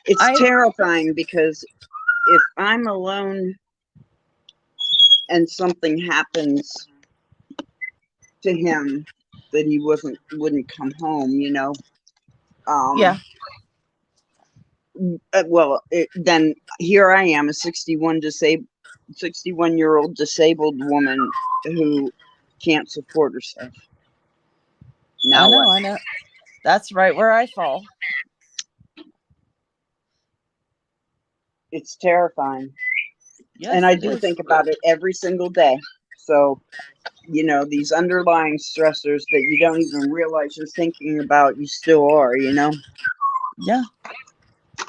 [SPEAKER 1] it's terrifying because if I'm alone and something happens to him, that he wouldn't come home,
[SPEAKER 3] yeah.
[SPEAKER 1] Then here I am, a 61-year-old disabled woman who can't support herself. Now
[SPEAKER 3] I know. That's right where I fall.
[SPEAKER 1] It's terrifying.
[SPEAKER 3] Yes,
[SPEAKER 1] and I do think about it every single day. So, these underlying stressors that you don't even realize you're thinking about, you still are,
[SPEAKER 3] Yeah.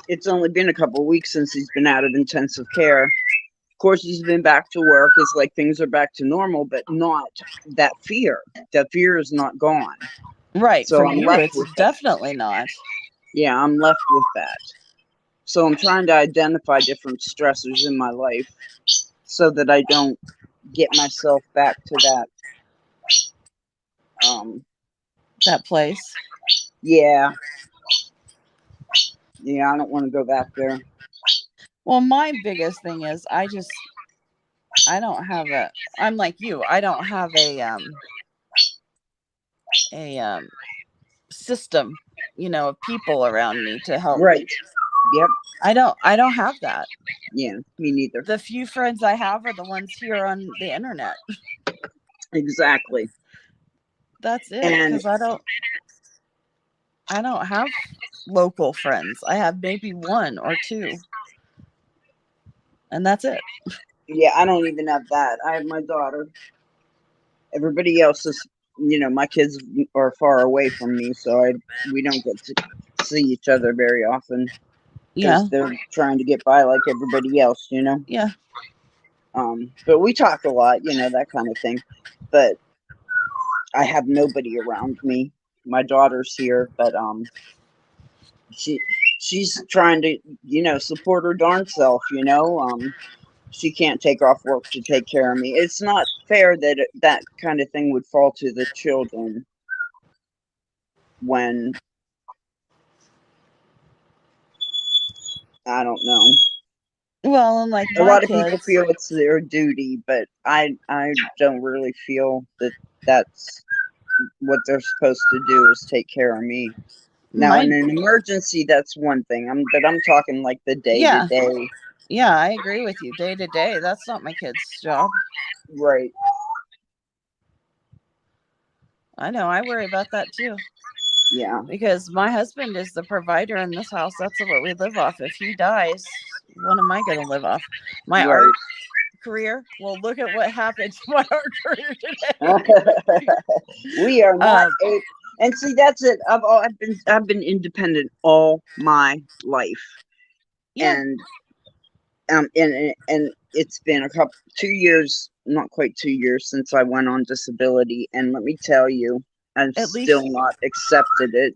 [SPEAKER 1] It's only been a couple of weeks since he's been out of intensive care. Of course, he's been back to work. It's like things are back to normal, but not that fear. That fear is not gone.
[SPEAKER 3] Right.
[SPEAKER 1] So
[SPEAKER 3] For
[SPEAKER 1] I'm
[SPEAKER 3] you,
[SPEAKER 1] left
[SPEAKER 3] it's
[SPEAKER 1] with
[SPEAKER 3] definitely not.
[SPEAKER 1] Yeah, I'm left with that. So I'm trying to identify different stressors in my life so that I don't get myself back to that.
[SPEAKER 3] That place.
[SPEAKER 1] Yeah. Yeah, I don't want to go back there.
[SPEAKER 3] Well, my biggest thing is I don't have I'm like you. I don't have a system, of people around me to help.
[SPEAKER 1] Right. Yep.
[SPEAKER 3] I don't have that.
[SPEAKER 1] Yeah, me neither.
[SPEAKER 3] The few friends I have are the ones here on the internet.
[SPEAKER 1] Exactly.
[SPEAKER 3] That's it.
[SPEAKER 1] And
[SPEAKER 3] Because I don't have local friends. I have maybe one or two. And that's it.
[SPEAKER 1] yeah, I don't even have that. I have my daughter. Everybody else is, my kids are far away from me, so we don't get to see each other very often because
[SPEAKER 3] Yeah.
[SPEAKER 1] they're trying to get by like everybody else,
[SPEAKER 3] Yeah.
[SPEAKER 1] But we talk a lot, that kind of thing. But I have nobody around me. My daughter's here, but she's trying to, support her darn self, she can't take off work to take care of me. It's not fair that that kind of thing would fall to the children when I don't know.
[SPEAKER 3] Well, and like
[SPEAKER 1] A
[SPEAKER 3] my
[SPEAKER 1] lot of people
[SPEAKER 3] kids.
[SPEAKER 1] feel it's their duty, but I don't really feel that that's what they're supposed to do is take care of me. Now, in
[SPEAKER 3] My
[SPEAKER 1] an emergency, that's one thing. But I'm talking like the day to
[SPEAKER 3] Yeah.
[SPEAKER 1] day.
[SPEAKER 3] Yeah, I agree with you. Day to day, that's not my kid's job.
[SPEAKER 1] Right.
[SPEAKER 3] I know. I worry about that too.
[SPEAKER 1] Yeah.
[SPEAKER 3] Because my husband is the provider in this house. That's what we live off. If he dies, what am I going to live off? My
[SPEAKER 1] Right.
[SPEAKER 3] art career? Well, look at what happened to my art career today.
[SPEAKER 1] We are not and see, that's it. I've been independent all my life.
[SPEAKER 3] Yeah.
[SPEAKER 1] And it's been 2 years, not quite 2 years, since I went on disability, and let me tell you, I've
[SPEAKER 3] At
[SPEAKER 1] still
[SPEAKER 3] least,
[SPEAKER 1] not accepted it.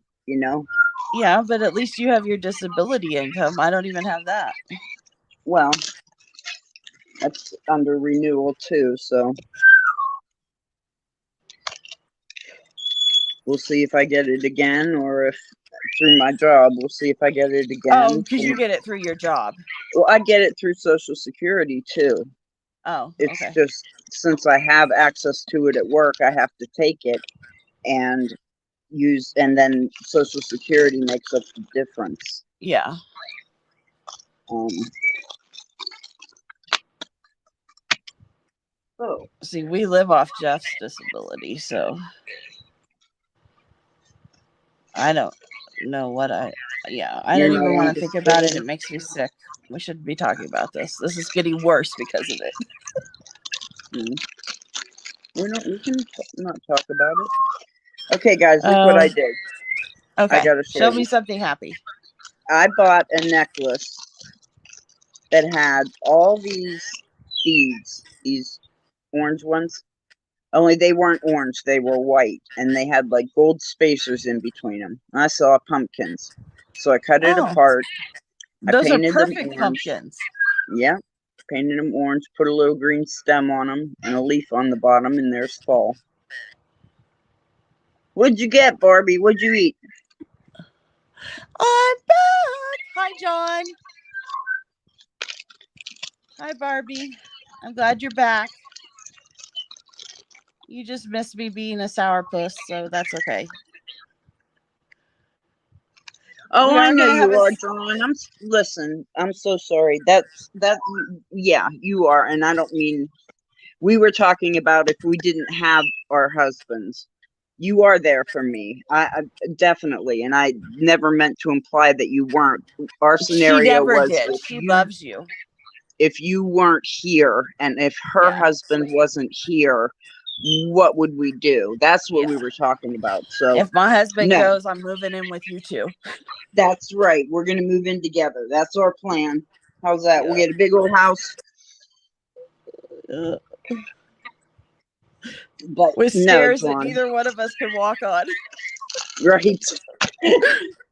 [SPEAKER 3] yeah, but at least you have your disability income. I don't even have that.
[SPEAKER 1] Well, that's under renewal too, so we'll see if I get it again, or if through my job, we'll see if I get it
[SPEAKER 3] Oh,
[SPEAKER 1] again.
[SPEAKER 3] because you get it through your job.
[SPEAKER 1] Well, I get it through Social Security too.
[SPEAKER 3] Oh,
[SPEAKER 1] It's
[SPEAKER 3] okay.
[SPEAKER 1] just since I have access to it at work, I have to take it and and then Social Security makes up the difference.
[SPEAKER 3] Yeah.
[SPEAKER 1] Oh,
[SPEAKER 3] See, we live off Jeff's disability, so I don't know what I don't even want to think about it. It makes me sick. We shouldn't be talking about this. This is getting worse because of it.
[SPEAKER 1] we can not talk about it. Okay, guys, look what I did.
[SPEAKER 3] Okay,
[SPEAKER 1] I gotta
[SPEAKER 3] show me something happy.
[SPEAKER 1] I bought a necklace that had all these beads, these orange ones. Only they weren't orange, they were white, and they had like gold spacers in between them. I saw pumpkins, so I cut it apart.
[SPEAKER 3] Those are
[SPEAKER 1] painted them
[SPEAKER 3] perfect
[SPEAKER 1] orange.
[SPEAKER 3] pumpkins.
[SPEAKER 1] Yeah, painted them orange, put a little green stem on them, and a leaf on the bottom, and there's fall. What'd you get, Barbie? What'd you eat?
[SPEAKER 3] I'm back. Hi, John. Hi, Barbie. I'm glad you're back. You just missed me being a sourpuss, so that's okay.
[SPEAKER 1] Oh, I know you are, John. Listen, I'm so sorry. Yeah, you are, and I don't mean. We were talking about if we didn't have our husbands. You are there for me. I definitely, and I never meant to imply that you weren't. Our scenario
[SPEAKER 3] She never
[SPEAKER 1] was
[SPEAKER 3] did. She loves you.
[SPEAKER 1] If you weren't here, and if her husband wasn't here, what would we do? That's what we were talking about. So
[SPEAKER 3] if my husband goes, I'm moving in with you too.
[SPEAKER 1] That's right. We're gonna move in together. That's our plan. How's that? We get a big old house. But
[SPEAKER 3] with
[SPEAKER 1] no,
[SPEAKER 3] stairs
[SPEAKER 1] John.
[SPEAKER 3] that neither one of us can walk on.
[SPEAKER 1] Right.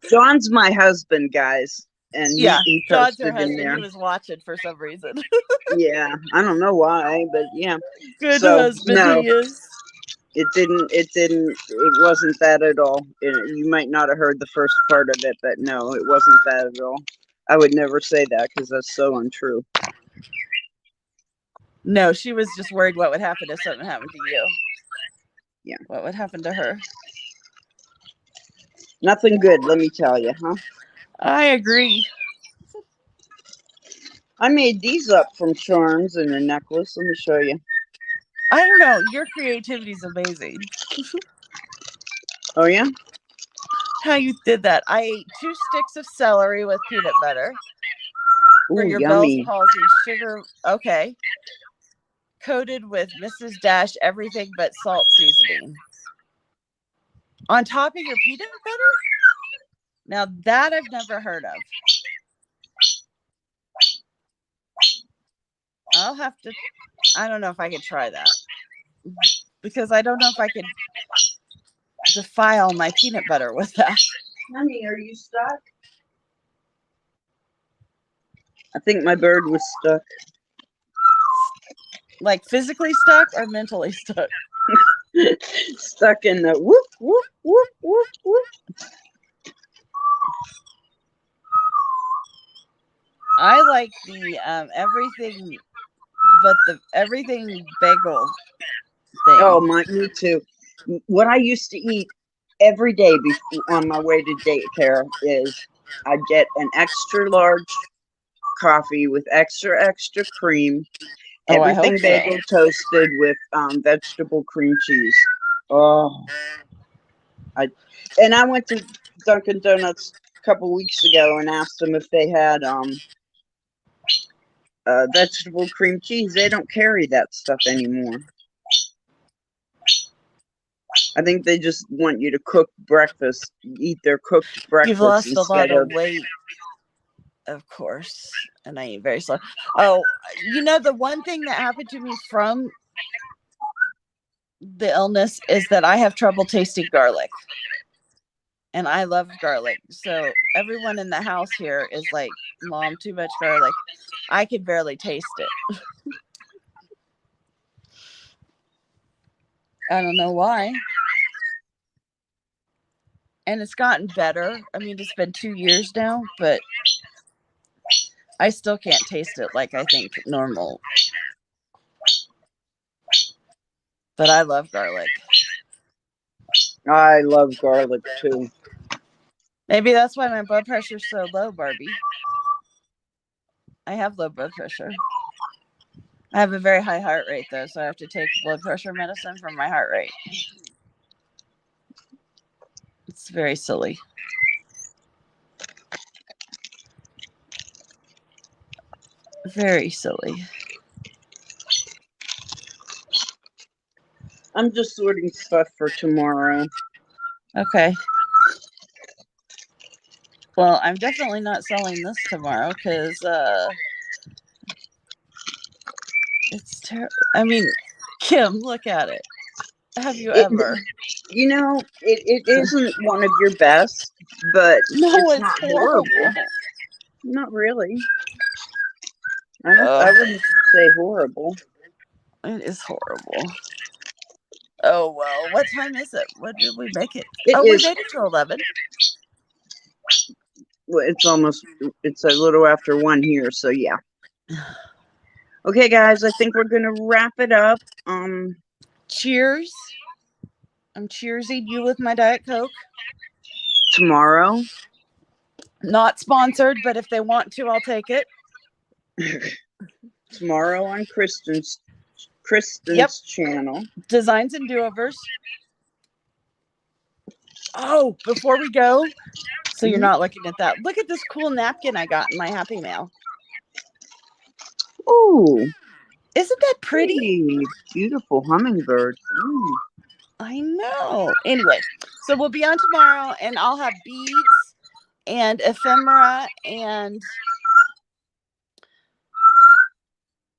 [SPEAKER 1] John's my husband, guys. and
[SPEAKER 3] Yeah,
[SPEAKER 1] he
[SPEAKER 3] Todd's her
[SPEAKER 1] posted in
[SPEAKER 3] husband.
[SPEAKER 1] there.
[SPEAKER 3] He was watching for some reason.
[SPEAKER 1] Yeah, I don't know why, but yeah.
[SPEAKER 3] Good
[SPEAKER 1] So
[SPEAKER 3] husband
[SPEAKER 1] no,
[SPEAKER 3] he is.
[SPEAKER 1] it wasn't that at all. You might not have heard the first part of it, but no, it wasn't that at all. I would never say that because that's so untrue.
[SPEAKER 3] No, she was just worried what would happen if something happened to you.
[SPEAKER 1] Yeah.
[SPEAKER 3] What would happen to her?
[SPEAKER 1] Nothing good, let me tell you, huh?
[SPEAKER 3] I agree.
[SPEAKER 1] I made these up from charms and a necklace. Let me show you.
[SPEAKER 3] I don't know. Your creativity is amazing.
[SPEAKER 1] Oh yeah?
[SPEAKER 3] How you did that. I ate 2 sticks of celery with peanut butter for
[SPEAKER 1] Ooh,
[SPEAKER 3] your Bell's
[SPEAKER 1] yummy.
[SPEAKER 3] palsy sugar. Okay. Coated with Mrs. Dash everything but salt seasoning. On top of your peanut butter? Now that I've never heard of. I'll have to, I don't know if I could try that. Because I don't know if I could defile my peanut butter with that.
[SPEAKER 1] Honey, are you stuck? I think my bird was stuck.
[SPEAKER 3] Like physically stuck or mentally stuck?
[SPEAKER 1] Stuck in the whoop, whoop, whoop, whoop, whoop.
[SPEAKER 3] I like the everything but the everything bagel thing.
[SPEAKER 1] Oh, me too. What I used to eat every day on my way to daycare is I'd get an extra large coffee with extra cream,
[SPEAKER 3] Oh, I hope
[SPEAKER 1] everything
[SPEAKER 3] so.
[SPEAKER 1] bagel toasted with vegetable cream cheese. Oh, I went to Dunkin' Donuts a couple weeks ago and asked them if they had vegetable cream cheese. They don't carry that stuff anymore. I think they just want you to cook breakfast, eat their cooked breakfast
[SPEAKER 3] You've lost a
[SPEAKER 1] instead
[SPEAKER 3] lot of
[SPEAKER 1] of.
[SPEAKER 3] weight, of course, and I eat very slow. Oh, you know, the one thing that happened to me from the illness is that I have trouble tasting garlic. And I love garlic. So everyone in the house here is like, Mom, too much garlic. I can barely taste it. I don't know why. And it's gotten better. I mean, it's been 2 years now, but I still can't taste it like I think normal. But I love garlic.
[SPEAKER 1] I love garlic too.
[SPEAKER 3] Maybe that's why my blood pressure's so low, Barbie. I have low blood pressure. I have a very high heart rate, though, so I have to take blood pressure medicine for my heart rate. It's very silly. Very silly.
[SPEAKER 1] I'm just sorting stuff for tomorrow.
[SPEAKER 3] Okay. Well, I'm definitely not selling this tomorrow because it's terrible. I mean, Kim, look at it. Have you ever?
[SPEAKER 1] You know, it isn't one of your best, but
[SPEAKER 3] No,
[SPEAKER 1] it's
[SPEAKER 3] it's
[SPEAKER 1] not
[SPEAKER 3] horrible.
[SPEAKER 1] horrible. Not really. I wouldn't say horrible.
[SPEAKER 3] It is horrible. Oh, well, what time is it? What did we make it?
[SPEAKER 1] It
[SPEAKER 3] We
[SPEAKER 1] is.
[SPEAKER 3] made it to 11.
[SPEAKER 1] Well, it's a little after 1 here, so yeah. Okay, guys, I think we're gonna wrap it up.
[SPEAKER 3] Cheers. I'm cheersing you with my Diet Coke.
[SPEAKER 1] Tomorrow.
[SPEAKER 3] Not sponsored, but if they want to, I'll take it.
[SPEAKER 1] Tomorrow on Kristen's channel.
[SPEAKER 3] Designs and do-overs. Oh, before we go, so you're not looking at that. Look at this cool napkin I got in my Happy Mail.
[SPEAKER 1] Ooh.
[SPEAKER 3] Isn't that pretty?
[SPEAKER 1] Hey, beautiful hummingbird. Ooh.
[SPEAKER 3] I know. Anyway, so we'll be on tomorrow, and I'll have beads and ephemera and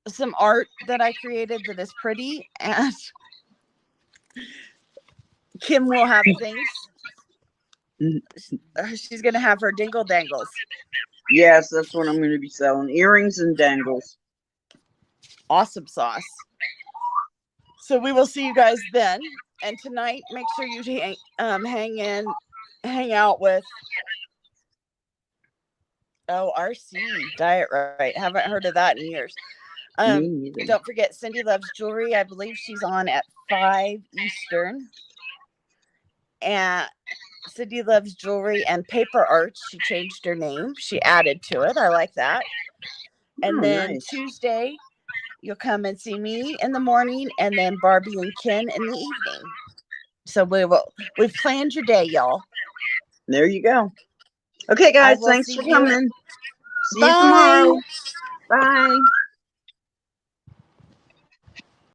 [SPEAKER 3] some art that I created that is pretty. And Kim will have things. She's going to have her dingle dangles.
[SPEAKER 1] Yes, that's what I'm going to be selling. Earrings and dangles.
[SPEAKER 3] Awesome sauce. So we will see you guys then. And tonight, make sure you hang out with RC Diet Right. Haven't heard of that in years.
[SPEAKER 1] Me neither.
[SPEAKER 3] Don't forget Cindy Loves Jewelry. I believe she's on at 5 Eastern. And Cindy Loves Jewelry and Paper Arts. She changed her name. She added to it. I like that. And then
[SPEAKER 1] nice.
[SPEAKER 3] Tuesday, you'll come and see me in the morning, and then Barbie and Ken in the evening. So we've planned your day, y'all.
[SPEAKER 1] There you go. Okay, guys, thanks for coming. See you tomorrow. Bye.